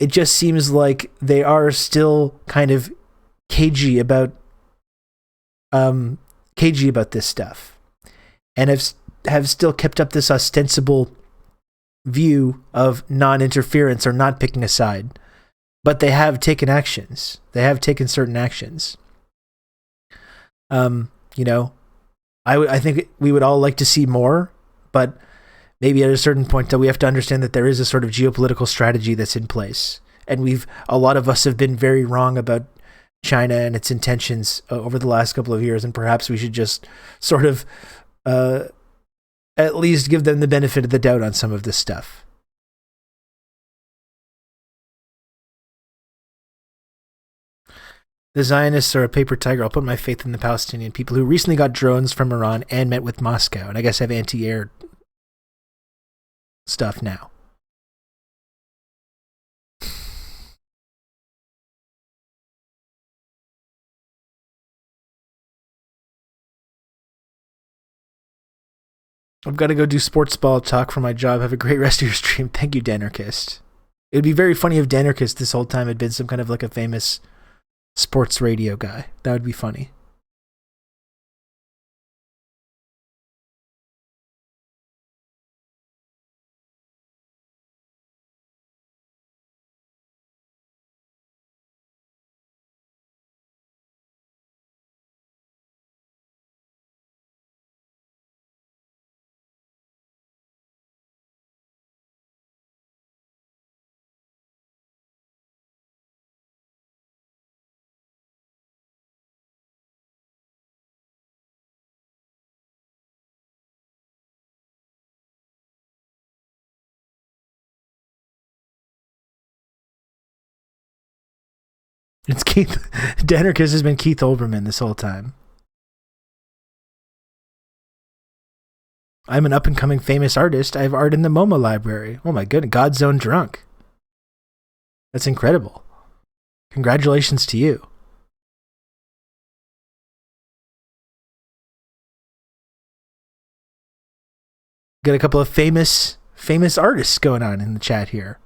just seems like they are still kind of cagey about this stuff, and have still kept up this ostensible view of non-interference or not picking a side. But they have taken actions. They have taken certain actions. You know, I think we would all like to see more, but maybe at a certain point that we have to understand that there is a sort of geopolitical strategy that's in place. And a lot of us have been very wrong about China and its intentions over the last couple of years, and perhaps we should just sort of at least give them the benefit of the doubt on some of this stuff. The Zionists are a paper tiger. I'll put my faith in the Palestinian people who recently got drones from Iran and met with Moscow, and I guess have anti-air stuff now. I've got to go do sports ball talk for my job. Have a great rest of your stream. Thank you, Danarchist. It would be very funny if Danarchist this whole time had been some kind of like a famous sports radio guy. That would be funny. It's Keith. Danarchist has been Keith Olbermann this whole time. I'm an up-and-coming famous artist. I have art in the MoMA library. Oh my goodness, God's Own Drunk. That's incredible. Congratulations to you. Got a couple of famous artists going on in the chat here.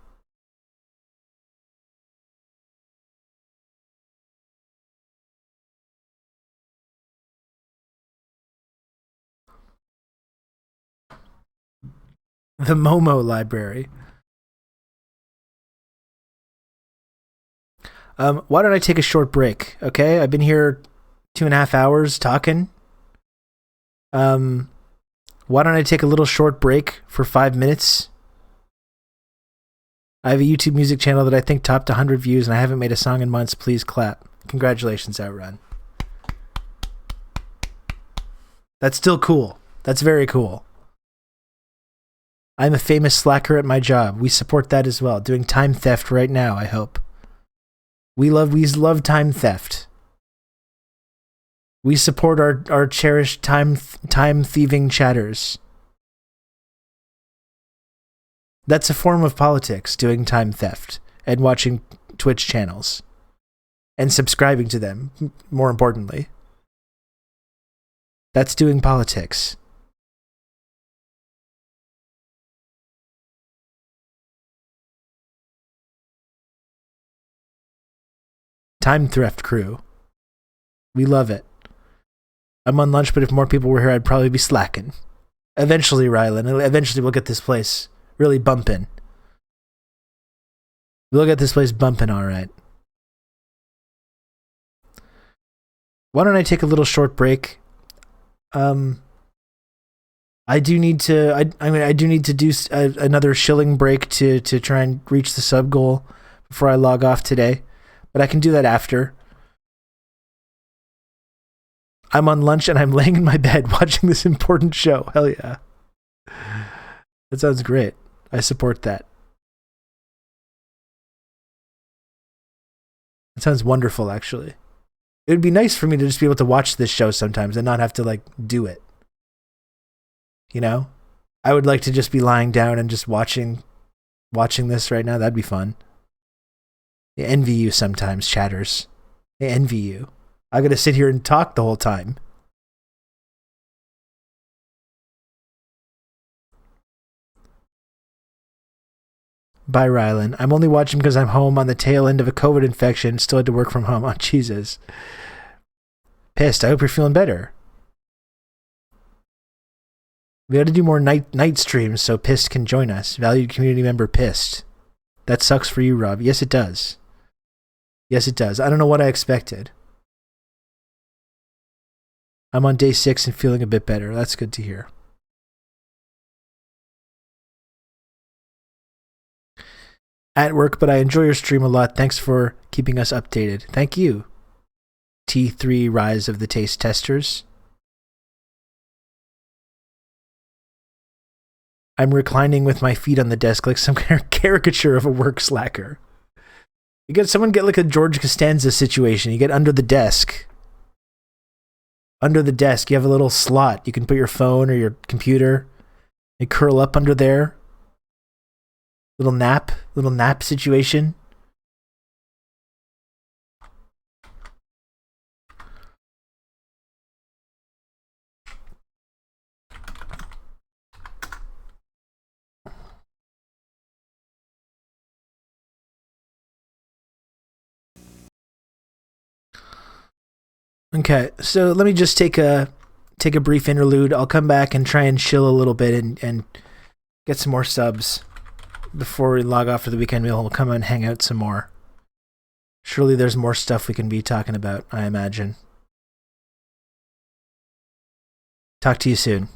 The Momo Library. Why don't I take a short break? Okay, I've been here 2.5 hours talking. Why don't I take a little short break for 5 minutes? I have a YouTube music channel that I think topped 100 views, and I haven't made a song in months. Please clap. Congratulations, Outrun. That's still cool. That's very cool. I'm a famous slacker at my job. We support that as well. Doing time theft right now, I hope. We love time theft. We support our cherished time thieving chatters. That's a form of politics, doing time theft and watching Twitch channels and subscribing to them, more importantly. That's doing politics. Time theft crew. We love it. I'm on lunch, but if more people were here, I'd probably be slacking. Eventually, Rylan. Eventually, we'll get this place really bumping. We'll get this place bumping, all right. Why don't I take a little short break? I do need to do another shilling break to try and reach the sub goal before I log off today. But I can do that after. I'm on lunch and I'm laying in my bed watching this important show. Hell yeah. That sounds great. I support that. It sounds wonderful, actually. It would be nice for me to just be able to watch this show sometimes and not have to, do it. You know? I would like to just be lying down and just watching this right now. That'd be fun. I envy you sometimes, chatters. I envy you. I gotta sit here and talk the whole time. Bye, Rylan. I'm only watching because I'm home on the tail end of a COVID infection. Still had to work from home. Oh, Jesus. Pissed. I hope you're feeling better. We got to do more night streams so Pissed can join us. Valued community member Pissed. That sucks for you, Rob. Yes, it does. Yes, it does. I don't know what I expected. I'm on day 6 and feeling a bit better. That's good to hear. At work, but I enjoy your stream a lot. Thanks for keeping us updated. Thank you. T3 Rise of the Taste Testers. I'm reclining with my feet on the desk like some kind of caricature of a work slacker. Someone get like a George Costanza situation. You get under the desk. Under the desk, you have a little slot. You can put your phone or your computer. You curl up under there. Little nap situation. Okay, so let me just take a brief interlude. I'll come back and try and chill a little bit and get some more subs before we log off for the weekend. We'll come and hang out some more. Surely there's more stuff we can be talking about, I imagine. Talk to you soon.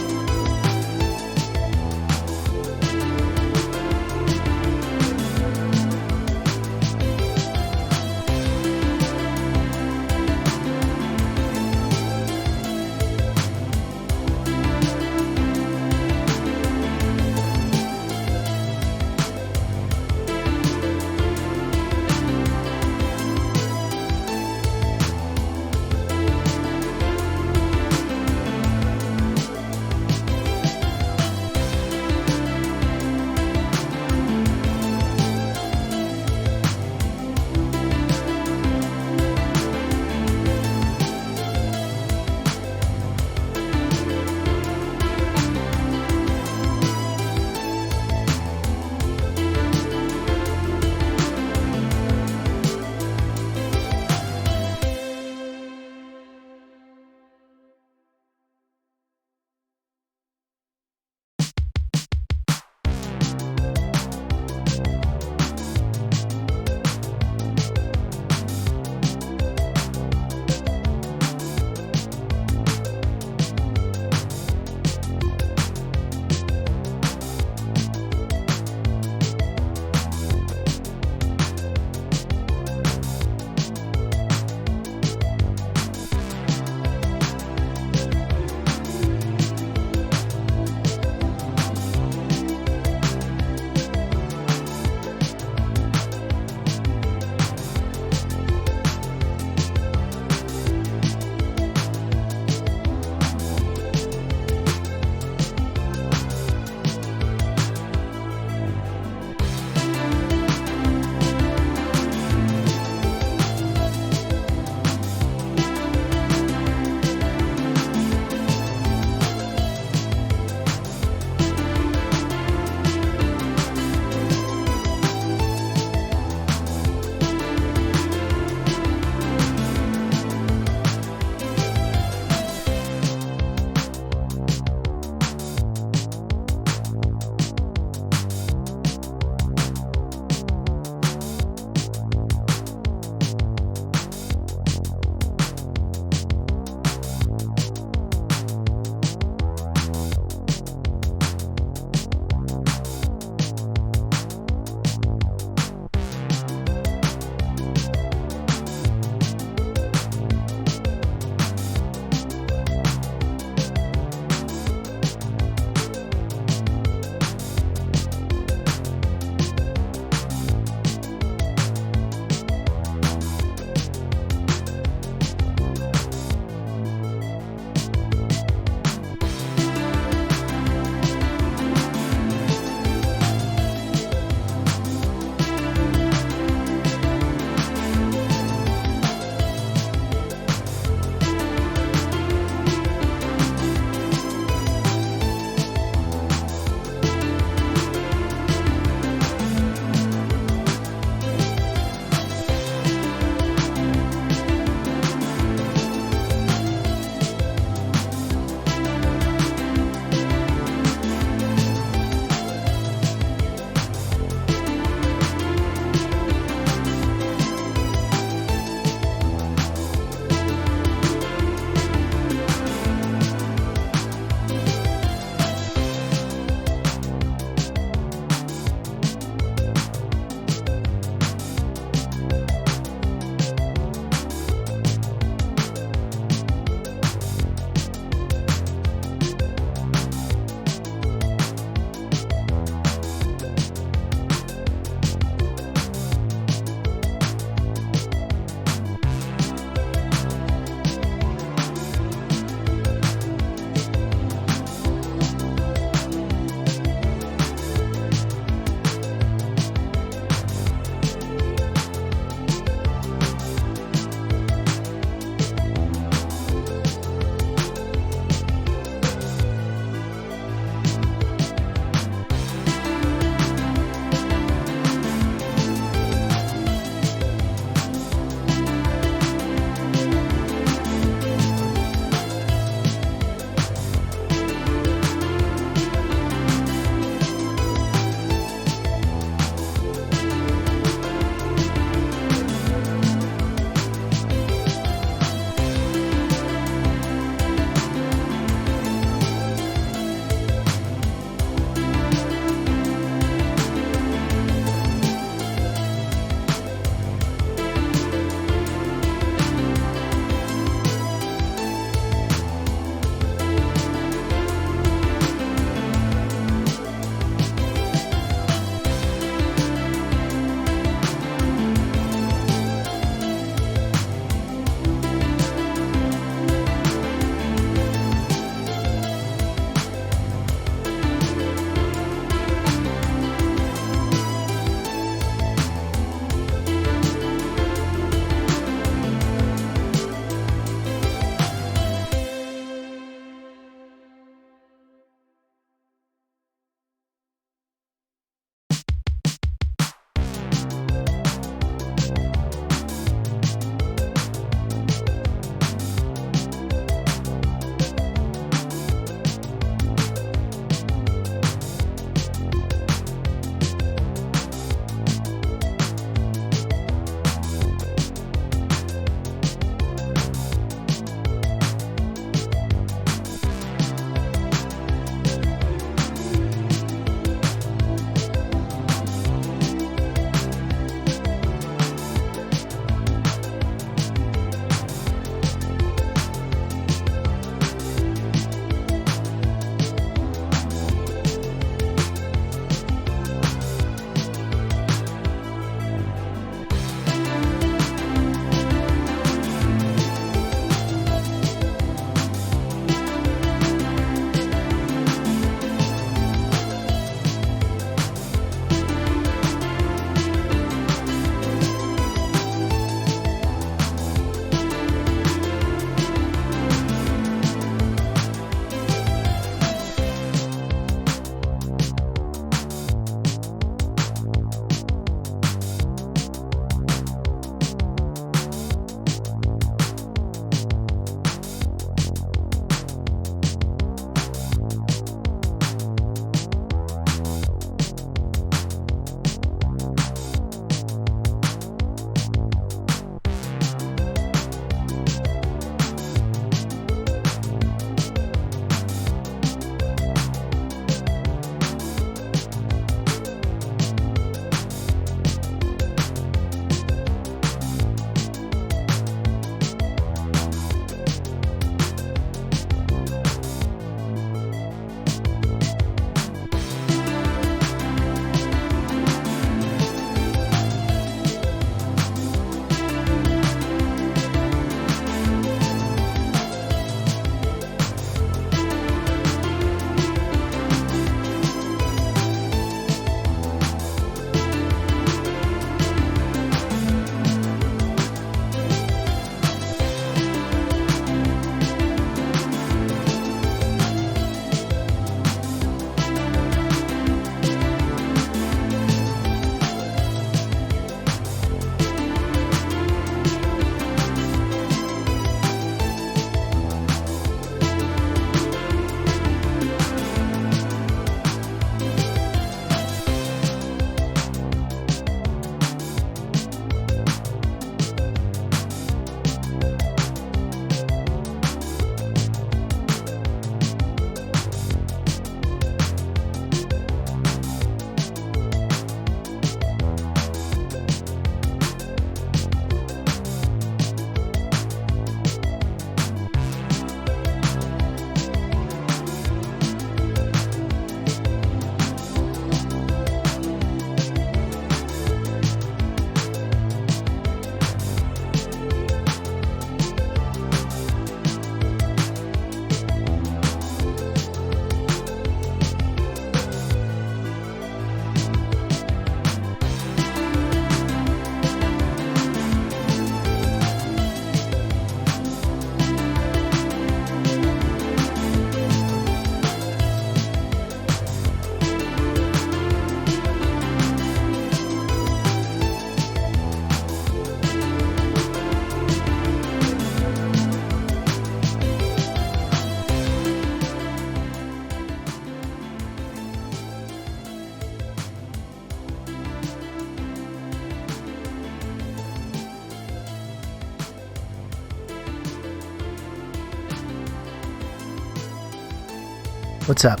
What's up?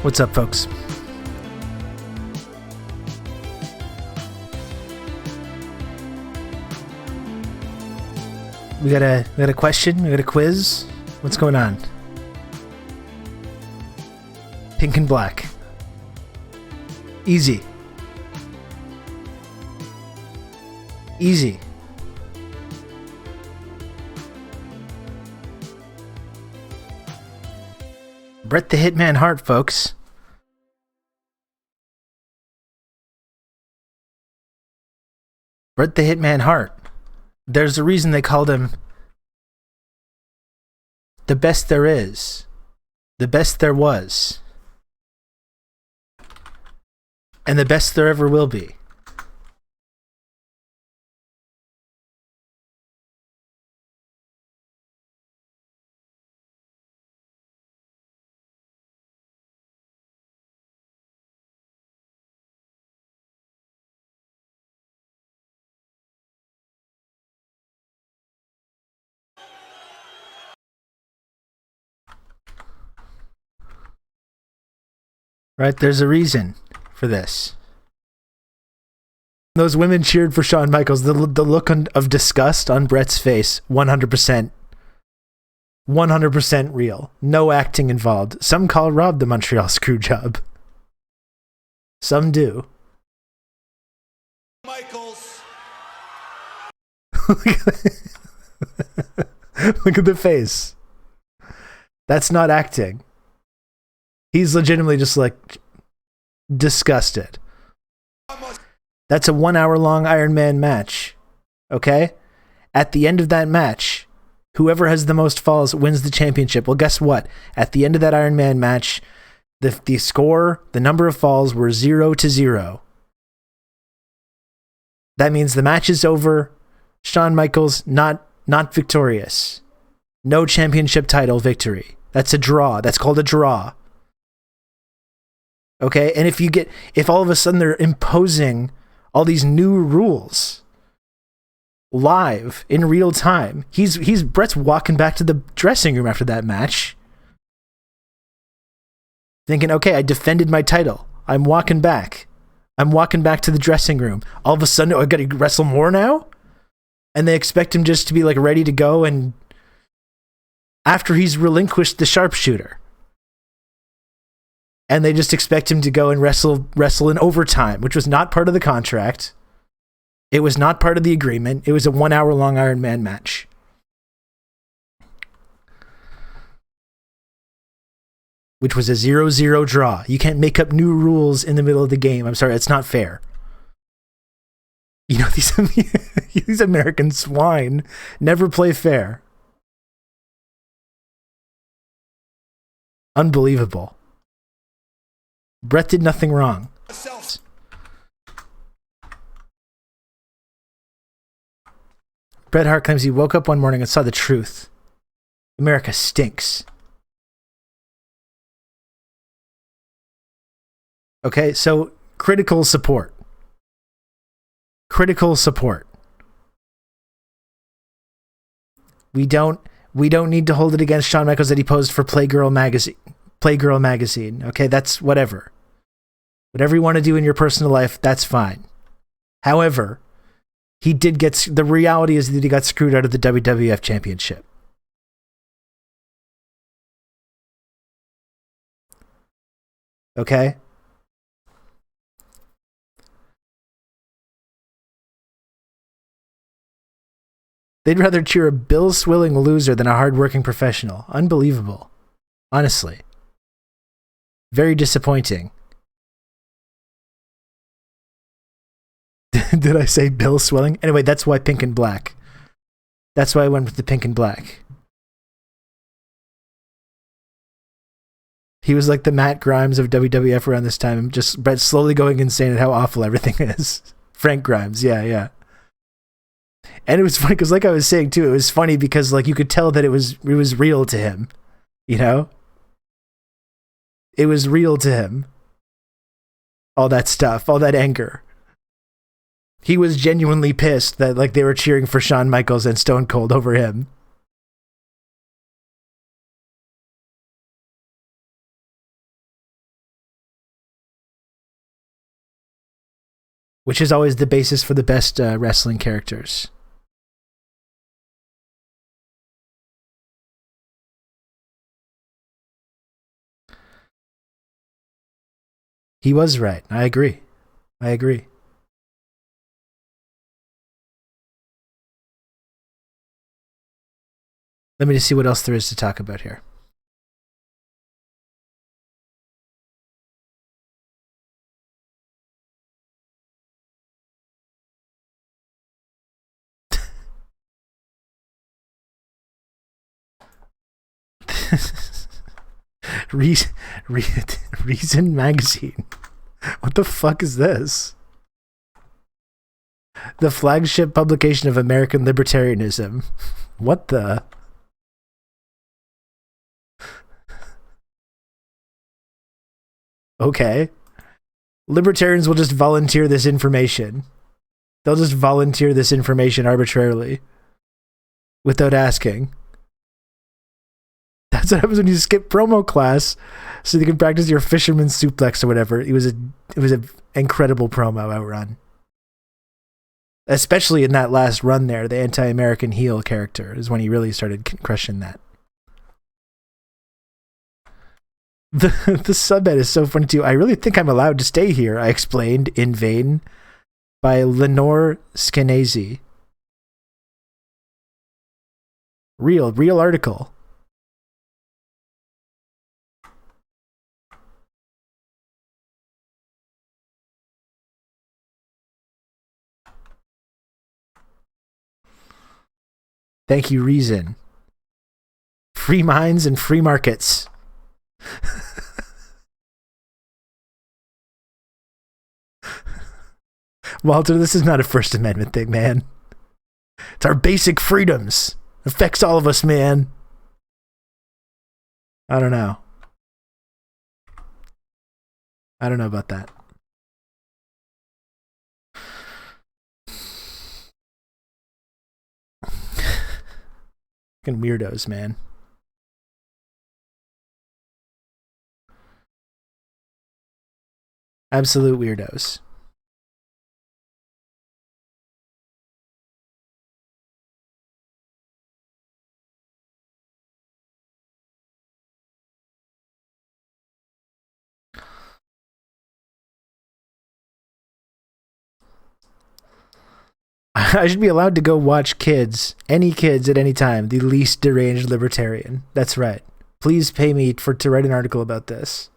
What's up, folks? We got a question? We got a quiz? What's going on? Pink and black. Easy. Easy. Bret the Hitman Hart, folks. Bret the Hitman Hart. There's a reason they called him the best there is, the best there was, and the best there ever will be. Right? There's a reason for this. Those women cheered for Shawn Michaels. The look of disgust on Bret's face, 100%. 100% real. No acting involved. Some call Rob the Montreal Screwjob. Some do. Michaels. Look at the face. That's not acting. He's legitimately just like disgusted. That's a 1 hour long Iron Man match. Okay? At the end of that match, whoever has the most falls wins the championship. Well, guess what? At the end of that Iron Man match, the score, the number of falls were 0-0. That means the match is over. Shawn Michaels not victorious. No championship title victory. That's a draw. That's called a draw. Okay? And if all of a sudden they're imposing all these new rules live in real time, Bret's walking back to the dressing room after that match thinking, okay, I defended my title. I'm walking back to the dressing room. All of a sudden, I got to wrestle more now? And they expect him just to be like ready to go, and after he's relinquished the sharpshooter. And they just expect him to go and wrestle in overtime, which was not part of the contract. It was not part of the agreement. It was a 1 hour long Iron Man match. Which was a 0-0 draw. You can't make up new rules in the middle of the game. I'm sorry, it's not fair. You know, these American swine never play fair. Unbelievable. Bret did nothing wrong. Bret Hart claims he woke up one morning and saw the truth. America stinks. Okay, so critical support. Critical support. We don't need to hold it against Shawn Michaels that he posed for Playgirl magazine. Okay, that's whatever. Whatever you want to do in your personal life, that's fine. However, the reality is that he got screwed out of the WWF Championship. Okay? They'd rather cheer a bill-swilling loser than a hard-working professional. Unbelievable. Honestly. Very disappointing. Did I say bill swelling? Anyway, that's why pink and black. That's why I went with the pink and black. He was like the Matt Grimes of WWF around this time, just Bret slowly going insane at how awful everything is. Frank Grimes, yeah. And it was funny because, like I was saying too, it was funny because like you could tell that it was real to him, you know. It was real to him. All that stuff, all that anger. He was genuinely pissed that like they were cheering for Shawn Michaels and Stone Cold over him. which is always the basis for the best wrestling characters. He was right. I agree. Let me just see what else there is to talk about here. Reason Magazine. What the fuck is this? The flagship publication of American libertarianism. What the? Okay. Libertarians will just volunteer this information. They'll just volunteer this information arbitrarily. Without asking. That's what happens when you skip promo class so you can practice your fisherman suplex or whatever. It was an incredible promo outrun. Especially in that last run there, the anti-American heel character is when he really started crushing that. The subhead is so funny too. I really think I'm allowed to stay here, I explained in vain, by Lenore Skenazy. Real article. Thank you, Reason. Free minds and free markets. Walter, this is not a First Amendment thing, man. It's our basic freedoms. It affects all of us, man. I don't know. I don't know about that. Fucking weirdos, man. Absolute weirdos. I should be allowed to go watch kids, any kids at any time, the least deranged libertarian. That's right. Please pay me to write an article about this.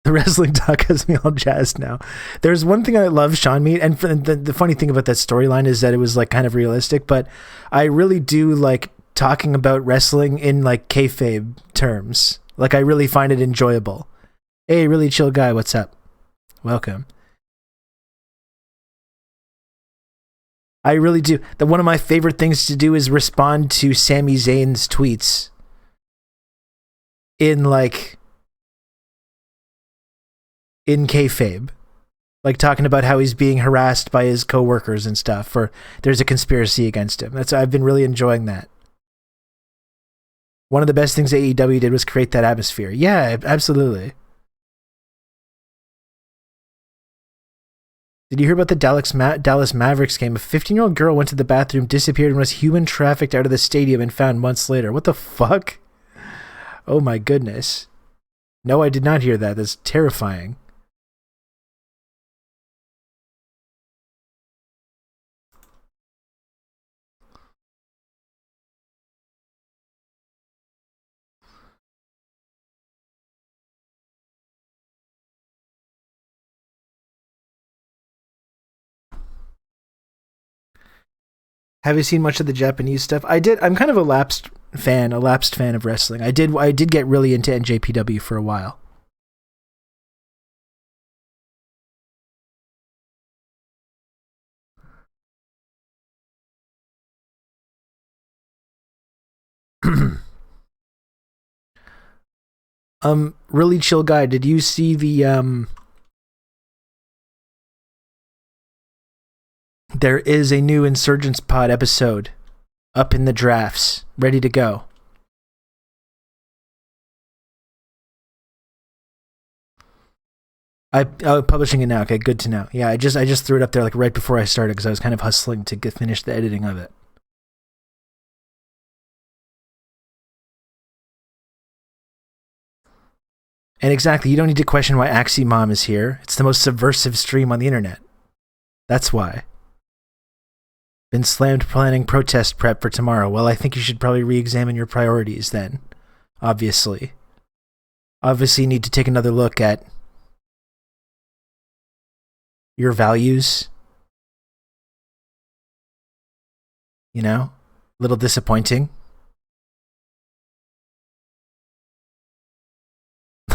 The wrestling talk has me all jazzed now. There's one thing I love, Sean Meat, and the funny thing about that storyline is that it was like kind of realistic, but I really do like talking about wrestling in like kayfabe terms. Like I really find it enjoyable. Hey, really chill guy, what's up? Welcome. I really do. One of my favorite things to do is respond to Sami Zayn's tweets in kayfabe, like talking about how he's being harassed by his coworkers and stuff, or there's a conspiracy against him. I've been really enjoying that. One of the best things AEW did was create that atmosphere. Yeah, absolutely. Did you hear about the Dallas Mavericks game? A 15-year-old girl went to the bathroom, disappeared, and was human trafficked out of the stadium and found months later. What the fuck? Oh my goodness. No, I did not hear that. That's terrifying. Have you seen much of the Japanese stuff? I did. I'm kind of a lapsed fan of wrestling. I did get really into NJPW for a while. Really chill guy, did you see the there is a new Insurgents Pod episode up in the drafts, ready to go. Publishing it now. Okay, good to know. Yeah, I just threw it up there like right before I started because I was kind of hustling to finish the editing of it. And exactly, you don't need to question why Aximom is here. It's the most subversive stream on the internet. That's why. Been slammed planning protest prep for tomorrow. Well, I think you should probably re-examine your priorities then. Obviously. Obviously, you need to take another look at your values. You know? A little disappointing.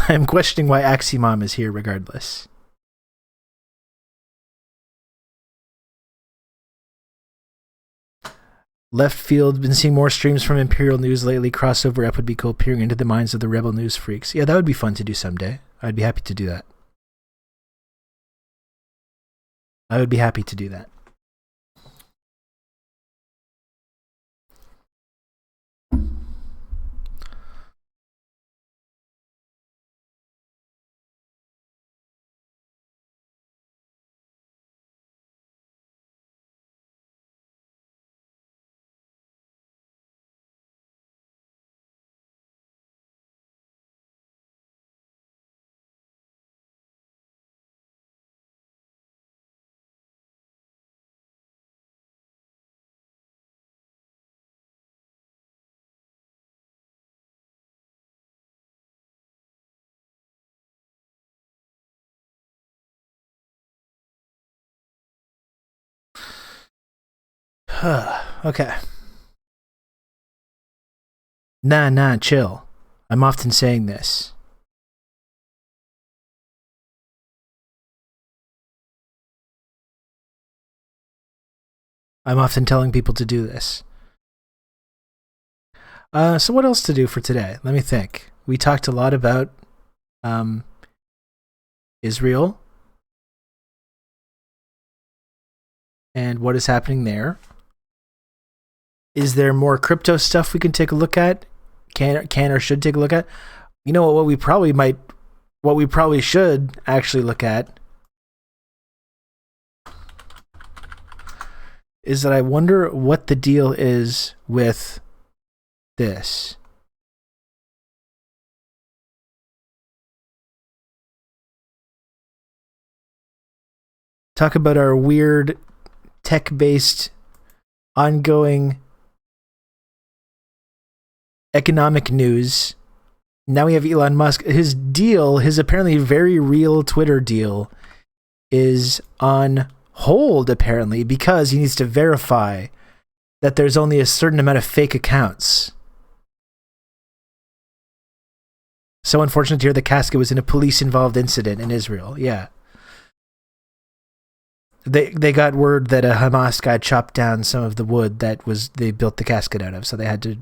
I'm questioning why Aximom is here regardless. Left field, been seeing more streams from Imperial News lately. Crossover up would be cool, peering into the minds of the Rebel News freaks. Yeah, that would be fun to do someday. I'd be happy to do that. I would be happy to do that. Okay. Nah, chill. I'm often saying this. I'm often telling people to do this. So what else to do for today? Let me think. We talked a lot about Israel and what is happening there. Is there more crypto stuff we can take a look at? Can or should take a look at? You know what we probably should actually look at is that I wonder what the deal is with this. Talk about our weird tech-based ongoing economic news. Now we have Elon Musk. His deal, his apparently very real Twitter deal, is on hold apparently because he needs to verify that there's only a certain amount of fake accounts. So unfortunate to hear the casket was in a police-involved incident in Israel. Yeah. They got word that a Hamas guy chopped down some of the wood that they built the casket out of, so they had to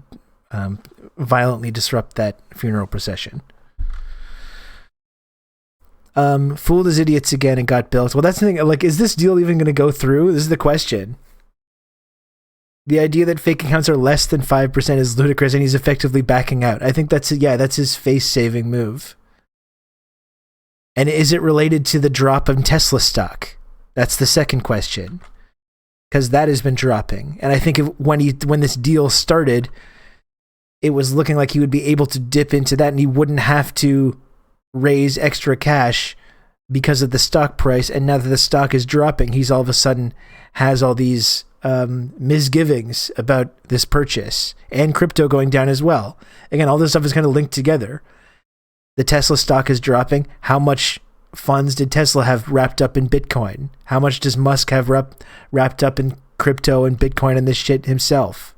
violently disrupt that funeral procession. Fooled as idiots again and got built. Well, that's the thing. Like, is this deal even going to go through? This is the question. The idea that fake accounts are less than 5% is ludicrous, and he's effectively backing out. I think that's his face-saving move. And is it related to the drop of Tesla stock? That's the second question, because that has been dropping. And I think when this deal started, it was looking like he would be able to dip into that, and he wouldn't have to raise extra cash because of the stock price. And now that the stock is dropping, he's all of a sudden has all these misgivings about this purchase, and crypto going down as well. Again, all this stuff is kind of linked together. The Tesla stock is dropping. How much funds did Tesla have wrapped up in Bitcoin? How much does Musk have wrapped up in crypto and Bitcoin and this shit himself?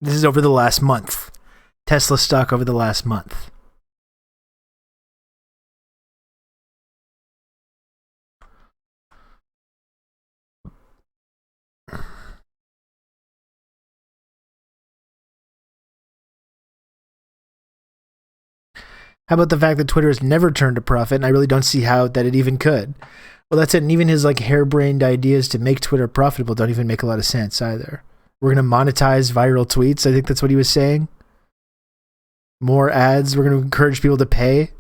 This is over the last month. Tesla stock over the last month. How about the fact that Twitter has never turned a profit, and I really don't see how that it even could. Well, that's it. And even his like harebrained ideas to make Twitter profitable don't even make a lot of sense either. We're going to monetize viral tweets. I think that's what he was saying. More ads. We're going to encourage people to pay.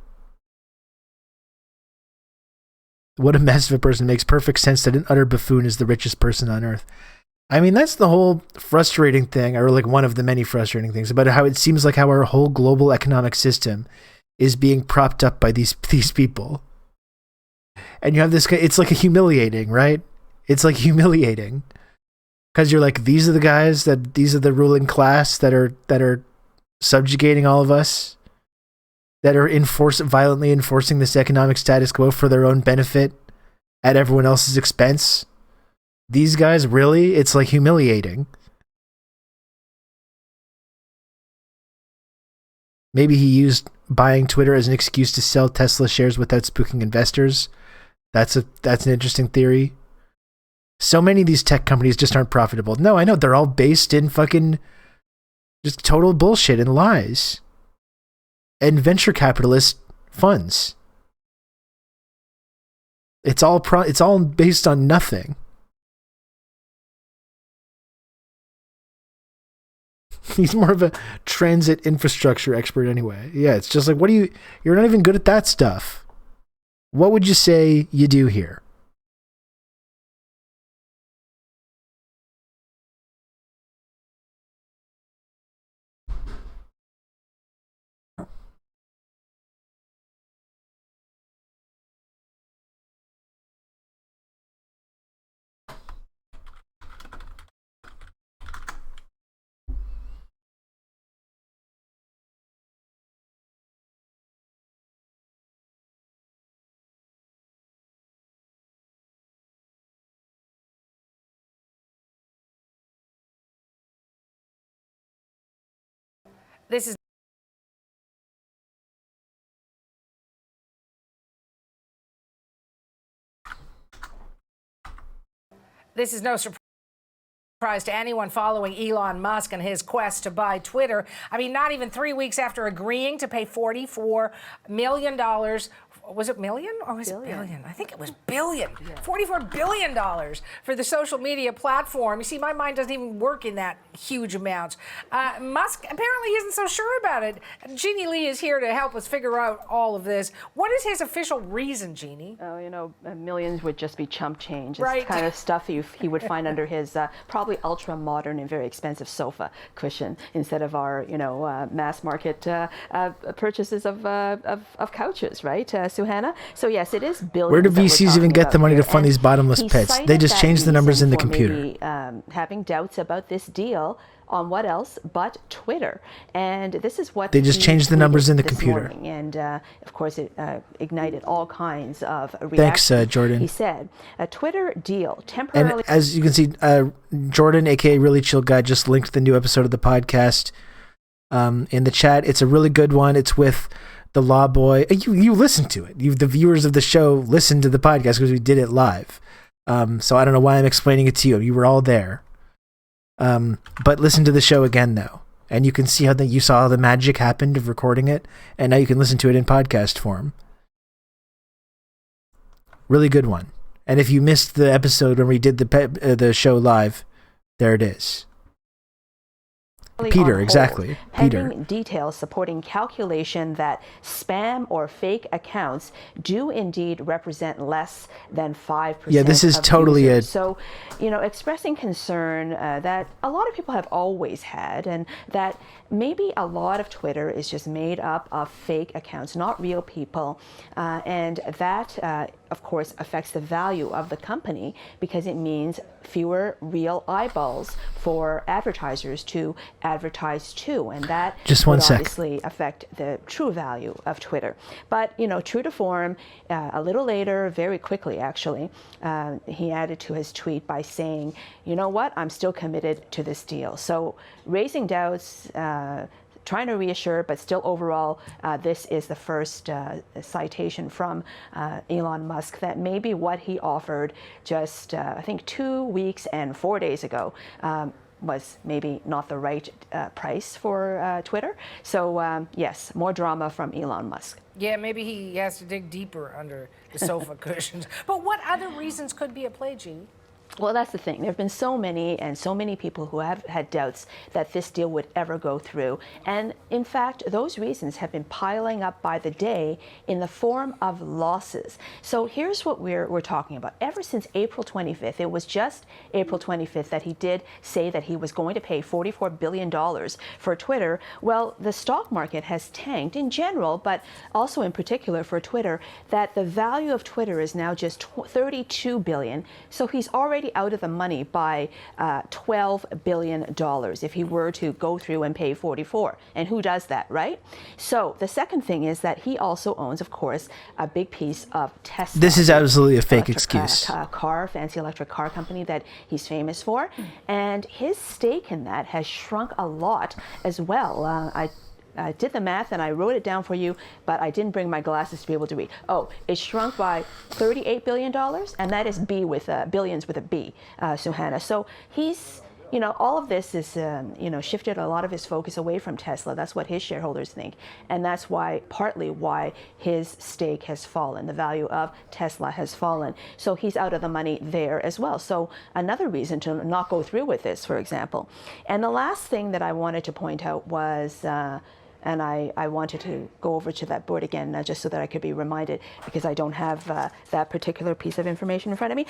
What a mess of a person. It makes perfect sense that an utter buffoon is the richest person on earth. I mean, that's the whole frustrating thing, or like one of the many frustrating things about how it seems like how our whole global economic system is being propped up by these people. And you have this, it's like humiliating, right? It's like humiliating. Because you're like, these are the guys these are the ruling class that are subjugating all of us, that are violently enforcing this economic status quo for their own benefit at everyone else's expense. These guys, really? It's like humiliating. Maybe he used buying Twitter as an excuse to sell Tesla shares without spooking investors. That's an interesting theory. So many of these tech companies just aren't profitable. No, I know. They're all based in fucking just total bullshit and lies. And venture capitalist funds. It's all based on nothing. He's more of a transit infrastructure expert anyway. Yeah, it's just like, you're not even good at that stuff. What would you say you do here? This is no surprise to anyone following Elon Musk and his quest to buy Twitter. I mean, not even 3 weeks after agreeing to pay $44 million. Was it million or was it billion? I think it was billion. Yeah. $44 billion for the social media platform. You see, my mind doesn't even work in that huge amount. Musk apparently isn't so sure about it. Jeannie Lee is here to help us figure out all of this. What is his official reason, Jeannie? Oh, millions would just be chump change. It's right. The kind of stuff he would find under his probably ultra modern and very expensive sofa cushion instead of our, mass market purchases of couches, right? Suhana. So yes, it is billions. Where do VCs even get the money to fund these bottomless pits? They just change the numbers in the computer. Maybe, having doubts about this deal on what else but Twitter, and this is what they just changed the numbers in the computer. Morning. And of course, it ignited all kinds of reactions. Thanks, Jordan. He said, "A Twitter deal temporarily." And as you can see, Jordan, aka Really Chill Guy, just linked the new episode of the podcast in the chat. It's a really good one. It's with the Law Boy. You listen to it. The viewers of the show listen to the podcast because we did it live. So I don't know why I'm explaining it to you. You were all there. But listen to the show again though, and you can see how you saw how the magic happened of recording it, and now you can listen to it in podcast form. Really good one. And if you missed the episode when we did the show live, there it is. Peter, exactly. Peter. Details supporting calculation that spam or fake accounts do indeed represent less than 5%. Yeah, this is totally users. So, expressing concern that a lot of people have always had, and that maybe a lot of Twitter is just made up of fake accounts, not real people, and that, of course, affects the value of the company because it means fewer real eyeballs for advertisers to advertise to, and that Just would one sec. obviously affect the true value of Twitter. But true to form, a little later, very quickly actually, he added to his tweet by saying, "You know what? I'm still committed to this deal." So raising doubts. Trying to reassure, but still overall, this is the first citation from Elon Musk that maybe what he offered just, I think, 2 weeks and 4 days ago was maybe not the right price for Twitter. So yes, more drama from Elon Musk. Yeah, maybe he has to dig deeper under the sofa cushions. But what other reasons could be at play, G? Well, that's the thing. There have been so many people who have had doubts that this deal would ever go through. And in fact, those reasons have been piling up by the day in the form of losses. So here's what we're talking about. Ever since April 25th, it was just April 25th that he did say that he was going to pay $44 billion for Twitter. Well, the stock market has tanked in general, but also in particular for Twitter, that the value of Twitter is now just $32 billion. So he's already out of the money by $12 billion if he were to go through and pay 44. And who does that, right? So the second thing is that he also owns, of course, a big piece of Tesla. This is absolutely a fake excuse. Fancy electric car company that he's famous for. And his stake in that has shrunk a lot as well. I did the math and I wrote it down for you, but I didn't bring my glasses to be able to read. Oh, it shrunk by $38 billion, and that is B with billions with a B, Suhana. So he's, all of this is, shifted a lot of his focus away from Tesla. That's what his shareholders think. And that's partly why his stake has fallen. The value of Tesla has fallen. So he's out of the money there as well. So another reason to not go through with this, for example. And the last thing that I wanted to point out was, and I wanted to go over to that board again just so that I could be reminded, because I don't have that particular piece of information in front of me.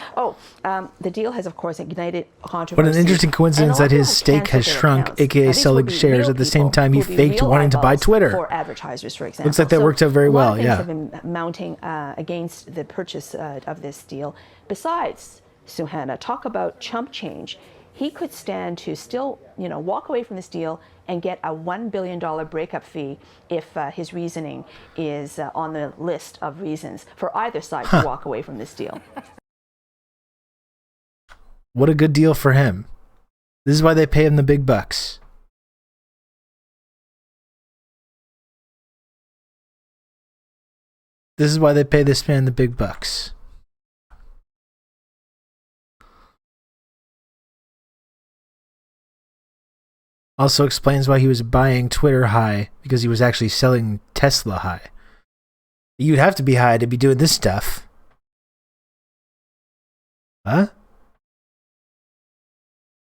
The deal has, of course, ignited controversy. What an interesting coincidence that his stake has shrunk, aka selling shares at the same time he faked wanting to buy Twitter. For advertisers, for example. Looks like that worked out very well, yeah. A lot of things have been mounting against the purchase of this deal. Besides, Suhana, talk about chump change. He could stand to still, walk away from this deal and get a $1 billion breakup fee if his reasoning is on the list of reasons for either side to walk away from this deal. What a good deal for him. This is why they pay him the big bucks. This is why they pay this man the big bucks. Also explains why he was buying Twitter high, because he was actually selling Tesla high. You'd have to be high to be doing this stuff. Huh?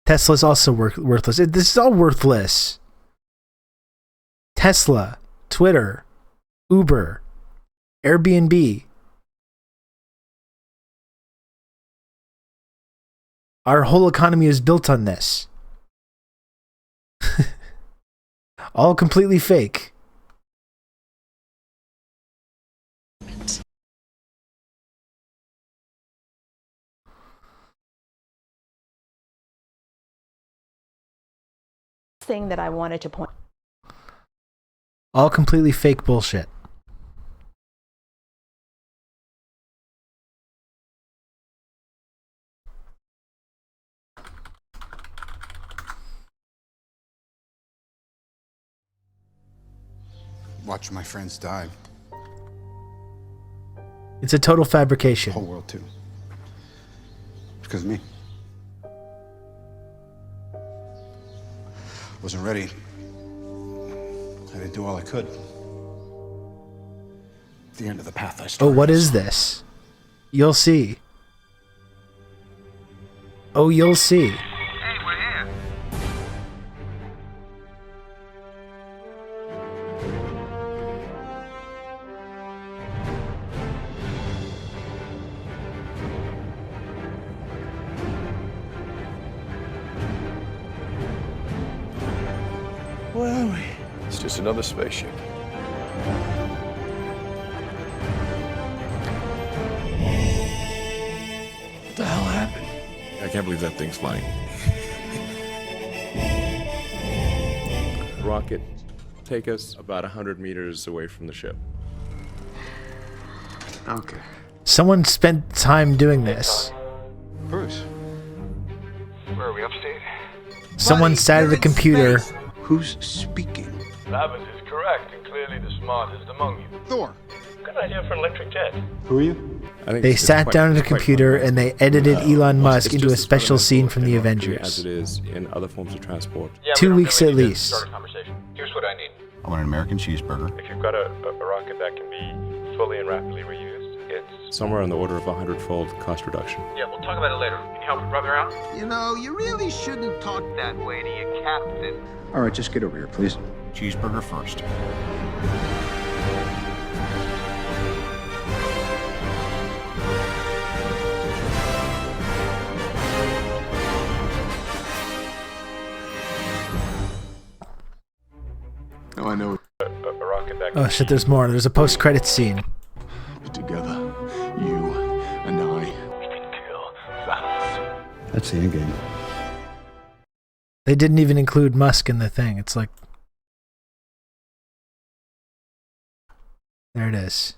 Tesla's also worthless. This is all worthless. Tesla, Twitter, Uber, Airbnb. Our whole economy is built on this. All completely fake. Thing that I wanted to point. All completely fake bullshit. Watch my friends die. It's a total fabrication. The whole world too. Because of me. Wasn't ready. I didn't do all I could. At the end of the path I started. Oh, what is this? You'll see. Oh, you'll see. Where are we? It's just another spaceship. What the hell happened? I can't believe that thing's flying. Rocket, take us about 100 meters away from the ship. Okay. Someone spent time doing this. Bruce. Where are we, upstate? Someone sat at a computer. Who's speaking? Lavis is correct and clearly the smartest among you. Thor. Good idea for an electric jet. Who are you? They sat down at a computer and they edited Elon Musk into a special scene from the as Avengers. it is in other forms of transport. 2 weeks at least. Start a conversation. Here's what I need. I want an American cheeseburger. If you've got a rocket that can be fully and rapidly reused, it's... Somewhere on the order of 100-fold cost reduction. Yeah, we'll talk about it later. Can you help your brother out? You know, you really shouldn't talk that way to your captain. All right, just get over here, please. Cheeseburger first. Oh, I know. A rocket that Oh shit, there's more. There's a post-credits scene. Together, you and I. we can kill Thanos. That's the end game. They didn't even include Musk in the thing. It's like... There it is.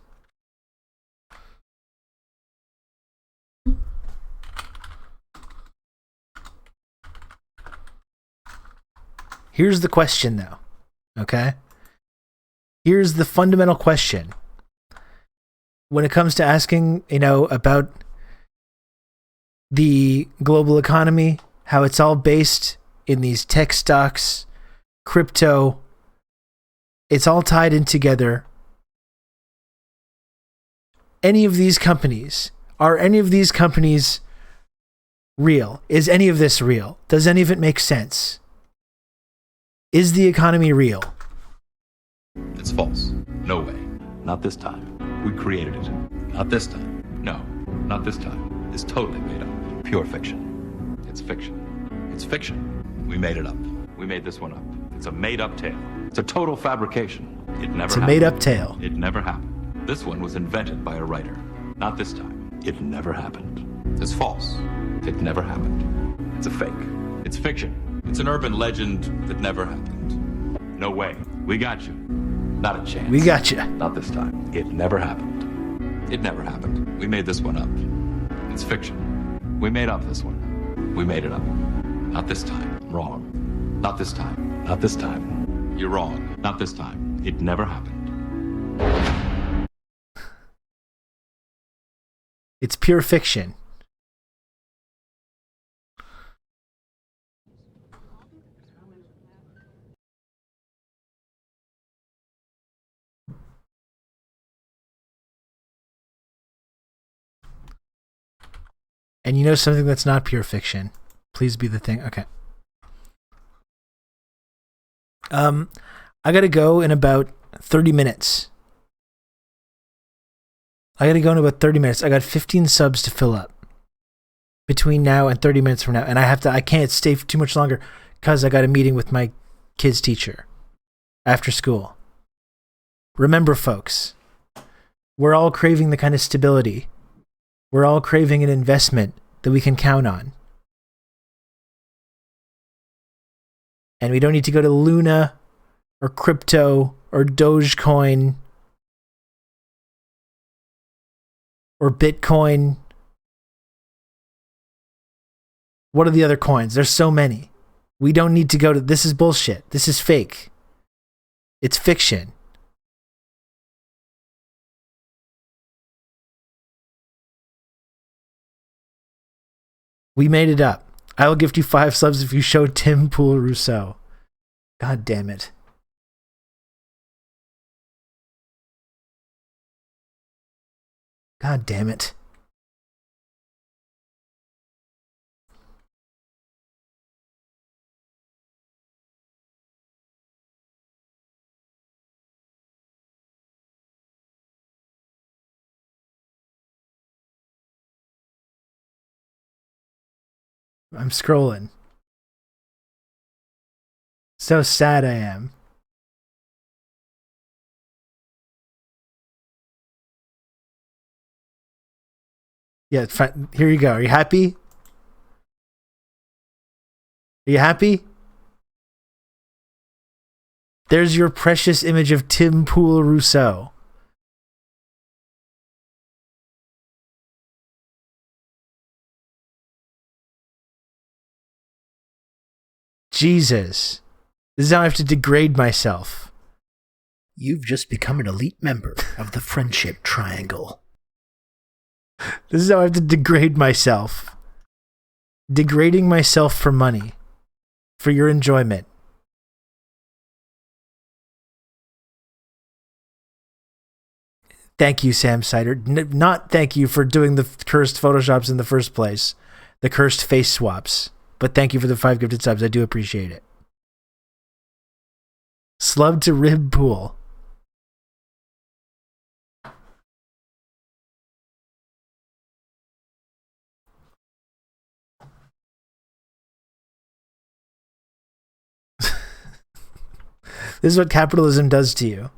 Here's the question, though. Okay? Here's the fundamental question. When it comes to asking, about the global economy, how it's all based in these tech stocks, crypto, it's all tied in together. Are any of these companies real? Is any of this real? Does any of it make sense? Is the economy real? It's false. No way. Not this time. We created it. Not this time. No, not this time. It's totally made up. Pure fiction. It's fiction. It's fiction. We made it up. We made this one up. It's a made-up tale. It's a total fabrication. It never It's a happened. made-up tale. It never happened. This one was invented by a writer. Not this time. It never happened. It's false. It never happened. It's a fake. It's fiction. It's an urban legend that never happened. No way. We got you. Not a chance. We got you. Not this time. It never happened. It never happened. We made this one up. It's fiction. We made up this one. We made it up. Not this time. Wrong. Not this time. Not this time. You're wrong. Not this time. It never happened. It's pure fiction. And you know something that's not pure fiction? Please be the thing. Okay. I gotta go in about 30 minutes. I got 15 subs to fill up between now and 30 minutes from now. And I can't stay for too much longer because I got a meeting with my kid's teacher after school. Remember, folks, we're all craving the kind of stability. We're all craving an investment that we can count on. And we don't need to go to Luna or crypto or Dogecoin or Bitcoin. What are the other coins? There's so many. We don't need to go to... This is bullshit. This is fake. It's fiction. We made it up. I will gift you 5 subs if you show Tim Pool Rousseau. God damn it. God damn it. I'm scrolling. So sad I am. Yeah, here you go. Are you happy? Are you happy? There's your precious image of Tim Pool Rousseau. Jesus. This is how I have to degrade myself. You've just become an elite member of the Friendship Triangle. This is how I have to degrade myself. Degrading myself for money. For your enjoyment. Thank you, Sam Sider. Not thank you for doing the cursed Photoshops in the first place. The cursed face swaps. But thank you for the 5 gifted subs. I do appreciate it. Slub to rib pool. This is what capitalism does to you.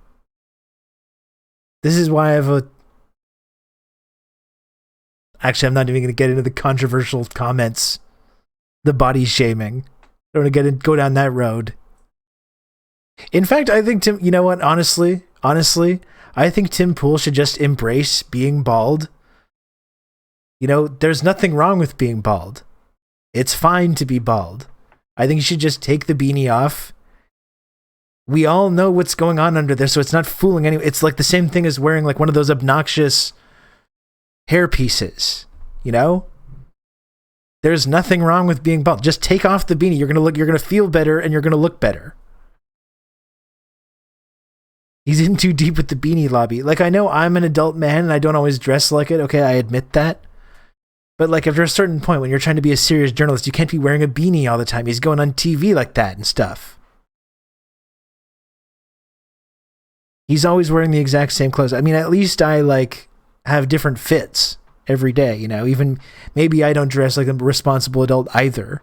This is why I have a... Actually, I'm not even going to get into the controversial comments. The body shaming. I don't want to go down that road. In fact, I think Tim... You know what? Honestly, I think Tim Pool should just embrace being bald. You know, there's nothing wrong with being bald. It's fine to be bald. I think you should just take the beanie off. We all know what's going on under there, so it's not fooling anyone. It's like the same thing as wearing like one of those obnoxious hair pieces, you know? There's nothing wrong with being bald. Just take off the beanie. You're gonna feel better and you're gonna look better. He's in too deep with the beanie lobby. Like, I know I'm an adult man and I don't always dress like it. Okay, I admit that. But like, after a certain point, when you're trying to be a serious journalist, you can't be wearing a beanie all the time. He's going on TV like that and stuff. He's always wearing the exact same clothes. I mean, at least I like have different fits every day, you know? Even maybe I don't dress like a responsible adult either.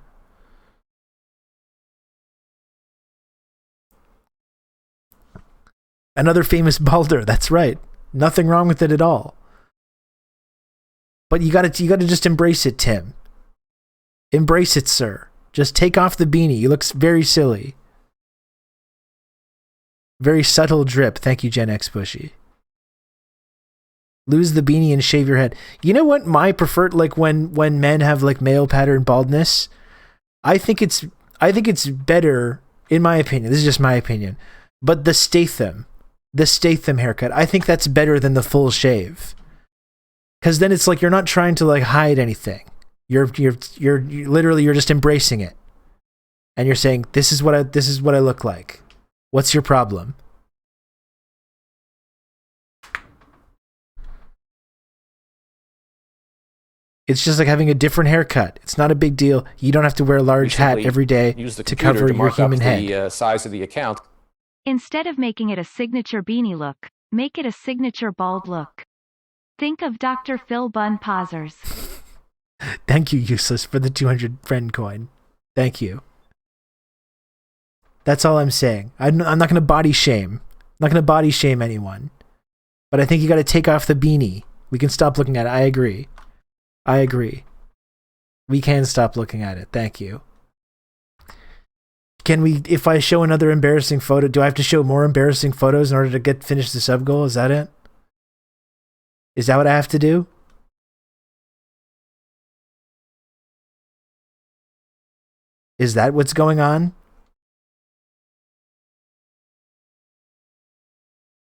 Another famous balder, that's right. Nothing wrong with it at all. But you gotta just embrace it, Tim. Embrace it, sir. Just take off the beanie. You look very silly. Very subtle drip. Thank you, Gen X Bushy. Lose the beanie and shave your head. You know what my preferred, like when men have like male pattern baldness, I think it's better, in my opinion, this is just my opinion, but the Statham haircut, I think that's better than the full shave. Because then it's like you're not trying to like hide anything. You're literally, you're just embracing it. And you're saying, this is what I look like. What's your problem? It's just like having a different haircut. It's not a big deal. You don't have to wear a large hat every day to cover your human head. The size of the account. Instead of making it a signature beanie look, make it a signature bald look. Think of Dr. Phil Bun Posers. Thank you, Useless, for the 200 friend coin. Thank you. That's all I'm saying. I'm not going to body shame. I'm not going to body shame anyone. But I think you got to take off the beanie. We can stop looking at it. I agree. We can stop looking at it. Thank you. Can we, if I show another embarrassing photo, do I have to show more embarrassing photos in order to finish the sub goal? Is that it? Is that what I have to do? Is that what's going on?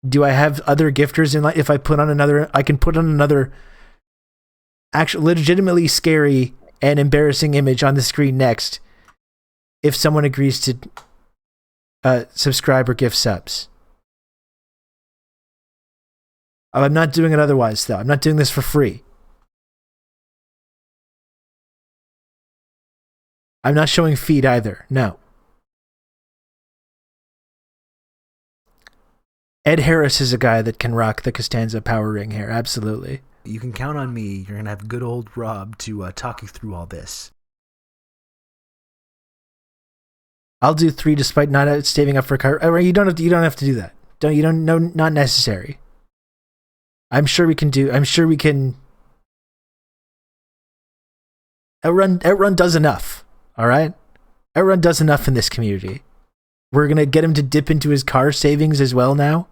Do I have other gifters in life? If I put on another, I can put on another actually legitimately scary and embarrassing image on the screen next if someone agrees to subscribe or gift subs. I'm not doing it otherwise, though. I'm not doing this for free. I'm not showing feet either. No. Ed Harris is a guy that can rock the Costanza power ring hair. Absolutely. You can count on me. You're going to have good old Rob to talk you through all this. I'll do 3 despite not saving up for a car. You don't have to do that. Not necessary. I'm sure we can. Outrun does enough. All right? Outrun does enough in this community. We're going to get him to dip into his car savings as well now.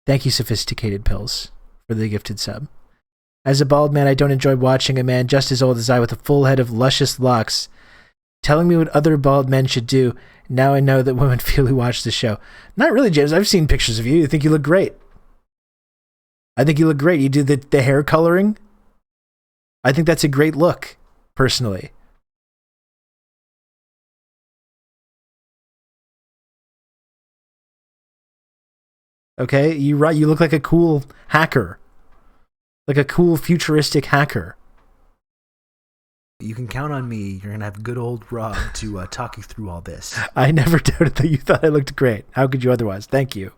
Thank you, Sophisticated Pills, for the gifted sub. As a bald man, I don't enjoy watching a man just as old as I with a full head of luscious locks telling me what other bald men should do. Now I know that women feel who watch the show. Not really, James. I've seen pictures of you. I think you look great. I think you look great. You do the hair coloring. I think that's a great look, personally. Okay, you look like a cool hacker. Like a cool futuristic hacker. You can count on me. You're going to have good old Rob to talk you through all this. I never doubted that you thought I looked great. How could you otherwise? Thank you.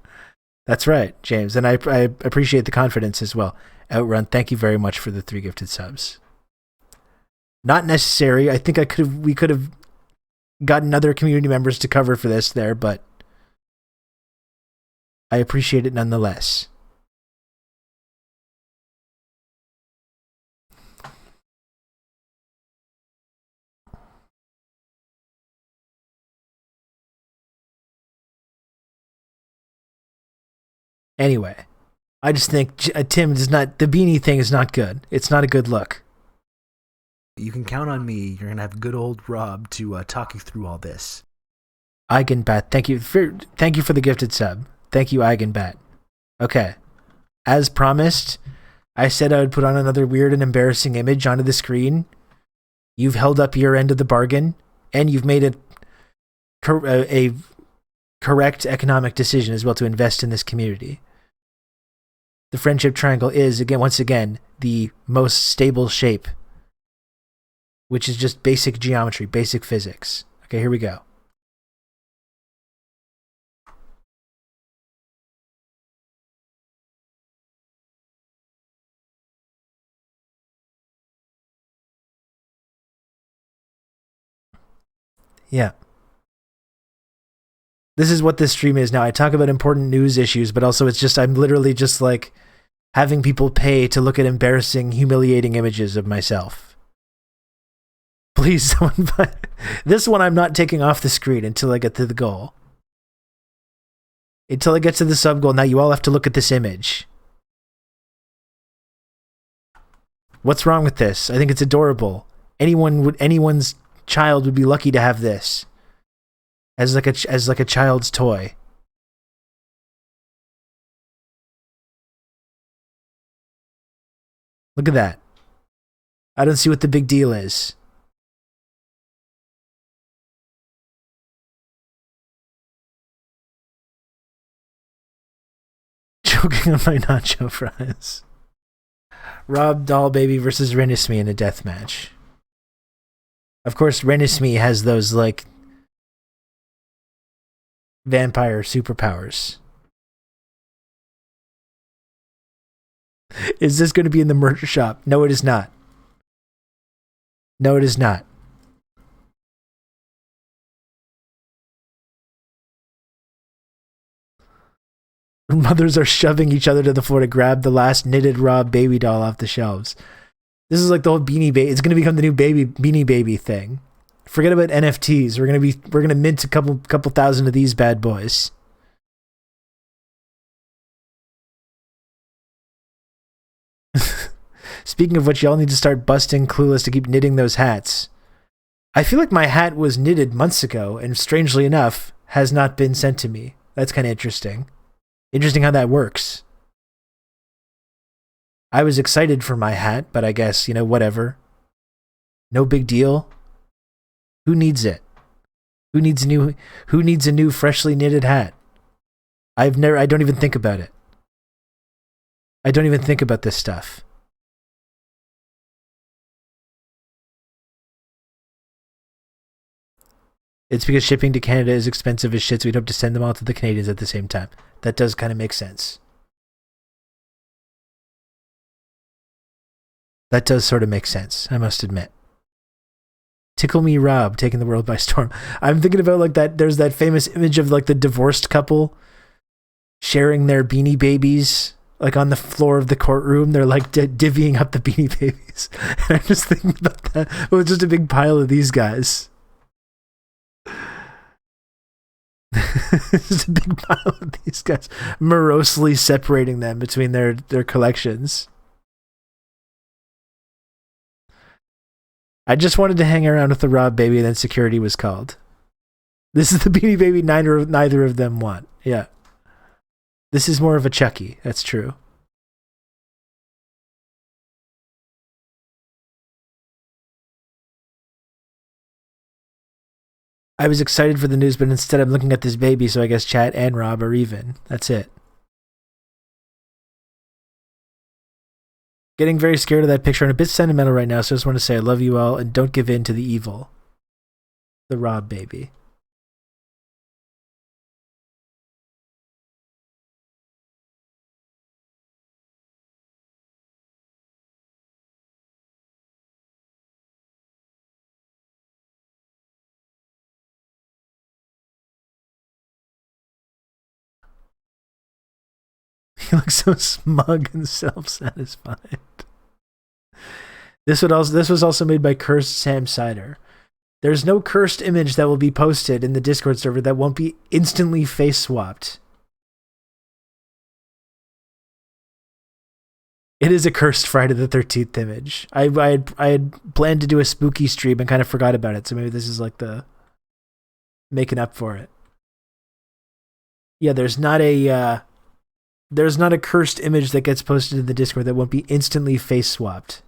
That's right, James. And I appreciate the confidence as well. Outrun, thank you very much for the 3 gifted subs. Not necessary. I think we could have gotten other community members to cover for this there, but I appreciate it nonetheless. Anyway, I just think Tim does not. The beanie thing is not good. It's not a good look. You can count on me. You're going to have good old Rob to talk you through all this. Eigenbat, thank you for the gifted sub. Thank you, Eigenbat. Okay. As promised, I said I would put on another weird and embarrassing image onto the screen. You've held up your end of the bargain, and you've made a correct economic decision as well to invest in this community. The friendship triangle is, once again, the most stable shape, which is just basic geometry, basic physics. Okay, here we go. Yeah. This is what this stream is now. I talk about important news issues, but also I'm literally just like having people pay to look at embarrassing, humiliating images of myself. Please, someone buy this one. I'm not taking off the screen until I get to the goal. Until I get to the sub goal. Now you all have to look at this image. What's wrong with this? I think it's adorable. Anyone's child would be lucky to have this as like a child's toy. Look at that. I don't see what the big deal is. Choking on my nacho fries. Rob Doll Baby versus Renisme in a death match. Of course, Renisme has those, like, vampire superpowers. Is this going to be in the merch shop? No, it is not. No, it is not. Mothers are shoving each other to the floor to grab the last knitted Rob baby doll off the shelves. This is like the whole Beanie Baby. It's going to become the new Beanie Baby thing. Forget about NFTs. We're gonna mint a couple thousand of these bad boys. Speaking of which, y'all need to start busting Clueless to keep knitting those hats. I feel like my hat was knitted months ago, and strangely enough, has not been sent to me. That's kind of interesting. Interesting how that works. I was excited for my hat, but I guess, whatever. No big deal. Who needs it? Who needs a new freshly knitted hat? I don't even think about it. I don't even think about this stuff. It's because shipping to Canada is expensive as shit, so we'd hope to send them all to the Canadians at the same time. That does kind of make sense. That does sort of make sense, I must admit. Tickle Me Rob, taking the world by storm. I'm thinking about like that. There's that famous image of like the divorced couple sharing their Beanie Babies, like on the floor of the courtroom. They're like divvying up the Beanie Babies. And I'm just thinking about that. It was just a big pile of these guys. There's a big pile of these guys morosely separating them between their collections. I just wanted to hang around with the Rob baby, and then security was called. This is the Beanie Baby neither of them want. Yeah. This is more of a Chucky. That's true. I was excited for the news, but instead I'm looking at this baby, so I guess Chat and Rob are even. That's it. Getting very scared of that picture and a bit sentimental right now, so I just want to say I love you all and don't give in to the evil. The Rob baby. He looks so smug and self-satisfied. This was also made by Cursed Sam Sider. There's no cursed image that will be posted in the Discord server that won't be instantly face swapped. It is a cursed Friday the 13th image. I had planned to do a spooky stream and kind of forgot about it, so maybe this is like the making up for it. Yeah, there's not a cursed image that gets posted in the Discord that won't be instantly face swapped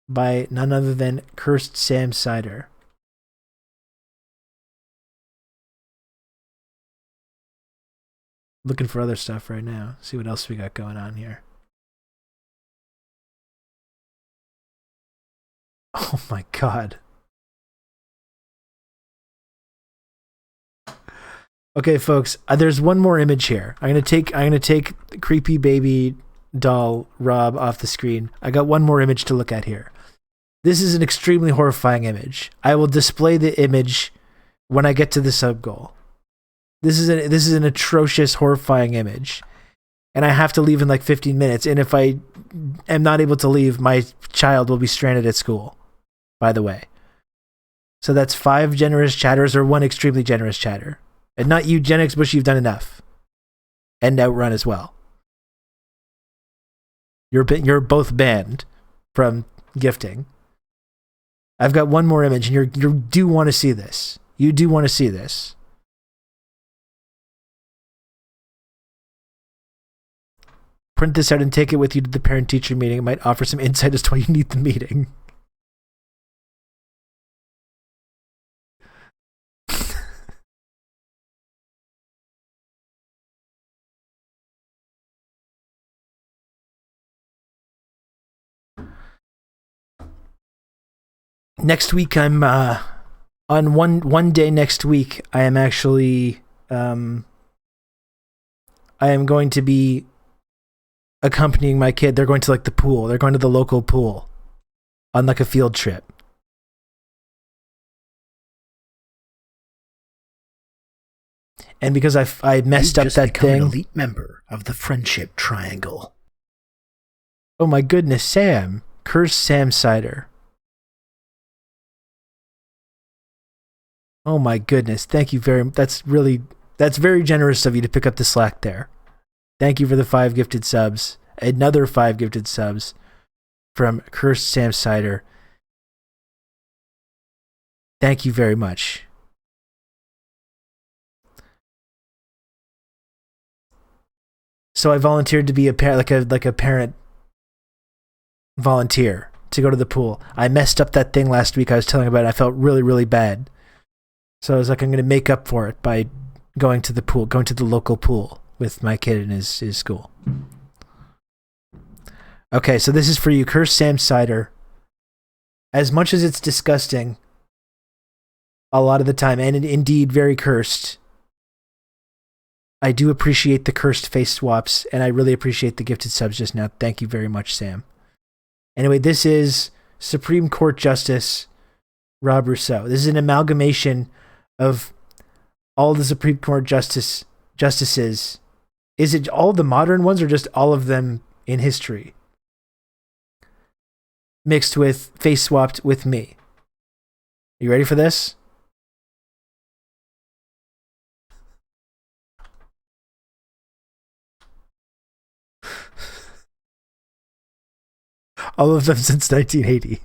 by none other than Cursed Sam Sider. Looking for other stuff right now. See what else we got going on here. Oh my god. Okay, folks, there's one more image here. I'm gonna take creepy baby doll Rob off the screen. I got one more image to look at here. This is an extremely horrifying image. I will display the image when I get to the sub goal. This is an atrocious, horrifying image, and I have to leave in like 15 minutes. And if I am not able to leave, my child will be stranded at school. By the way, so that's 5 generous chatters or 1 extremely generous chatter. And not you, Gen X Bush, you've done enough. And Outrun as well. You're both banned from gifting. I've got one more image, and you do want to see this. You do want to see this. Print this out and take it with you to the parent-teacher meeting. It might offer some insight as to why you need the meeting. Next week, I'm on one day next week. I am actually I am going to be accompanying my kid. They're going to like the pool. They're going to the local pool on like a field trip. And because I messed up that thing, an elite member of the Friendship Triangle. Oh my goodness, Sam! Curse Sam Sider. Oh my goodness, thank you very much. That's very generous of you to pick up the slack there. Thank you for the 5 gifted subs. Another 5 gifted subs from Cursed Sam Sider. Thank you very much. So I volunteered to be a parent, like a parent volunteer to go to the pool. I messed up that thing last week I was telling about it. I felt really, really bad. So I was like, I'm going to make up for it by going to the pool, going to the local pool with my kid in his school. Okay, so this is for you, Cursed Sam Sider. As much as it's disgusting, a lot of the time, and indeed very cursed, I do appreciate the cursed face swaps, and I really appreciate the gifted subs just now. Thank you very much, Sam. Anyway, this is Supreme Court Justice Rob Rousseau. This is an amalgamation of all the Supreme Court justices. Is it all the modern ones or just all of them in history? mixed with face swapped with me. You ready for this? All of them since 1980.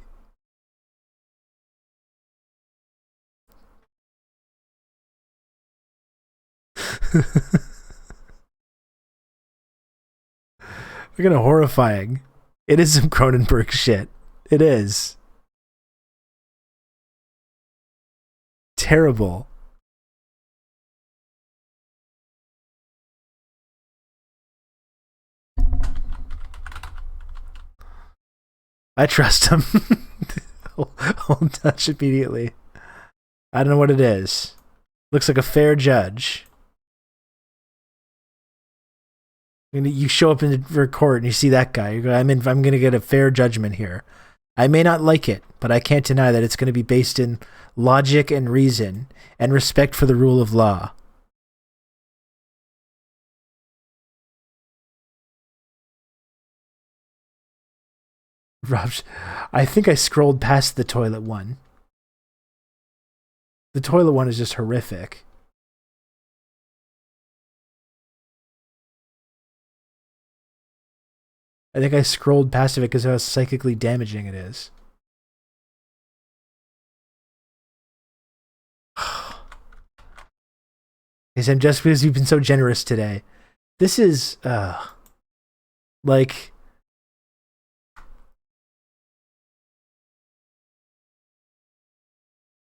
Look at horrifying. It is some Cronenberg shit. It is. Terrible. I trust him. I'll touch immediately. I don't know what it is. Looks like a fair judge. You show up in for court and you see that guy. You go, I'm going to get a fair judgment here. I may not like it, but I can't deny that it's going to be based in logic and reason and respect for the rule of law. Rob, I think I scrolled past the toilet one. The toilet one is just horrific. I think I scrolled past it because of how psychically damaging it is. Hey Sam, just because you've been so generous today. This is, like...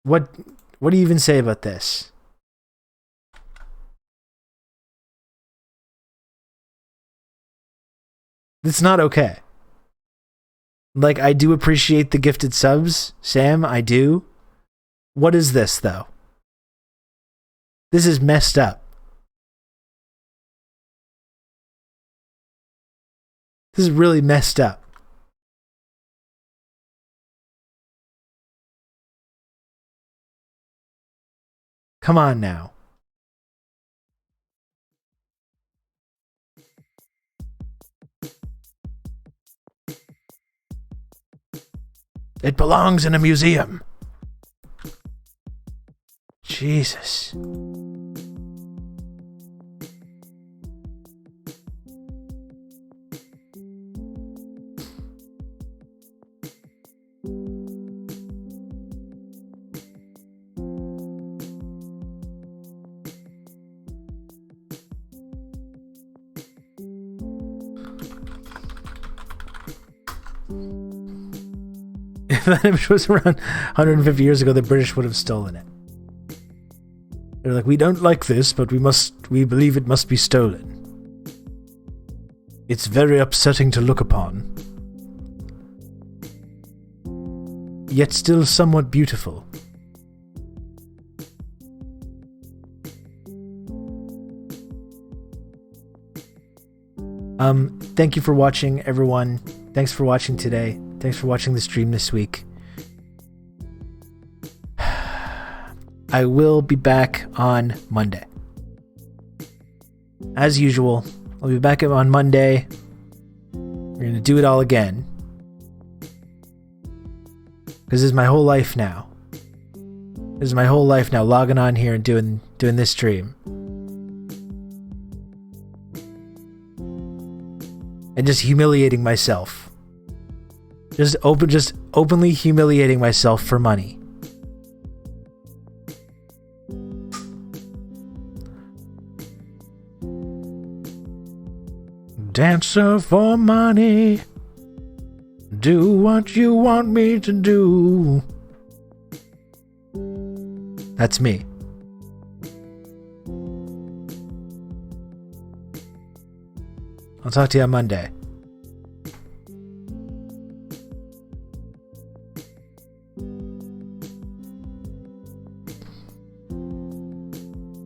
What do you even say about this? It's not okay. Like, I do appreciate the gifted subs, Sam, I do. What is this, though? This is messed up. This is really messed up. Come on now. It belongs in a museum. Jesus. If that image was around 150 years ago, the British would have stolen it. They're like, we don't like this, but we believe it must be stolen. It's very upsetting to look upon. Yet still somewhat beautiful. Thank you for watching, everyone. Thanks for watching today. Thanks for watching the stream this week. I will be back on Monday. As usual, I'll be back on Monday. We're going to do it all again. Because this is my whole life now. This is my whole life now, logging on here and doing this stream. And just humiliating myself. Just openly humiliating myself for money. Dancer for money. Do what you want me to do. That's me. I'll talk to you on Monday.